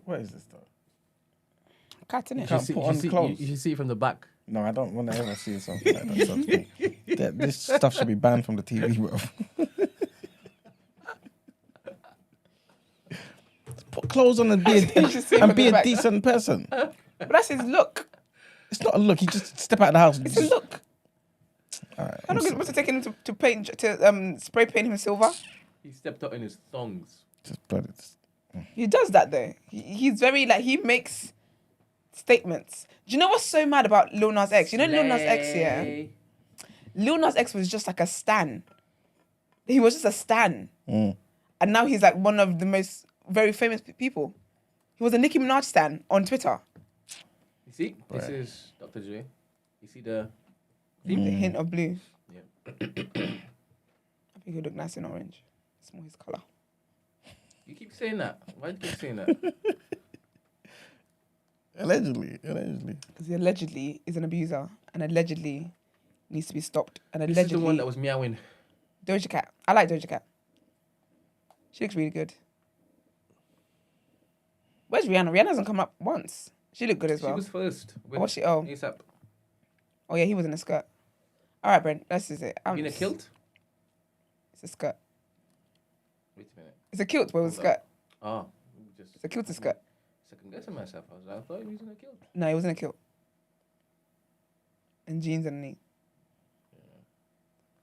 Speaker 2: What is this though?
Speaker 1: Cat, innit?
Speaker 2: Can't put on clothes.
Speaker 4: You should see it from the back.
Speaker 2: No, I don't want to ever see something like that. Trust me. This stuff should be banned from the TV, bro. Put clothes on and be
Speaker 1: You should see it
Speaker 2: and
Speaker 1: from
Speaker 2: be
Speaker 1: the
Speaker 2: a
Speaker 1: back.
Speaker 2: decent person.
Speaker 1: But that's his look.
Speaker 2: It's not a look. You just step out of the house. And
Speaker 1: It's a
Speaker 2: just,
Speaker 1: look.
Speaker 2: all right,
Speaker 1: How long is it supposed to take him to paint to spray paint him silver?
Speaker 4: He stepped out in his thongs.
Speaker 2: just blood it.
Speaker 1: He does that though. He's very like he makes statements. Do you know what's so mad about Lil Nas X? You know Lil Nas X, yeah?
Speaker 4: Slay.
Speaker 1: Lil Nas X was just like a stan. He was just a stan.
Speaker 2: Mm.
Speaker 1: And now he's like one of the most very famous people. He was a Nicki Minaj stan on Twitter.
Speaker 4: You see, this
Speaker 2: Right.
Speaker 4: is Dr. Dre. You see the
Speaker 1: The hint of blue.
Speaker 4: yeah.
Speaker 1: I think he'd look nice in orange. It's more his colour.
Speaker 4: You keep saying that. Why do you keep saying that?
Speaker 2: Allegedly.
Speaker 1: Because he allegedly is an abuser and allegedly needs to be stopped. And
Speaker 4: This is
Speaker 1: allegedly
Speaker 4: the one that was meowing.
Speaker 1: Doja Cat. I like Doja Cat. She looks really good. Where's Rihanna? Rihanna hasn't come up once. She looked good as
Speaker 4: She
Speaker 1: well.
Speaker 4: was first. With
Speaker 1: Oh, was she? Oh.
Speaker 4: ASAP.
Speaker 1: Oh yeah, he was in a skirt. All right, Brent. That's just it.
Speaker 4: In a kilt?
Speaker 1: It's a skirt.
Speaker 4: Wait a minute.
Speaker 1: It's a kilt, but with a
Speaker 4: Hold on.
Speaker 1: skirt.
Speaker 4: Oh, just
Speaker 1: It's a kilted skirt.
Speaker 4: second guessing myself. I thought he was in a kilt.
Speaker 1: No, he was in a kilt. And jeans underneath.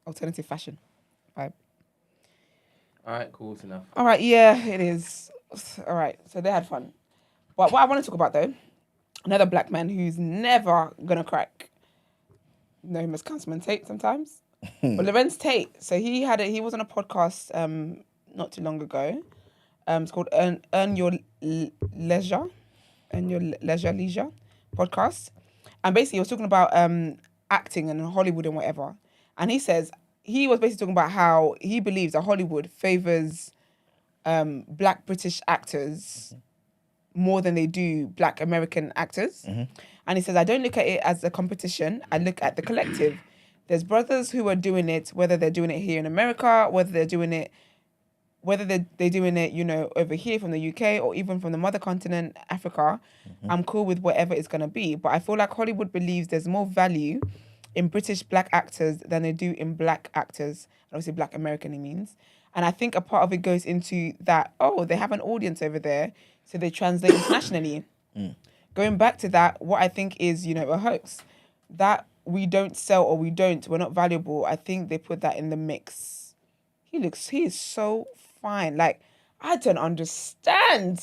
Speaker 1: Alternative fashion vibe.
Speaker 4: All right, cool. It's enough.
Speaker 1: All right, yeah, it is. All right, so they had fun. But what I want to talk about though, another black man who's never gonna crack. You know him as Councilman Tate sometimes. But Larenz Tate, so he was on a podcast not too long ago. It's called Earn Your Leisure podcast. And basically he was talking about acting and Hollywood and whatever. And he says he was basically talking about how he believes that Hollywood favors black British actors more than they do black American actors. And he says, I don't look at it as a competition. I look at the collective. There's brothers who are doing it, whether they're doing it here in America, whether they're doing it, you know, over here from the UK or even from the mother continent, Africa. I'm cool with whatever it's going to be. But I feel like Hollywood believes there's more value in British black actors than they do in black actors. And obviously black American, he means. And I think a part of it goes into that, oh, they have an audience over there, so they translate internationally. Going back to that, what I think is, you know, a hoax. That we don't sell or we're not valuable, I think they put that in the mix. He is so fine. Like, I don't understand.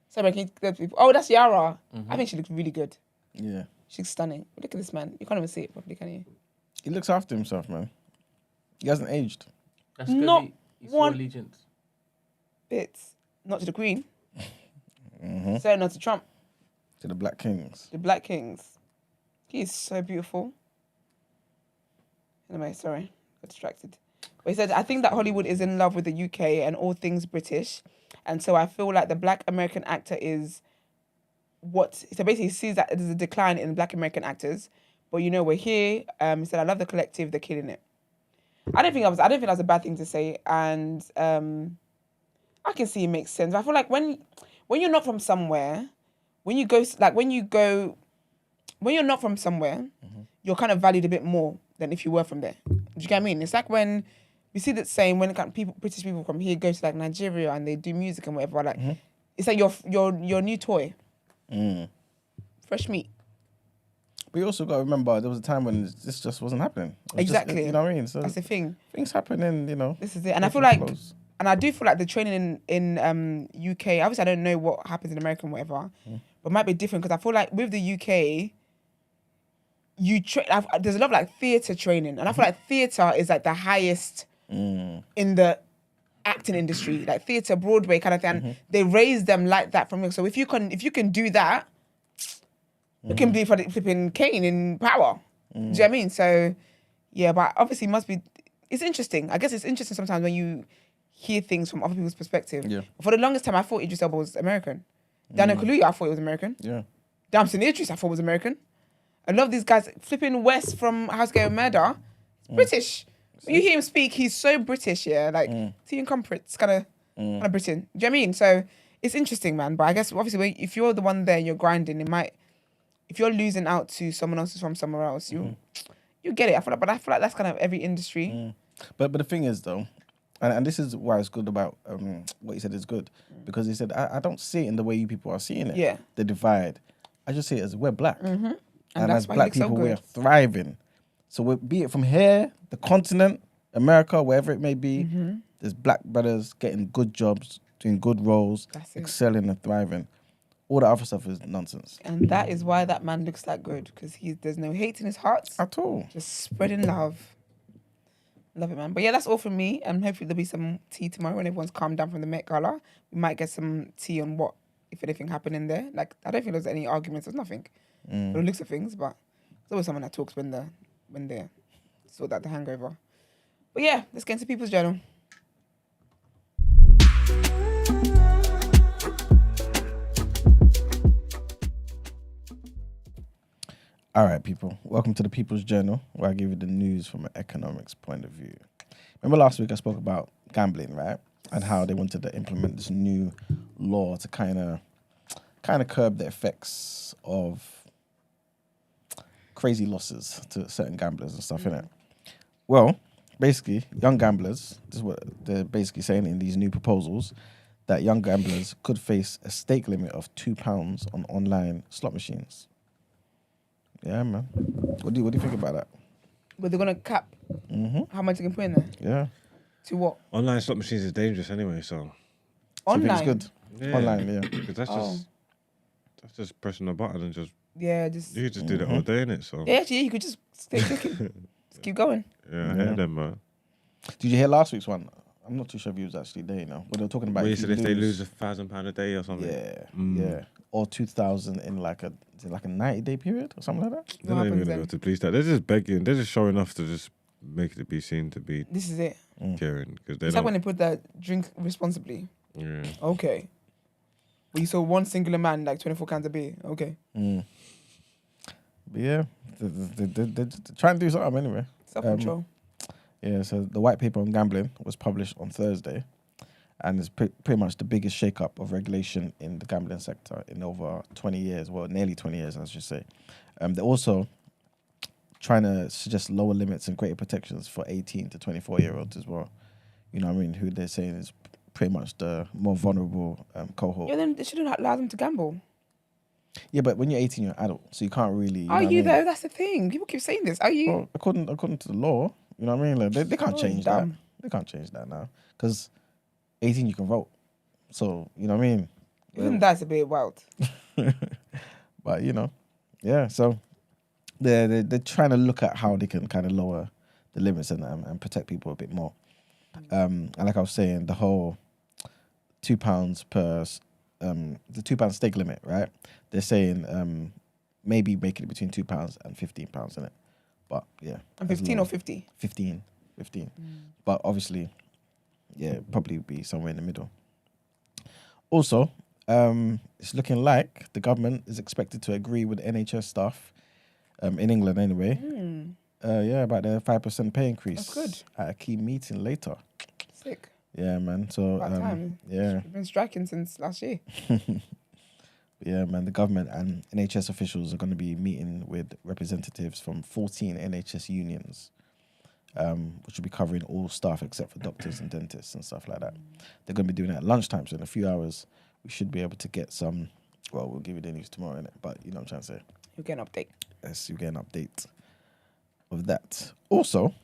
Speaker 1: Sorry, can you go to people? Oh, that's Yara. I think she looks really good.
Speaker 2: Yeah.
Speaker 1: She's stunning. Look at this man. You can't even see it properly, can you?
Speaker 2: He looks after himself, man. He hasn't aged.
Speaker 4: That's because
Speaker 1: Not
Speaker 4: he
Speaker 1: one-
Speaker 4: swore allegiance.
Speaker 1: Bits. Not to the Queen. Certainly not to Trump.
Speaker 2: To the Black Kings.
Speaker 1: The Black Kings. He is so beautiful. Anyway, sorry. Got distracted. But he said, I think that Hollywood is in love with the UK and all things British. And so I feel like the black American actor is what... So basically he sees that there's a decline in black American actors. But you know, we're here. He said, I love the collective. They're killing it. I don't think that was a bad thing to say. And I can see it makes sense. I feel like when you're not from somewhere, when you're not from somewhere, you're kind of valued a bit more than if you were from there. Do you get what I mean? It's like when we see that same when British people from here go to like Nigeria and they do music and whatever. Like it's like your new toy, fresh meat.
Speaker 2: But you also got to remember there was a time when this just wasn't happening. It was
Speaker 1: Exactly.
Speaker 2: Just, you know what I mean? So
Speaker 1: That's the thing.
Speaker 2: things happen and, you know.
Speaker 1: This is it. And I feel
Speaker 2: different
Speaker 1: like,
Speaker 2: flows.
Speaker 1: and I do feel like the training in UK. Obviously, I don't know what happens in America and whatever, but it might be different because I feel like with the UK. There's a lot of like theatre training, and I feel like theatre is like the highest in the acting industry, like theatre, Broadway kind of thing. And they raise them like that from. So if you can do that, you can be flipping Kane in Power. Do you know what I mean? So yeah, but obviously it's interesting. I guess it's interesting sometimes when you hear things from other people's perspective.
Speaker 2: Yeah.
Speaker 1: For the longest time, I thought Idris Elba was American. Daniel Kaluuya, I thought he was American.
Speaker 2: Yeah.
Speaker 1: Damson Idris, I thought was American. I love these guys. Flipping West from House Game Murder, British. When you hear him speak, he's so British, yeah. Like, tea and comforts, kind of Britain. Do you know what I mean? So it's interesting, man. But I guess obviously, if you're the one there, you're grinding. It might, if you're losing out to someone else who's from somewhere else, you get it. I feel like that's kind of every industry.
Speaker 2: But the thing is though, and this is why it's good about what he said is good, because he said I don't see it in the way you people are seeing it.
Speaker 1: Yeah.
Speaker 2: The divide. I just see it as we're black, and
Speaker 1: that's
Speaker 2: as
Speaker 1: why he
Speaker 2: black
Speaker 1: looks so
Speaker 2: people we're
Speaker 1: good.
Speaker 2: thriving. So be it from here, the continent, America, wherever it may be, there's black brothers getting good jobs, doing good roles,
Speaker 1: That's it.
Speaker 2: excelling and thriving. All the other stuff is nonsense.
Speaker 1: And that is why that man looks that good, because there's no hate in his heart.
Speaker 2: At all.
Speaker 1: Just spreading love. Love it, man. But yeah, that's all from me. And hopefully there'll be some tea tomorrow when everyone's calmed down from the Met Gala. We might get some tea on what, if anything, happened in there. Like, I don't think there's any arguments. There's nothing. But it looks of things, but there's always someone that talks when they sort out the hangover. But yeah, let's get into People's Journal.
Speaker 2: All right, people. Welcome to the People's Journal, where I give you the news from an economics point of view. Remember last week I spoke about gambling, right? And how they wanted to implement this new law to kind of curb the effects of crazy losses to certain gamblers and stuff, innit? Well, basically, young gamblers, this is what they're basically saying in these new proposals, that young gamblers could face a stake limit of £2 on online slot machines. Yeah, man. What do you think about that?
Speaker 1: But they're going to cap how much you can put in there.
Speaker 2: Yeah.
Speaker 1: To what?
Speaker 3: Online slot machines is dangerous anyway, so.
Speaker 2: So you think
Speaker 1: Online?
Speaker 2: it's good? Online, yeah.
Speaker 3: Because that's just pressing a button and just,
Speaker 1: Yeah, just...
Speaker 3: you could just do that all day, innit? So.
Speaker 1: Yeah, actually, you could just stay clicking. Just keep going.
Speaker 3: Yeah, I hear them, man.
Speaker 2: Did you hear last week's one? I'm not too sure if he was actually there, you know. But they were talking about
Speaker 3: Where you said if they lose £1,000 a day or something.
Speaker 2: Yeah, yeah. Or 2,000 in like a 90-day period or something like that.
Speaker 3: They're not even going to go to police that. They're just begging. They're just showing off to just make it be seen to be
Speaker 1: This is it.
Speaker 3: caring. Because they
Speaker 1: It's like
Speaker 3: don't.
Speaker 1: when they put that drink responsibly.
Speaker 3: Yeah.
Speaker 1: Okay. Well, you saw one singular man, like 24 cans of beer. Okay.
Speaker 2: But yeah, they're trying to do something anyway.
Speaker 1: Self-control.
Speaker 2: Yeah, so the white paper on gambling was published on Thursday, and it's pretty much the biggest shake-up of regulation in the gambling sector in over 20 years, well, nearly 20 years, I should say. They're also trying to suggest lower limits and greater protections for 18 to 24-year-olds as well. You know what I mean? Who they're saying is pretty much the more vulnerable cohort.
Speaker 1: Yeah, then they shouldn't allow them to gamble.
Speaker 2: Yeah, but when you're 18, you're an adult, so you can't really...
Speaker 1: Are you though? That's the thing. People keep saying this. Are you?
Speaker 2: Well, according to the law, you know what I mean? Like, they can't change that.
Speaker 1: dumb.
Speaker 2: They can't change that now. Because 18, you can vote. So, you know what I mean?
Speaker 1: Even that's a bit wild.
Speaker 2: But, you know, yeah. So, they're trying to look at how they can kind of lower the limits and protect people a bit more. And like I was saying, the whole £2 per... the £2 stake limit, right? They're saying maybe making it between £2 and £15 in it. But yeah.
Speaker 1: And 15 or 50?
Speaker 2: 15. But obviously, yeah, probably be somewhere in the middle. Also, it's looking like the government is expected to agree with NHS staff, in England anyway. About their 5% pay increase.
Speaker 1: That's good.
Speaker 2: At a key meeting later.
Speaker 1: Sick.
Speaker 2: Yeah, man. So,
Speaker 1: About time.
Speaker 2: yeah.
Speaker 1: We've been striking since last year.
Speaker 2: Yeah, man, the government and NHS officials are going to be meeting with representatives from 14 NHS unions, which will be covering all staff except for doctors and dentists and stuff like that. They're going to be doing it at lunchtime, so in a few hours, we should be able to get some... Well, we'll give you the news tomorrow, innit? But you know what I'm trying to say.
Speaker 1: You'll get an update.
Speaker 2: Yes, you'll get an update of that. Also,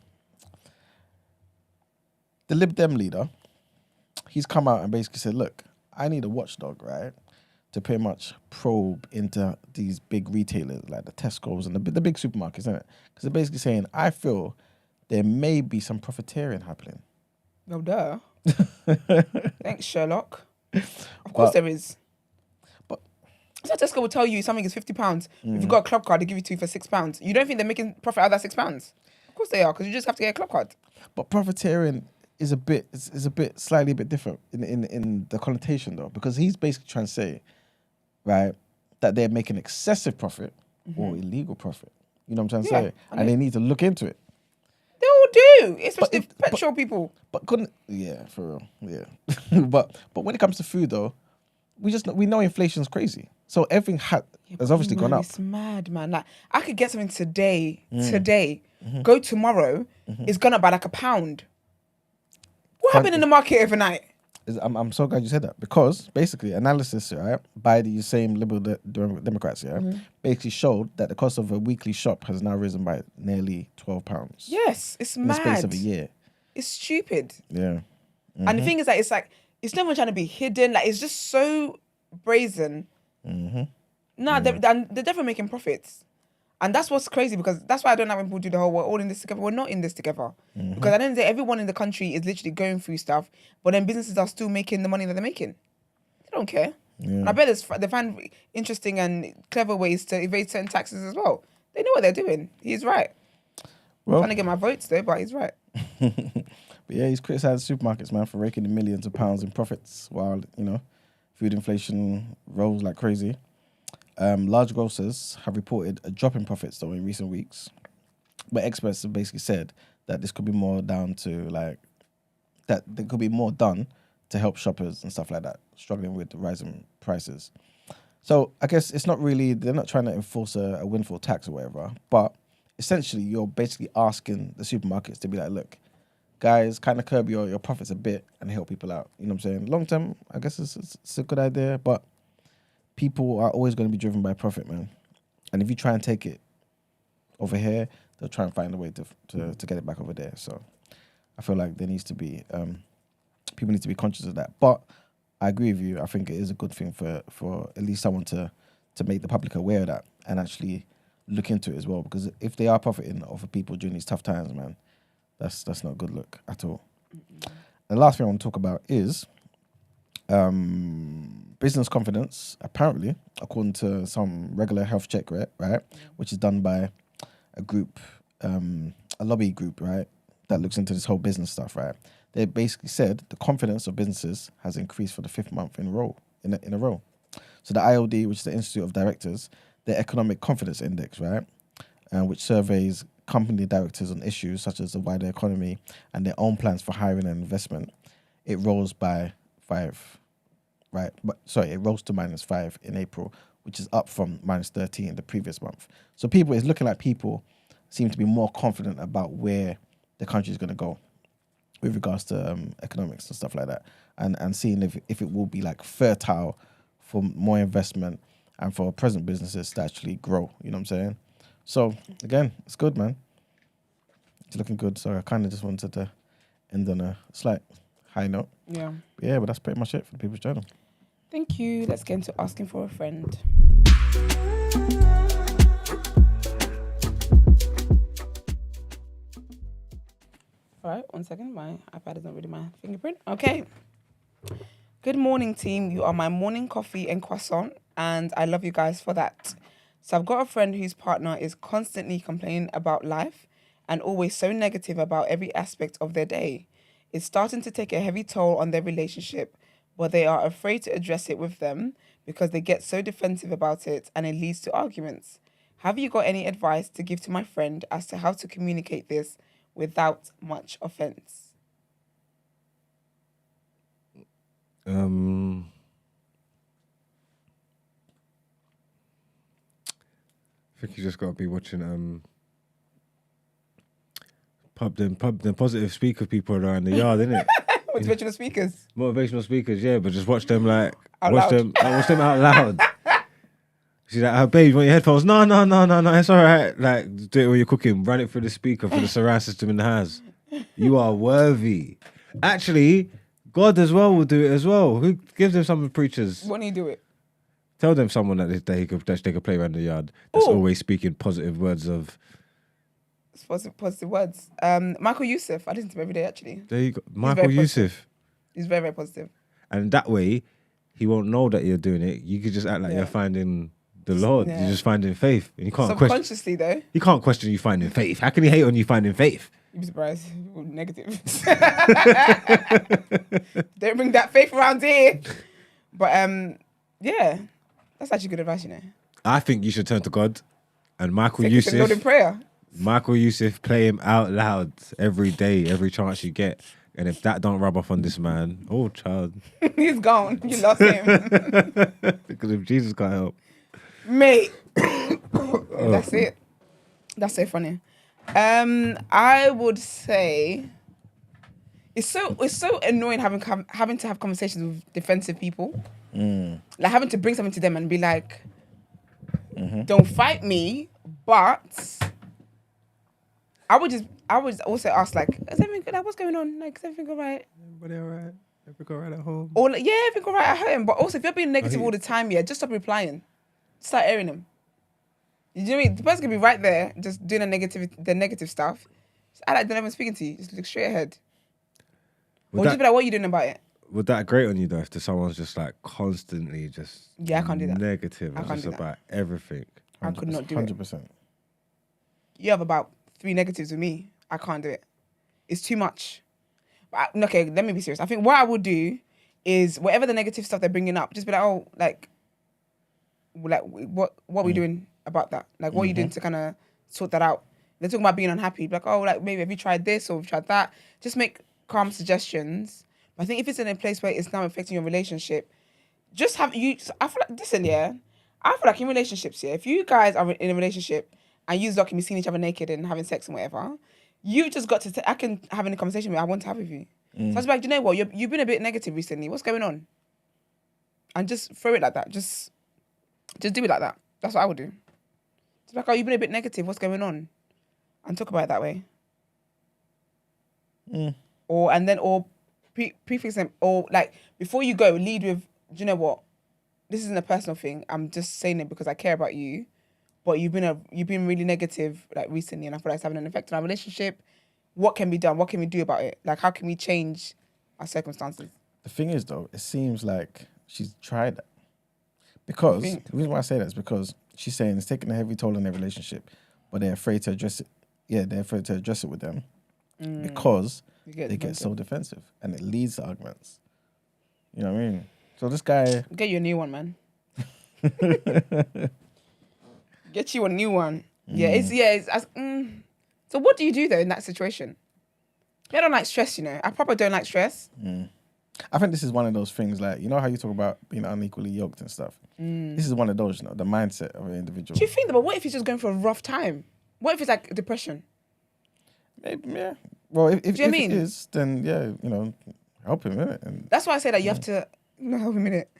Speaker 2: the Lib Dem leader, he's come out and basically said, look, I need a watchdog, right, to pretty much probe into these big retailers like the Tesco's and the big supermarkets, isn't it? Because they're basically saying, I feel there may be some profiteering happening.
Speaker 1: No, duh. Thanks, Sherlock. Of course there is.
Speaker 2: But
Speaker 1: so Tesco will tell you something is £50. If you've got a club card, they give you two for £6. You don't think they're making profit out of that £6? Of course they are, because you just have to get a club card.
Speaker 2: But profiteering is slightly a bit different in the connotation though, because he's basically trying to say, right, that they're making excessive profit or illegal profit. You know what I'm trying to
Speaker 1: Yeah,
Speaker 2: say? And they need to look into it.
Speaker 1: They all do, especially
Speaker 2: if-
Speaker 1: petrol people.
Speaker 2: But couldn't, yeah, for real, yeah. but when it comes to food though, we know inflation's crazy. So everything has obviously gone up.
Speaker 1: It's mad, man. Like I could get something today,
Speaker 2: Mm-hmm.
Speaker 1: go tomorrow, it's gone up by like £1. What happened in the market overnight?
Speaker 2: I'm so glad you said that, because basically analysis, right, by the same Liberal Democrats, basically showed that the cost of a weekly shop has now risen by nearly £12.
Speaker 1: Yes, it's
Speaker 2: in
Speaker 1: mad.
Speaker 2: the space of a year.
Speaker 1: It's stupid.
Speaker 2: Yeah.
Speaker 1: And the thing is that it's not even trying to be hidden. Like it's just so brazen. No, they're definitely making profits. And that's what's crazy, because that's why I don't like when people do the whole, we're all in this together. We're not in this together. Because at the end of the day, everyone in the country is literally going through stuff, but then businesses are still making the money that they're making. They don't care.
Speaker 2: Yeah.
Speaker 1: And I bet they find interesting and clever ways to evade certain taxes as well. They know what they're doing. He's right.
Speaker 2: Well,
Speaker 1: Trying to get my votes though, but he's right.
Speaker 2: but yeah, he's criticised supermarkets, man, for raking in millions of pounds in profits while, food inflation rose like crazy. Large grocers have reported a drop in profits though in recent weeks, but experts have basically said that this could be more down to that there could be more done to help shoppers and stuff like that struggling with the rising prices. So I guess it's not really, they're not trying to enforce a windfall tax or whatever, but essentially you're basically asking the supermarkets to be like, look, guys, kind of curb your profits a bit and help people out. You know what I'm saying? Long term, I guess it's a good idea, but people are always going to be driven by profit, man. And if you try and take it over here, they'll try and find a way to get it back over there. So I feel like there needs to be, people need to be conscious of that. But I agree with you. I think it is a good thing for at least someone to make the public aware of that and actually look into it as well. Because if they are profiting off of people during these tough times, man, that's not a good look at all. And the last thing I want to talk about is business confidence. Apparently, according to some regular health check, right, which is done by a group, a lobby group, right, that looks into this whole business stuff, right. They basically said the confidence of businesses has increased for the 5th month in a row. So the ILD, which is the Institute of Directors, their Economic Confidence Index, right, which surveys company directors on issues such as the wider economy and their own plans for hiring and investment, it rose by 5, right? It rose to -5 in April, which is up from -13 the previous month. So it's looking like people seem to be more confident about where the country is going to go with regards to economics and stuff like that, and seeing if it will be like fertile for more investment and for present businesses to actually grow. You know what I'm saying? So again, it's good, man. It's looking good. So I kind of just wanted to end on a slight high note.
Speaker 1: Yeah.
Speaker 2: But that's pretty much it for the People's Journal.
Speaker 1: Thank you. Let's get into asking for a friend. All right, 1 second. My iPad is not reading my fingerprint. Okay. Good morning, team. You are my morning coffee and croissant, and I love you guys for that. So I've got a friend whose partner is constantly complaining about life and always so negative about every aspect of their day. It's starting to take a heavy toll on their relationship, but they are afraid to address it with them because they get so defensive about it and it leads to arguments. Have you got any advice to give to my friend as to how to communicate this without much offense?
Speaker 3: I think you just got to be watching the positive speaker people around the yard, innit?
Speaker 1: Motivational speakers.
Speaker 3: Motivational speakers, yeah, but just watch them
Speaker 1: Out
Speaker 3: watch
Speaker 1: loud.
Speaker 3: them out loud. She's like, oh, babe, you want your headphones? No, it's all right. Like, do it when you're cooking. Run it through the speaker, through the surround system in the house. You are worthy. Actually, God as well will do it as well. Who gives them some preachers?
Speaker 1: When you do it?
Speaker 3: Tell them someone that they could play around the yard. That's
Speaker 1: Ooh.
Speaker 3: always speaking positive words of.
Speaker 1: Positive words. Michael Youssef. I listen to him every day, actually.
Speaker 3: There you go, Michael
Speaker 1: very
Speaker 3: Youssef.
Speaker 1: He's very, very positive.
Speaker 3: And that way, he won't know that you're doing it. You could just act like
Speaker 1: Yeah.
Speaker 3: you're finding the Lord.
Speaker 1: Yeah.
Speaker 3: You're just finding faith. And you can't question.
Speaker 1: Subconsciously, though,
Speaker 3: You can't question you finding faith. How can he hate on you finding faith?
Speaker 1: you'd be surprised. Negative. Don't bring that faith around here. But yeah, That's actually good advice, you know.
Speaker 3: I think you should turn to God and Michael
Speaker 1: Take it to the Lord in
Speaker 3: Yusuf.
Speaker 1: prayer.
Speaker 3: Michael Yusuf, play him out loud every day, every chance you get. And if that don't rub off on this man, oh child,
Speaker 1: He's gone. You lost him.
Speaker 3: because if Jesus can't help,
Speaker 1: Mate. That's it. That's so funny. I would say it's so annoying having to have conversations with defensive people. Like having to bring something to them and be like, don't fight me, but I would also ask like, is everything good? Like, what's going on? Like, is everything all right?
Speaker 3: everybody all right? Everything all right at home?
Speaker 1: Or like, yeah, everything all right at home. But also, if you're being negative all the time, yeah, just stop replying. Start airing them. You know what I mean? The person could be right there, just doing the negative stuff. Just act like they're never speaking to you. Just look straight ahead. Or just be like, what are you doing about it?
Speaker 3: Would that grate on you though if someone's just like constantly just
Speaker 1: I can't do that.
Speaker 3: negative
Speaker 1: I
Speaker 3: and
Speaker 1: can't
Speaker 3: just
Speaker 1: do that.
Speaker 3: about everything?
Speaker 1: I could not do it.
Speaker 2: 100%.
Speaker 1: You have about 3 negatives with me. I can't do it. It's too much. But okay, let me be serious. I think what I would do is whatever the negative stuff they're bringing up, just be like, oh, like what are we doing about that? Like, what are you doing to kind of sort that out? They're talking about being unhappy. Like, oh, like maybe have you tried this or have you tried that? Just make calm suggestions. But I think if it's in a place where it's now affecting your relationship, just have you. I feel like listen, yeah. I feel like in relationships, yeah. If you guys are in a relationship and you lot can be seeing each other naked and having sex and whatever, you just got to. I can have a conversation with. I want to have with you. So I was like, you know what? You've been a bit negative recently. What's going on? And just throw it like that. Just do it like that. That's what I would do. It's like, oh, you've been a bit negative. What's going on? And talk about it that way. Or prefix them, or like before you go, lead with, do you know what? This isn't a personal thing. I'm just saying it because I care about you. But you've been really negative like recently, and I feel like it's having an effect on our relationship. What can be done? What can we do about it? Like, how can we change our circumstances?
Speaker 2: The thing is, though, it seems like she's tried that. Because the reason why I say that is because she's saying it's taking a heavy toll on their relationship, but they're afraid to address it. Yeah, they're afraid to address it with them because they get so defensive, and it leads to arguments. You know what I mean? So this guy,
Speaker 1: get you a new one, man. Get you a new one. So what do you do though in that situation? I don't like stress, you know. I probably don't like stress.
Speaker 2: I think this is one of those things, like, you know how you talk about being unequally yoked and stuff? This is one of those, you know, the mindset of an individual.
Speaker 1: Do you think that, but what if he's just going for a rough time? What if it's like depression?
Speaker 2: Maybe, yeah. Well, if
Speaker 1: Do you know what I
Speaker 2: it
Speaker 1: mean?
Speaker 2: is, then yeah, you know, help him, innit? And
Speaker 1: That's why I say that you have to. No, help him in it.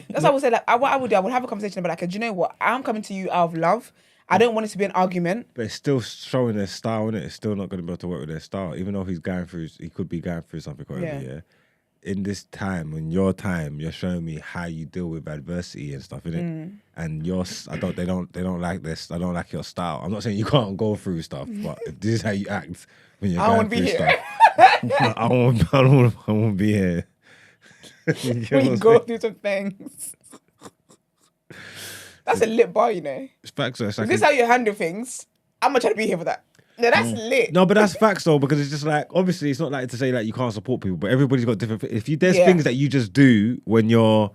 Speaker 1: That's why I would say, like, what I would do, I would have a conversation about, like, do you know what? I'm coming to you out of love. I don't want it to be an argument.
Speaker 3: But it's still showing their style, innit? It's still not going to be able to work with their style, even though he could be going through something, whatever, yeah. In this time, in your time, you're showing me how you deal with adversity and stuff, innit? And they don't like this. I don't like your style. I'm not saying you can't go through stuff, but if this is how you act when you're going through stuff, I won't be here.
Speaker 1: When you go through some things. That's a lit bar, you know.
Speaker 3: It's facts. If
Speaker 1: this is how you handle things, I'm not trying to be here for that. No, that's lit.
Speaker 3: No, but that's facts though, because it's just like, obviously it's not like to say like you can't support people, but everybody's got different. There's things that you just do when you're,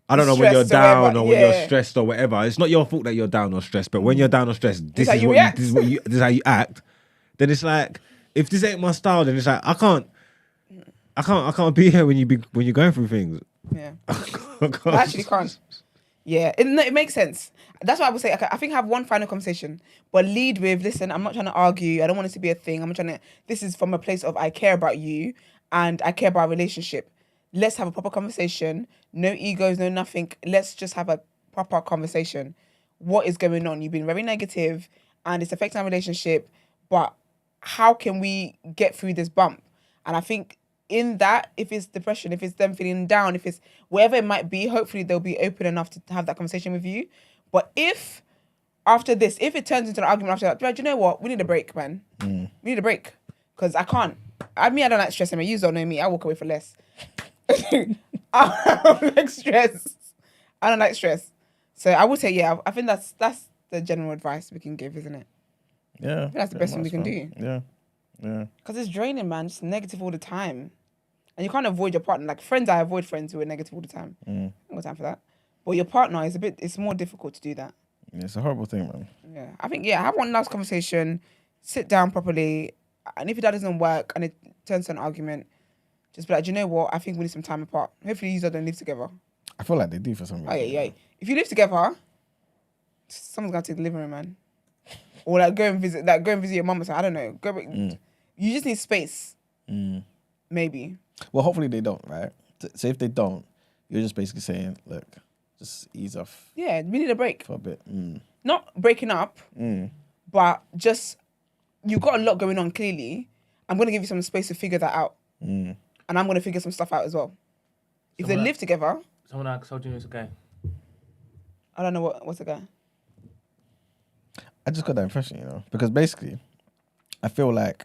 Speaker 3: I don't know, when you're down or when you're stressed or whatever. It's not your fault that you're down or stressed, but when you're down or stressed, this is how you act. Then it's like, if this ain't my style, then it's like I can't be here when you're going through things.
Speaker 1: Yeah, I actually can't. Yeah, it makes sense. That's why I would say, I think have one final conversation, but lead with, listen, I'm not trying to argue. I don't want it to be a thing. This is from a place of I care about you and I care about our relationship. Let's have a proper conversation. No egos, no nothing. Let's just have a proper conversation. What is going on? You've been very negative and it's affecting our relationship, but how can we get through this bump? And I think in that, if it's depression, if it's them feeling down, if it's whatever it might be, hopefully they'll be open enough to have that conversation with you. But if after this, if it turns into an argument after that, do you know what? We need a break, man. We need a break. Because I can't. I don't like stress. You don't know me. I walk away for less. I don't like stress. I don't like stress. So I would say, yeah, I think that's the general advice we can give, isn't it?
Speaker 2: Yeah.
Speaker 1: I think that's the best thing we can do.
Speaker 2: Yeah. Yeah.
Speaker 1: Because it's draining, man. Just negative all the time. And you can't avoid your partner. Like friends, I avoid friends who are negative all the time. I ain't got time for that. But your partner is it's more difficult to do that.
Speaker 2: Yeah, it's a horrible thing, man.
Speaker 1: Yeah. I think, have one last conversation, sit down properly, and if that doesn't work and it turns to an argument, just be like, do you know what? I think we need some time apart. Hopefully you don't live together.
Speaker 2: I feel like they do for some reason.
Speaker 1: Oh, yeah. If you live together, someone's got to take the living room, man. Or go and visit your mum or something. I don't know. You just need space. Maybe.
Speaker 2: Well, hopefully they don't, right? So if they don't, you're just basically saying, look, just ease off.
Speaker 1: Yeah, we need a break.
Speaker 2: For a bit.
Speaker 1: Not breaking up, but just, you've got a lot going on, clearly. I'm going to give you some space to figure that out. And I'm going to figure some stuff out as well. If they live together...
Speaker 4: Someone asked, how do you know it's a guy?
Speaker 1: I don't know what's a guy.
Speaker 2: I just got that impression, because basically, I feel like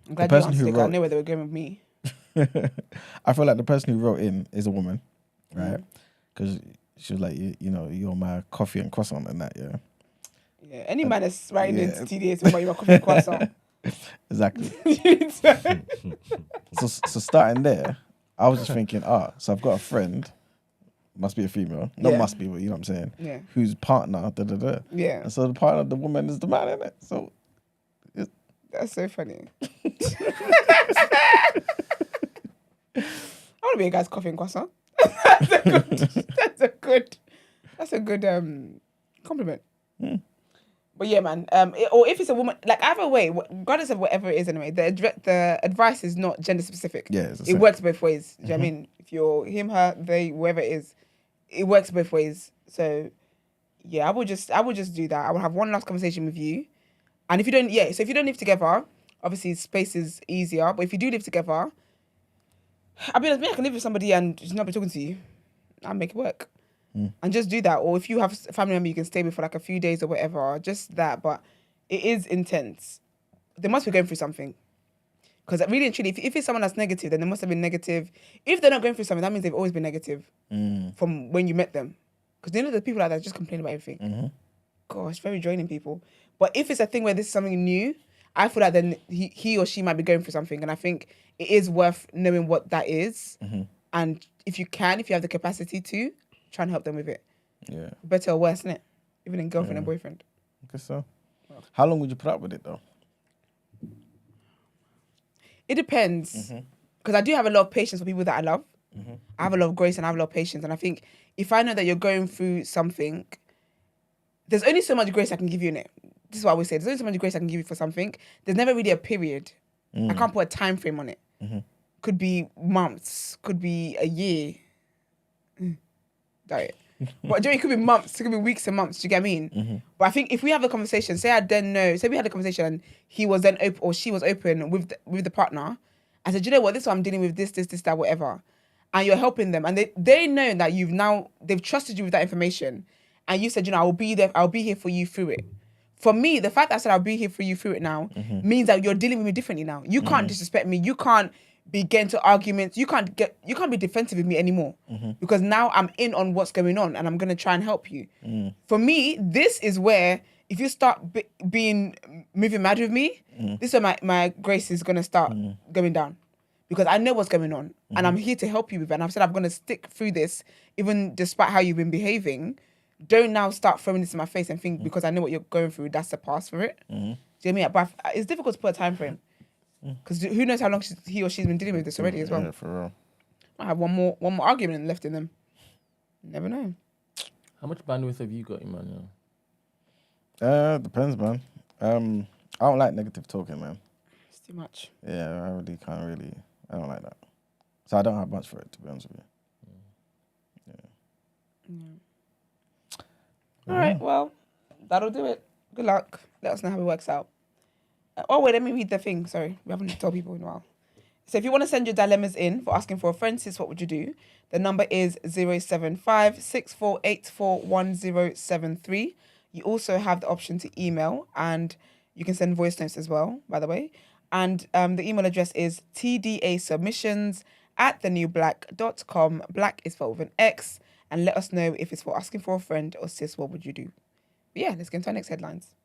Speaker 1: I'm glad
Speaker 2: the person
Speaker 1: you
Speaker 2: who
Speaker 1: answered it, 'cause
Speaker 2: wrote...
Speaker 1: I know where they were going with me.
Speaker 2: I feel like the person who wrote in is a woman, right? Because she was like, you're my coffee and croissant and that, yeah.
Speaker 1: Yeah, any man that's writing into TDA to you're my coffee and croissant.
Speaker 2: Exactly. so starting there, I was just thinking, so I've got a friend, must be a female, not must be, but you know what I'm saying?
Speaker 1: Yeah.
Speaker 2: Whose partner,
Speaker 1: Yeah.
Speaker 2: And so the partner of the woman is the man, isn't it? So
Speaker 1: that's so funny. I want to be a guy's coffee and croissant. That's a good compliment. But yeah, man. Or if it's a woman, like either way, regardless of whatever it is, anyway, the advice is not gender specific.
Speaker 2: Yeah, it's the
Speaker 1: it
Speaker 2: same.
Speaker 1: works both ways. Do you know what I mean? If you're him, her, they, whoever it is, it works both ways. So yeah, I would just do that. I would have one last conversation with you, and if you don't, so if you don't live together, obviously space is easier. But if you do live together, I mean, I can live with somebody and just not be talking to you. I'll make it work. And just do that. Or if you have a family member you can stay with for like a few days or whatever, just that. But it is intense. They must be going through something. Because really and truly, if it's someone that's negative, then they must have been negative. If they're not going through something, that means they've always been negative from when you met them. Because the people like that just complain about everything. Gosh, very draining people. But if it's a thing where this is something new, I feel like then he or she might be going through something. And I think it is worth knowing what that is. And if you have the capacity to, try and help them with it.
Speaker 2: Yeah.
Speaker 1: Better or worse, innit? Even in girlfriend and boyfriend.
Speaker 2: I guess so. How long would you put up with it, though?
Speaker 1: It depends. Because I do have a lot of patience for people that I love. I have a lot of grace and I have a lot of patience. And I think if I know that you're going through something, there's only so much grace I can give you in it. This is what I always say. There's only so much grace I can give you for something. There's never really a period. I can't put a time frame on it. Could be months. Could be a year. But it could be months, it could be weeks and months. Do you get what I mean? But I think if we have a conversation, say we had a conversation and he was then open or she was open with the partner, I said, you know what, this is what I'm dealing with, this, that, whatever, and you're helping them, and they know that they've trusted you with that information, and you said, I'll be there, I'll be here for you through it. For me, the fact that I said I'll be here for you through it now means that you're dealing with me differently now. You can't disrespect me. You can't be getting to arguments. You can't be defensive with me anymore because now I'm in on what's going on and I'm gonna try and help you. For me, this is where if you start moving mad with me, this is where my grace is gonna start going down because I know what's going on and I'm here to help you with it. And I've said I'm gonna stick through this even despite how you've been behaving. Don't now start throwing this in my face and think because I know what you're going through, that's the pass for it. Do you know what I mean? But it's difficult to put a time frame. Because who knows how long he or she's been dealing with this already as well.
Speaker 2: Yeah, for real.
Speaker 1: I have one more argument left in them. Never know.
Speaker 4: How much bandwidth have you got, Emmanuel?
Speaker 2: Depends, man. I don't like negative talking, man.
Speaker 1: It's too much.
Speaker 2: Yeah, I don't like that. So I don't have much for it, to be honest with you.
Speaker 1: All right, well, that'll do it. Good luck. Let us know how it works out. Let me read the thing. Sorry, we haven't told people in a while. So if you want to send your dilemmas in for asking for a friend, sis, what would you do? The number is 075-6484-1073. You also have the option to email and you can send voice notes as well, by the way. And the email address is tdasubmissions@thenewblack.com. Black is spelled with an X. And let us know if it's for asking for a friend or sis, what would you do? But yeah, let's get into our next headlines.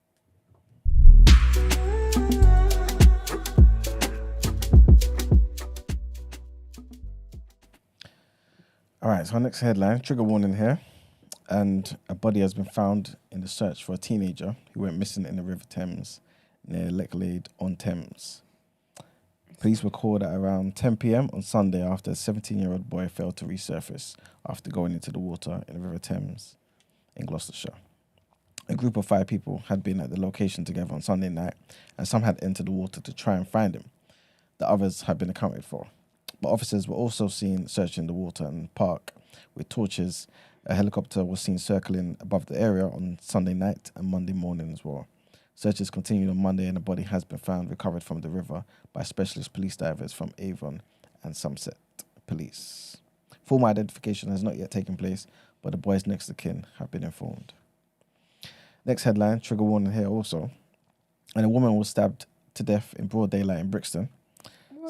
Speaker 2: All right, so our next headline, trigger warning here. And a body has been found in the search for a teenager who went missing in the River Thames near Lechlade-on-Thames. Police were called at around 10 p.m. on Sunday after a 17-year-old boy failed to resurface after going into the water in the River Thames in Gloucestershire. A group of 5 people had been at the location together on Sunday night, and some had entered the water to try and find him. The others had been accounted for. But officers were also seen searching the water and park with torches. A helicopter was seen circling above the area on Sunday night and Monday morning as well. Searches continued on Monday, and the body has been found recovered from the river by specialist police divers from Avon and Somerset Police. Formal identification has not yet taken place, but the boy's next of kin have been informed. Next headline, trigger warning here also. And a woman was stabbed to death in broad daylight in Brixton,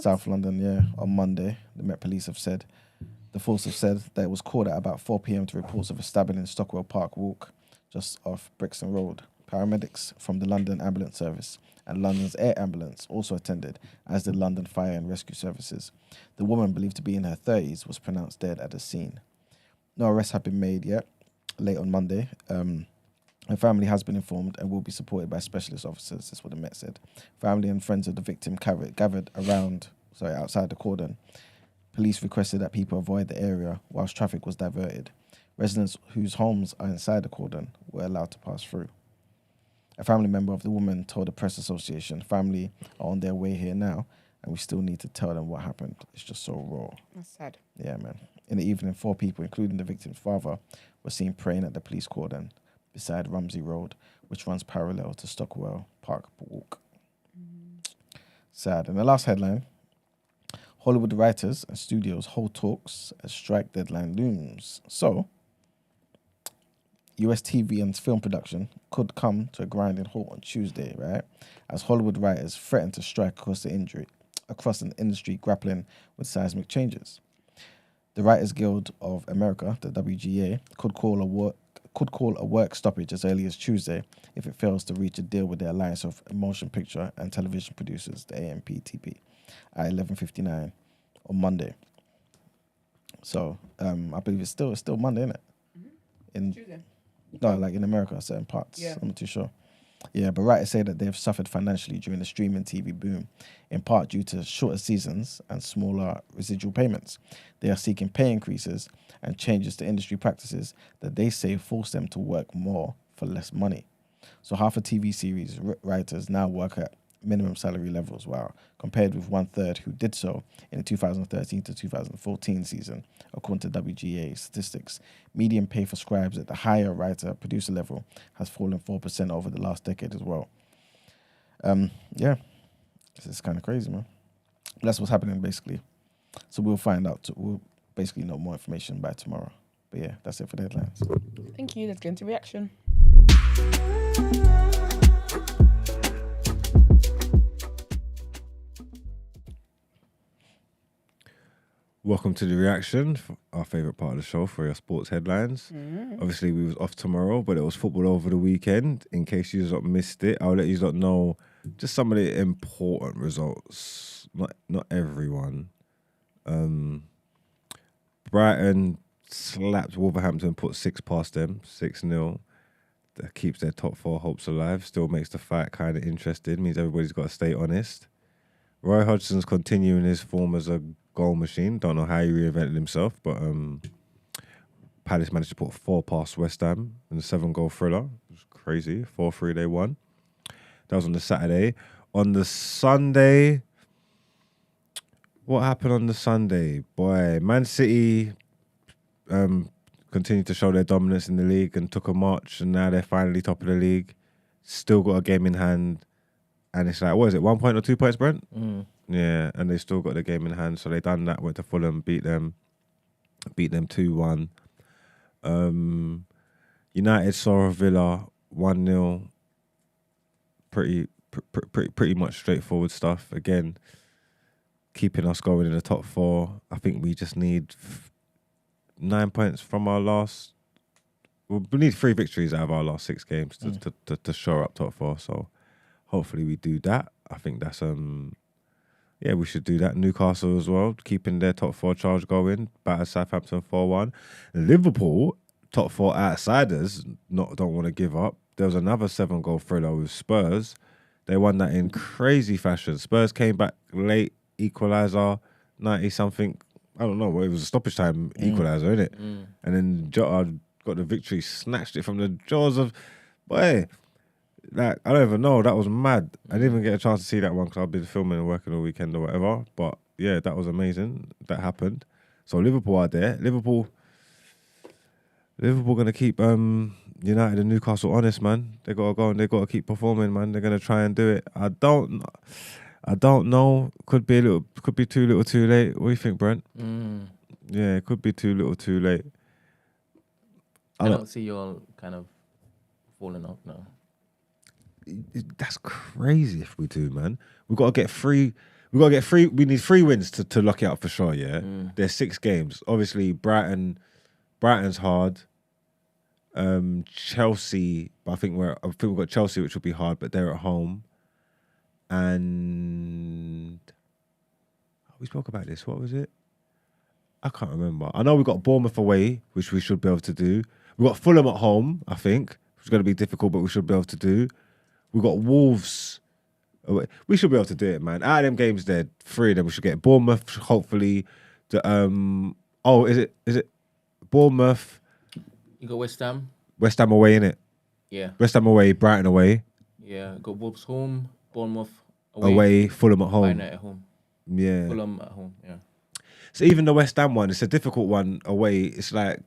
Speaker 2: South London, on Monday. The Met Police have said. The force have said that it was called at about 4 p.m. to reports of a stabbing in Stockwell Park Walk, just off Brixton Road. Paramedics from the London Ambulance Service and London's Air Ambulance also attended, as did London Fire and Rescue Services. The woman, believed to be in her 30s, was pronounced dead at the scene. No arrests have been made yet. Late on Monday, her family has been informed and will be supported by specialist officers. That's what the Met said. Family and friends of the victim gathered outside the cordon. Police requested that people avoid the area whilst traffic was diverted. Residents whose homes are inside the cordon were allowed to pass through. A family member of the woman told the Press Association, family are on their way here now, and we still need to tell them what happened. It's just so raw.
Speaker 1: That's sad.
Speaker 2: Yeah, man. In the evening, 4 people, including the victim's father, were seen praying at the police cordon beside Rumsey Road, which runs parallel to Stockwell Park Walk. Sad. And the last headline, Hollywood writers and studios hold talks as strike deadline looms. So, US TV and film production could come to a grinding halt on Tuesday, right? As Hollywood writers threaten to strike across an industry grappling with seismic changes. The Writers Guild of America, the WGA, could call a work stoppage as early as Tuesday if it fails to reach a deal with the Alliance of Motion Picture and Television Producers, the AMPTP, at 11:59 on Monday. So I believe it's still Monday, isn't it? In
Speaker 1: Tuesday.
Speaker 2: No, like in America, certain parts.
Speaker 1: Yeah.
Speaker 2: I'm not too sure. Yeah, but writers say that they've suffered financially during the streaming TV boom, in part due to shorter seasons and smaller residual payments. They are seeking pay increases and changes to industry practices that they say force them to work more for less money. So half of TV series writers now work at minimum salary levels, compared with 1/3 who did so in the 2013 to 2014 season, according to WGA statistics. Median pay for scribes at the higher writer-producer level has fallen 4% over the last decade as well. It's kind of crazy, man. That's what's happening, basically. So we'll find out. We'll basically know more information by tomorrow. But yeah, that's it for the headlines.
Speaker 1: Thank you. Let's get into reaction.
Speaker 3: Welcome to the reaction, our favourite part of the show for your sports headlines. Obviously, we was off tomorrow, but it was football over the weekend. In case you lot missed it, I'll let you lot know just some of the important results. Not everyone. Brighton slapped Wolverhampton, put 6 past them, 6-0. That keeps their top 4 hopes alive. Still makes the fight kind of interesting. Means everybody's got to stay honest. Roy Hodgson's continuing his form as a goal machine. Don't know how he reinvented himself, but Palace managed to put 4 past West Ham in a 7-goal thriller. It was crazy. 4-3 they won. That was on the Saturday. On the Sunday, what happened on the Sunday? Boy, Man City continued to show their dominance in the league and took a march, and now they're finally top of the league. Still got a game in hand. And it's like, what is it, 1 point or 2 points, Brent? Yeah, and they still got the game in hand. So they done that, went to Fulham, beat them 2-1. United saw Villa 1-0. Pretty much straightforward stuff. Again, keeping us going in the top 4. I think we just need 9 points from our last. Well, we need 3 victories out of our last 6 games to shore up top 4. So hopefully we do that. I think that's Yeah, we should do that. Newcastle as well, keeping their top 4 charge going. Batter Southampton 4-1. Liverpool, top 4 outsiders, don't want to give up. There was another 7-goal thriller with Spurs. They won that in crazy fashion. Spurs came back late, equaliser, 90-something. I don't know, it was a stoppage time equaliser, innit? And then Jota got the victory, snatched it from the jaws of... Boy, like, I don't even know. That was mad. I didn't even get a chance to see that one because I've been filming and working all weekend or whatever. But, yeah, that was amazing. That happened. So Liverpool are there. Liverpool going to keep United and Newcastle honest, man. They got to go and they got to keep performing, man. They're going to try and do it. I don't know. Could be too little, too late. What do you think, Brent? Yeah, it could be too little, too late.
Speaker 4: I don't see you all kind of falling off now.
Speaker 3: That's crazy if we do, man. We've got to get 3. We need 3 wins to lock it up for sure, yeah? There's 6 games. Obviously, Brighton's hard. Chelsea, but I think we've got Chelsea, which will be hard, but they're at home. And we spoke about this. What was it? I can't remember. I know we got Bournemouth away, which we should be able to do. We got Fulham at home, I think, which is going to be difficult, but we should be able to do. We got Wolves away. We should be able to do it, man. Out of them games, there, 3 of them we should get. Bournemouth, hopefully. Is it Bournemouth?
Speaker 4: You got West Ham.
Speaker 3: West Ham away, innit?
Speaker 4: Yeah.
Speaker 3: West Ham away, Brighton away.
Speaker 4: Yeah. Got Wolves home, Bournemouth
Speaker 3: away, Fulham at home.
Speaker 4: Bayern at home.
Speaker 3: Yeah.
Speaker 4: Fulham at home. Yeah.
Speaker 3: So even the West Ham one, it's a difficult one away. It's like,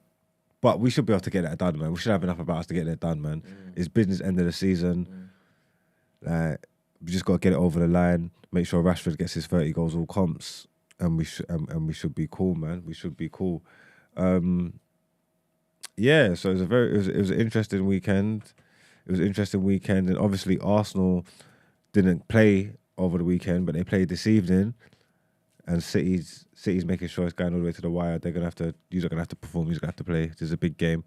Speaker 3: but we should be able to get that done, man. We should have enough about us to get that done, man. It's business end of the season. Like, we just got to get it over the line. Make sure Rashford gets his 30 goals all comps, and we should be cool, man. We should be cool. Yeah, so it was an interesting weekend. It was an interesting weekend, and obviously Arsenal didn't play over the weekend, but they played this evening. And City's making sure it's going all the way to the wire. You're gonna have to perform. You're gonna have to play. This is a big game.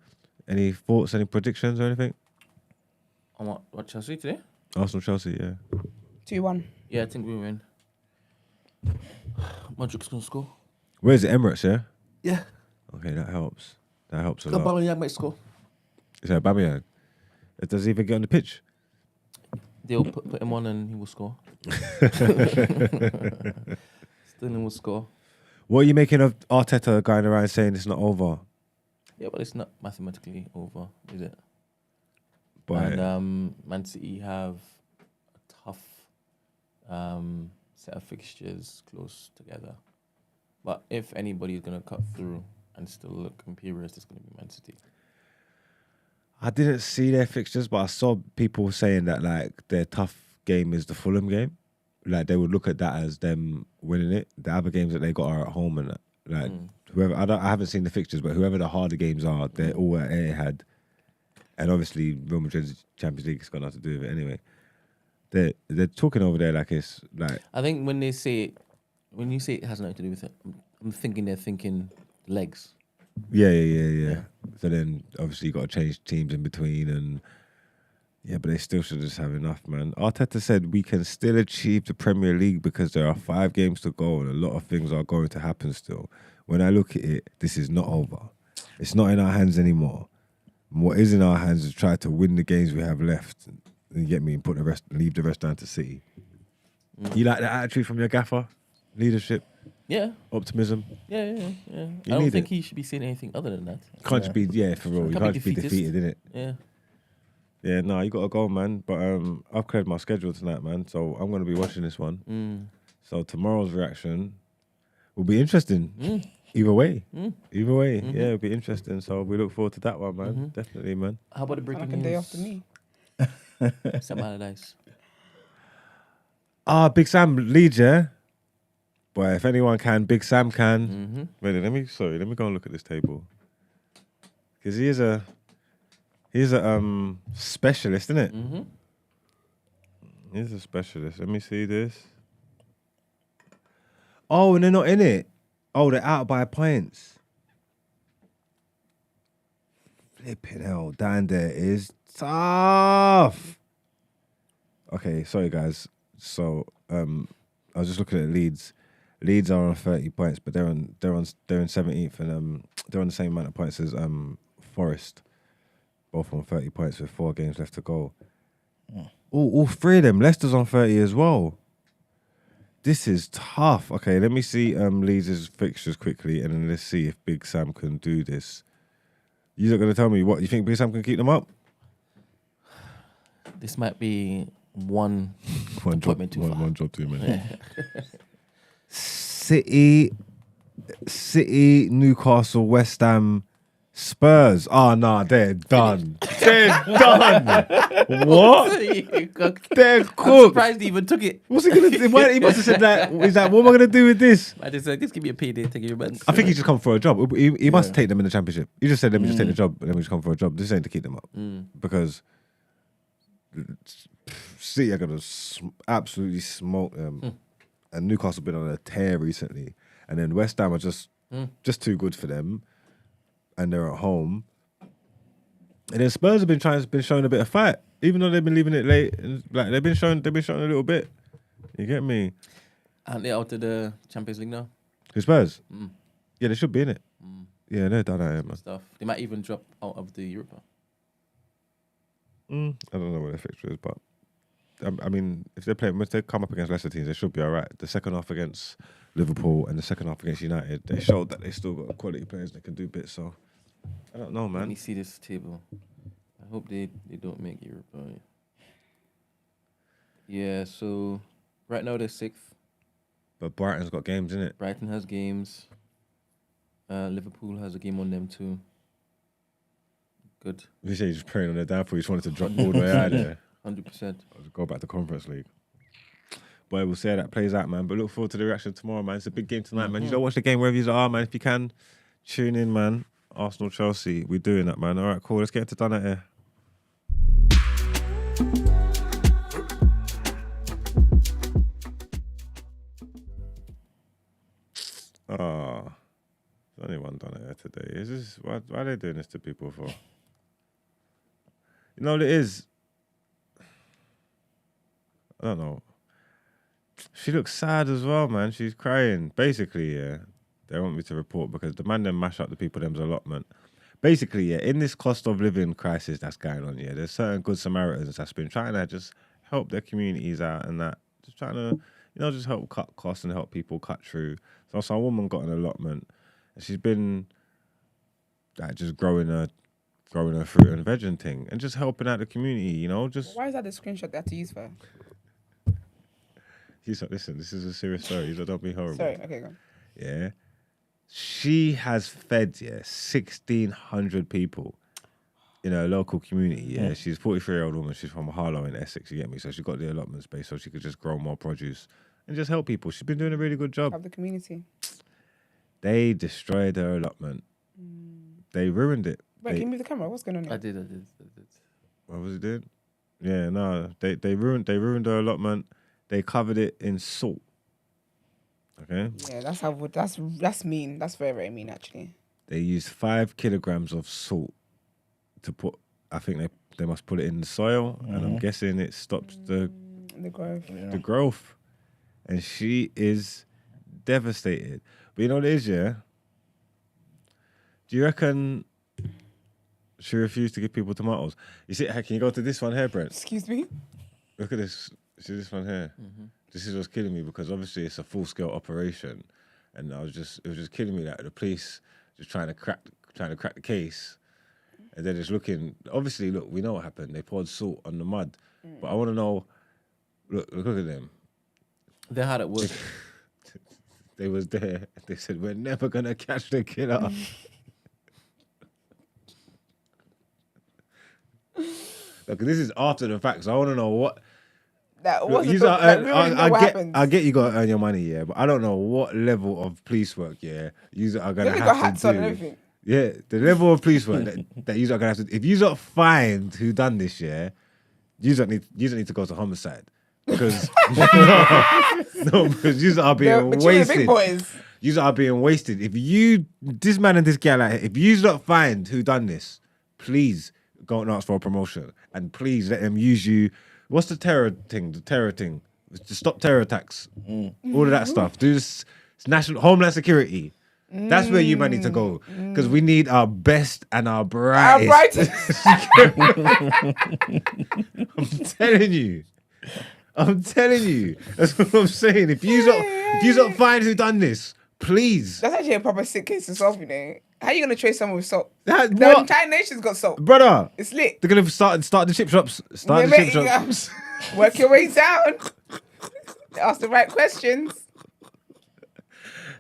Speaker 3: Any thoughts? Any predictions or anything?
Speaker 4: On what Chelsea today?
Speaker 3: Arsenal Chelsea, yeah.
Speaker 1: 2-1.
Speaker 4: Yeah, I think we win. Modric's gonna score.
Speaker 3: Where's it? Emirates, yeah.
Speaker 4: Yeah.
Speaker 3: Okay, that helps. That helps a lot.
Speaker 4: Aubameyang might score.
Speaker 3: Is that Aubameyang? Does he even get on the pitch?
Speaker 4: They'll put him on and he will score. Sterling will score.
Speaker 3: What are you making of Arteta going around saying it's not over?
Speaker 4: Yeah, but it's not mathematically over, is it?
Speaker 3: But
Speaker 4: And Man City have a tough set of fixtures close together. But if anybody is going to cut through and still look imperious, it's going to be Man City.
Speaker 3: I didn't see their fixtures, but I saw people saying that like their tough game is the Fulham game. Like they would look at that as them winning it. The other games that they got are at home, and like whoever I haven't seen the fixtures, but whoever the harder games are, they're all at Etihad. And obviously Real Madrid's Champions League has got nothing to do with it anyway. They're talking over there like it's like.
Speaker 4: I think when you say it has nothing to do with it, I'm thinking they're thinking legs.
Speaker 3: Yeah. So then obviously you got to change teams in between, and yeah, but they still should just have enough, man. Arteta said we can still achieve the Premier League because there are 5 games to go and a lot of things are going to happen still. When I look at it, this is not over. It's not in our hands anymore. What is in our hands is try to win the games we have left. You get me, and leave the rest down to City. You like the attitude from your gaffer? Leadership?
Speaker 4: Yeah.
Speaker 3: Optimism?
Speaker 4: Yeah. I don't think he should be saying anything other than that.
Speaker 3: Can't just be, for real. You can't just be defeated, innit?
Speaker 4: Yeah.
Speaker 3: Yeah, no, you got to go, man. But I've cleared my schedule tonight, man. So I'm going to be watching this one. So tomorrow's reaction will be interesting. Either way. Yeah, it'll be interesting. So we look forward to that one, man. Definitely, man.
Speaker 4: How about the breaking news?
Speaker 1: Day after me.
Speaker 4: Sam Allardyce.
Speaker 3: Big Sam leads, yeah? But if anyone can, Big Sam can. Wait, let me go and look at this table. Because he's a specialist, isn't it? He's a specialist. Let me see this. Oh, and they're not in it. Oh, they're out by points. Flipping hell, down there is tough. Okay, sorry guys. So I was just looking at Leeds. Leeds are on 30 points, but they're in 17th, and they're on the same amount of points as Forest, both on 30 points with 4 games left to go. All 3 of them. Leicester's on 30 as well. This is tough. Okay, let me see Leeds' fixtures quickly, and then let's see if Big Sam can do this. You're not going to tell me what you think Big Sam can keep them up?
Speaker 4: This might be one
Speaker 3: job too many. City, Newcastle, West Ham, Spurs. Oh no, they're done. They're done. What? They're
Speaker 4: I'm
Speaker 3: cooked.
Speaker 4: surprised he even took it.
Speaker 3: What's he gonna do? Why, he must have said that. Is that what am I gonna do with this?
Speaker 4: I just give me a payday, take your money.
Speaker 3: I think he just come for a job. He must take them in the championship. He just said, "Let me just take the job, and then we just come for a job." This ain't to keep them up because City are gonna absolutely smoke them, and Newcastle been on a tear recently, and then West Ham are just too good for them, and they're at home. And then Spurs have been showing a bit of fight, even though they've been leaving it late. Like they've been showing a little bit. You get me?
Speaker 4: Aren't they out of the Champions League now?
Speaker 3: Who Spurs? Yeah, they should be in it. Yeah, they're done out here, man.
Speaker 4: Stuff. They might even drop out of the Europa.
Speaker 3: I don't know what their fixture is, but I mean, if they come up against Leicester teams, they should be all right. The second half against Liverpool and the second half against United, they showed that they still got quality players that can do bits. So I don't know,
Speaker 4: Let
Speaker 3: man.
Speaker 4: me see this table. I hope they don't make Europa. Yeah, so right now they're 6th.
Speaker 3: But Brighton's got games, innit?
Speaker 4: Brighton has games. Liverpool has a game on them too. Good.
Speaker 3: You say you're just praying on their downfall. You just wanted to drop all the way out there.
Speaker 4: 100%.
Speaker 3: Go back to Conference League. Boy, we'll see how that plays out, man. But look forward to the reaction tomorrow, man. It's a big game tonight, man. You don't watch the game wherever you are, man. If you can, tune in, man. Arsenal, Chelsea. We're doing that, man. All right, cool. Let's get into Out Ere. Oh, there's only one Out Ere today. Is this why are they doing this to people for? You know what it is? I don't know. She looks sad as well, man. She's crying. Basically, yeah, they want me to report because the man then mash up the people them's allotment. Basically, yeah, in this cost of living crisis that's going on, yeah, there's certain good Samaritans that's been trying to just help their communities out and that, just trying to, just help cut costs and help people cut through. So some woman got an allotment and she's been like just growing her fruit and veg and thing and just helping out the community, just.
Speaker 1: Why is that the screenshot they had to use for?
Speaker 3: Listen, this is a serious story. Don't be horrible.
Speaker 1: Sorry, okay, go on.
Speaker 3: Yeah. She has fed 1,600 people in her local community. Yeah, she's a 43-year-old woman. She's from Harlow in Essex. You get me? So she got the allotment space so she could just grow more produce and just help people. She's been doing a really good job.
Speaker 1: Help the community.
Speaker 3: They destroyed her allotment. They ruined it.
Speaker 1: Wait, can you move the camera? What's going on here?
Speaker 4: I did.
Speaker 3: What was it doing? Yeah, no, they ruined her allotment. They covered it in salt. Okay.
Speaker 1: Yeah, that's mean. That's very, very mean, actually.
Speaker 3: They used 5 kilograms of salt to put. I think they must put it in the soil, and I'm guessing it stops the
Speaker 1: growth.
Speaker 3: Yeah. The growth. And she is devastated. But you know what it is, yeah? Do you reckon she refused to give people tomatoes? You see, can you go to this one here, Brent?
Speaker 1: Excuse me?
Speaker 3: Look at this. See this one here? This is what's killing me because obviously it's a full-scale operation, and it was just killing me that the police just trying to crack the case, and they're just looking. Obviously, look, we know what happened. They poured salt on the mud, but I want to know. Look at them.
Speaker 4: They had it work.
Speaker 3: They was there. They said we're never gonna catch the killer. Look, this is after the fact, so I want to know what.
Speaker 1: That wasn't I
Speaker 3: get you got to earn your money, yeah, but I don't know what level of police work, yeah, you are gonna have to do. And everything. Yeah, the level of police work that you are gonna have to. If you not find who done this, yeah, you don't need to go to homicide because because you are being wasted. You are being wasted. If this man and this gal, if you not find who done this, please go and ask for a promotion and please let them use you. What's the terror thing? The terror thing. to stop terror attacks, all of that stuff. Do this national homeland security. That's where you might need to go because we need our best and our brightest. I'm telling you. That's what I'm saying. If you don't find who done this, please.
Speaker 1: That's actually a proper sick case to solve, you know. How are you gonna trace someone with salt?
Speaker 3: What?
Speaker 1: The entire nation's got salt.
Speaker 3: Brother,
Speaker 1: It's lit.
Speaker 3: they're gonna start the chip shops.
Speaker 1: Work your way down. Ask the right questions.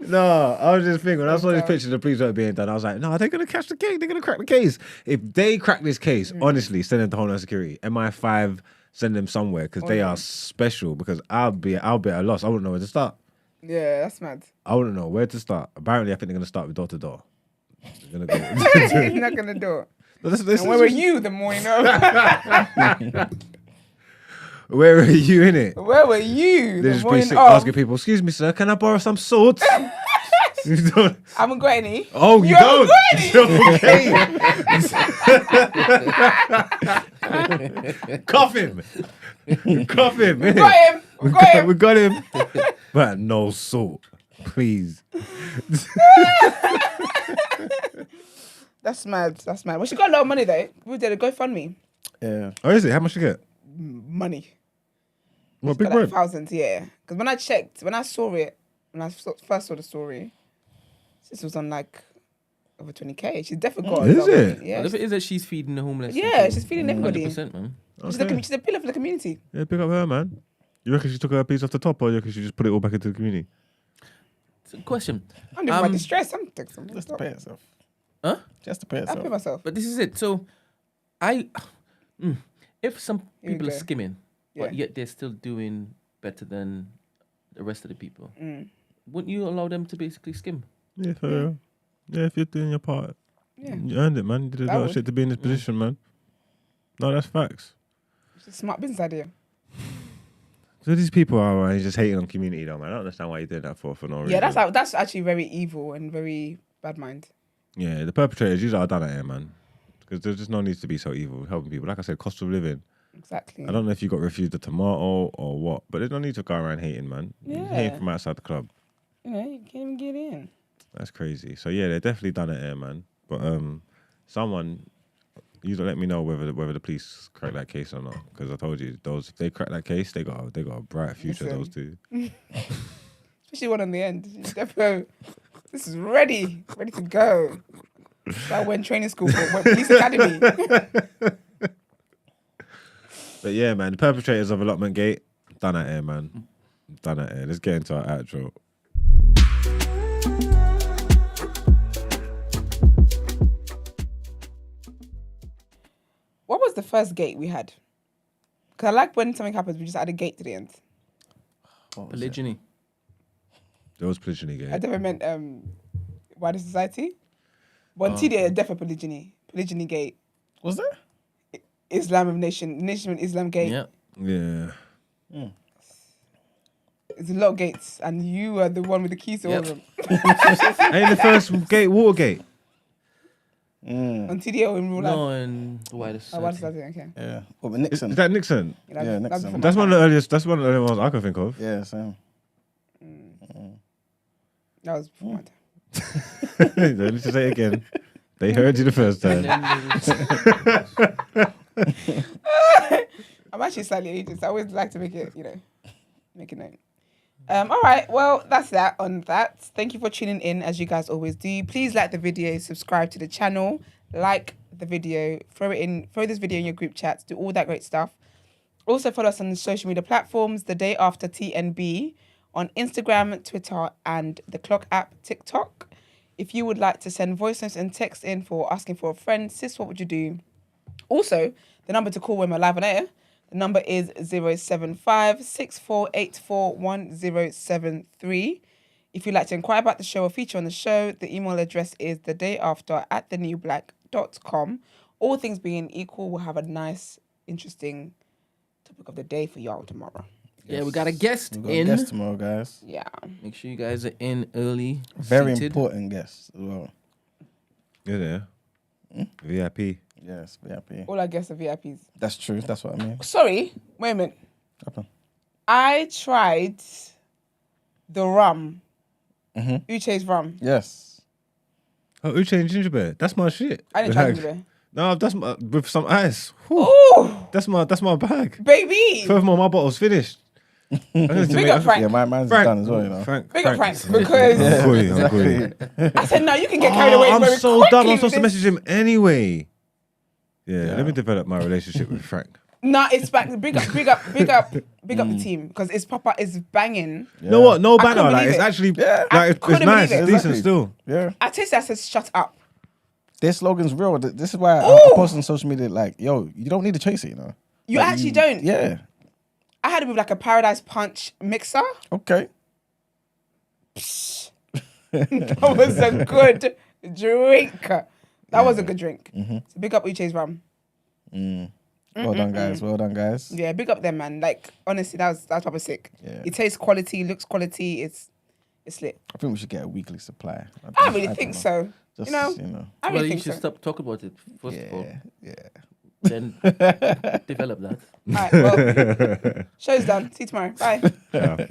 Speaker 3: No, I was just thinking when I saw this picture of the police work being done, I was like, no, they're gonna catch the case. They're gonna crack the case. If they crack this case, honestly, send them to Homeland Security. MI5, send them somewhere because they are special. Because I'll be at a loss. I wouldn't know where to start.
Speaker 1: Yeah, that's mad.
Speaker 3: I wouldn't know where to start. Apparently, I think they're gonna start with door to door. They're gonna go.
Speaker 1: You're not gonna do it.
Speaker 3: And
Speaker 1: where were you the morning of?
Speaker 3: Where were you in it?
Speaker 1: Where were you
Speaker 3: They're
Speaker 1: the
Speaker 3: just
Speaker 1: morning
Speaker 3: basically
Speaker 1: of?
Speaker 3: asking people, "Excuse me, sir, can I borrow some swords?" You don't-
Speaker 1: I haven't got any.
Speaker 3: Oh, you don't? Okay. Cuff him. Cuff him.
Speaker 1: We got him. We got him.
Speaker 3: We got him. But no salt, please.
Speaker 1: That's mad. That's mad. Well, she got a lot of money though. We did a GoFundMe.
Speaker 2: Yeah.
Speaker 3: Oh, is it? How much you get?
Speaker 1: Money.
Speaker 3: What,
Speaker 1: She's
Speaker 3: big
Speaker 1: got like
Speaker 3: bread?
Speaker 1: thousands, yeah. Because when I checked, when I saw it, when I first saw the story, this was on like over 20k. She's definitely got.
Speaker 3: Is
Speaker 1: a lot of
Speaker 3: it?
Speaker 1: money. Yeah.
Speaker 4: Well, if it is that she's feeding the homeless.
Speaker 1: Yeah, she's feeding everybody.
Speaker 4: 100%, man.
Speaker 1: She's a pillar for the community.
Speaker 3: Yeah, pick up her, man. You reckon she took her piece off the top, or you reckon she just put it all back into the community?
Speaker 4: So, question.
Speaker 1: I'm doing my distress. I'm texting.
Speaker 2: Just to pay herself.
Speaker 4: Huh?
Speaker 2: Just to pay
Speaker 1: I
Speaker 2: herself.
Speaker 1: pay myself.
Speaker 4: But this is it. So, if some
Speaker 1: Here we
Speaker 4: people are
Speaker 1: go.
Speaker 4: skimming,
Speaker 1: Yeah.
Speaker 4: but yet they're still doing better than the rest of the people,
Speaker 1: Mm.
Speaker 4: wouldn't you allow them to basically skim?
Speaker 3: Yeah, for real. Yeah, if you're doing your part,
Speaker 1: Yeah.
Speaker 3: you earned it, man. You did a
Speaker 1: I
Speaker 3: lot of
Speaker 1: would.
Speaker 3: shit to be in this position, man. No, that's facts.
Speaker 1: It's a smart business idea.
Speaker 3: So these people are just hating on community, though, man. I don't understand why you did that for no reason.
Speaker 1: Yeah, that's actually very evil and very bad mind.
Speaker 3: Yeah, the perpetrators usually are done at here, man. Because there's just no need to be so evil helping people. Like I said, cost of living.
Speaker 1: Exactly.
Speaker 3: I don't know if you got refused a tomato or what, but there's no need to go around hating, man. You're
Speaker 1: Yeah.
Speaker 3: hating from outside the club.
Speaker 1: You know, you can't even get in.
Speaker 3: That's crazy. So yeah, they're definitely done it here, man. But someone, you don't let me know whether the police crack that case or not. Because I told you, those if they crack that case, they got a bright future.
Speaker 1: Listen.
Speaker 3: Those two.
Speaker 1: Especially one on the end. Defo, this is ready to go. I went training school for police academy.
Speaker 3: But yeah, man, the perpetrators of Allotment Gate, done at here, man. Done at here. Let's get into our outro.
Speaker 1: What was the first gate we had? Because I like when something happens, we just add a gate to the end.
Speaker 2: What was it?
Speaker 4: Polygyny.
Speaker 3: There was polygyny
Speaker 1: I
Speaker 3: gate.
Speaker 1: never meant wider society. But TDA is definitely polygyny. Polygyny gate.
Speaker 2: Was there?
Speaker 1: Islam of Nation of Islam gate.
Speaker 4: Yeah.
Speaker 3: Yeah.
Speaker 1: It's a lot of gates, and you are the one with the keys to all of them.
Speaker 3: Ain't the first gate Watergate?
Speaker 1: On TDA or in real life?
Speaker 4: No, and wider
Speaker 1: Oh, wider
Speaker 4: society.
Speaker 1: society, okay.
Speaker 2: Yeah. What with
Speaker 3: Is
Speaker 2: Nixon?
Speaker 3: that Nixon?
Speaker 2: Yeah, Nixon.
Speaker 1: before
Speaker 3: That's
Speaker 1: my
Speaker 3: one of
Speaker 1: time.
Speaker 3: the earliest. That's one of the earliest ones I can think of.
Speaker 2: Yeah, same.
Speaker 1: That was before my time.
Speaker 3: Let me just say it again. They heard you the first
Speaker 4: And
Speaker 3: time.
Speaker 4: then
Speaker 1: I'm actually slightly ageist. I always like to make it, make it known. All right, well, that's that on that. Thank you for tuning in, as you guys always do. Please like the video, subscribe to the channel, like the video, throw this video in your group chats, do all that great stuff. Also follow us on the social media platforms, The Day After TNB, on Instagram, Twitter, and the Clock app, TikTok. If you would like to send voice notes and text in for asking for a friend, sis, what would you do? Also, the number to call when we're live on air, the number is 075-6484-1073. If you'd like to inquire about the show or feature on the show, the email address is thedayafter@thenewblack.com. All things being equal, we'll have a nice, interesting topic of the day for y'all tomorrow.
Speaker 4: yeah, we got a guest
Speaker 2: We've got a
Speaker 4: in.
Speaker 2: guest tomorrow, guys.
Speaker 1: Yeah.
Speaker 4: Make sure you guys are in early.
Speaker 2: Very
Speaker 4: seated.
Speaker 2: important guest as well.
Speaker 3: Yeah, there. VIP.
Speaker 2: Yes, VIP.
Speaker 1: All our guests are VIPs.
Speaker 2: That's true. That's what I mean.
Speaker 1: Sorry, wait a minute.
Speaker 2: Happen.
Speaker 1: I tried the rum.
Speaker 2: Mhm.
Speaker 1: Uche's rum.
Speaker 2: Yes.
Speaker 3: Oh, Uche and ginger beer. That's my shit.
Speaker 1: I didn't try
Speaker 3: Like,
Speaker 1: ginger beer.
Speaker 3: No, that's my with some ice. Whew.
Speaker 1: Ooh,
Speaker 3: That's my bag.
Speaker 1: baby.
Speaker 3: Furthermore, my bottle's finished.
Speaker 1: Big up Frank.
Speaker 2: Yeah, mine's done as well, you know.
Speaker 1: Big up Frank.
Speaker 3: Frank's-
Speaker 1: Because
Speaker 3: I'm cool.
Speaker 1: I said, no, you can get carried away
Speaker 3: I'm
Speaker 1: very
Speaker 3: so
Speaker 1: quickly
Speaker 3: dumb. I'm
Speaker 1: with
Speaker 3: supposed to
Speaker 1: this.
Speaker 3: message him anyway. Yeah,
Speaker 2: Yeah.
Speaker 3: let me develop my relationship with Frank.
Speaker 1: Nah, it's back. Big up the team because it's proper. It's banging.
Speaker 3: You know what? No
Speaker 1: I couldn't
Speaker 3: banner. Like
Speaker 1: believe
Speaker 3: it's
Speaker 1: it.
Speaker 3: actually
Speaker 2: Yeah.
Speaker 1: I
Speaker 3: like it's
Speaker 1: couldn't
Speaker 3: nice.
Speaker 1: believe
Speaker 3: It's
Speaker 1: it.
Speaker 3: decent
Speaker 2: Exactly.
Speaker 3: still.
Speaker 2: Yeah.
Speaker 1: I tasted that, says, shut up.
Speaker 2: Their slogan's real. This is why I
Speaker 1: Ooh.
Speaker 2: post on social media like, yo, you don't need to chase it, you know.
Speaker 1: You
Speaker 2: Like,
Speaker 1: actually don't.
Speaker 2: Yeah.
Speaker 1: I had it with like a Paradise Punch mixer.
Speaker 2: Okay.
Speaker 1: That was a good drink. That was a good drink. So big up Uche's rum.
Speaker 2: Well done, guys. Well done, guys.
Speaker 1: Yeah, big up them, man. Like, honestly, that's proper sick.
Speaker 2: Yeah.
Speaker 1: It tastes quality, looks quality. It's lit.
Speaker 2: I think we should get a weekly supply.
Speaker 1: I really
Speaker 2: don't
Speaker 1: think
Speaker 2: know.
Speaker 1: so.
Speaker 2: Just,
Speaker 1: you know,
Speaker 2: you know.
Speaker 1: I
Speaker 4: Well,
Speaker 1: really
Speaker 4: you
Speaker 1: think
Speaker 4: should
Speaker 1: so.
Speaker 4: stop talking about it first of all.
Speaker 2: Yeah. Yeah.
Speaker 4: Then develop that.
Speaker 1: All right, well, show's done. See you tomorrow. Bye.
Speaker 3: Yeah.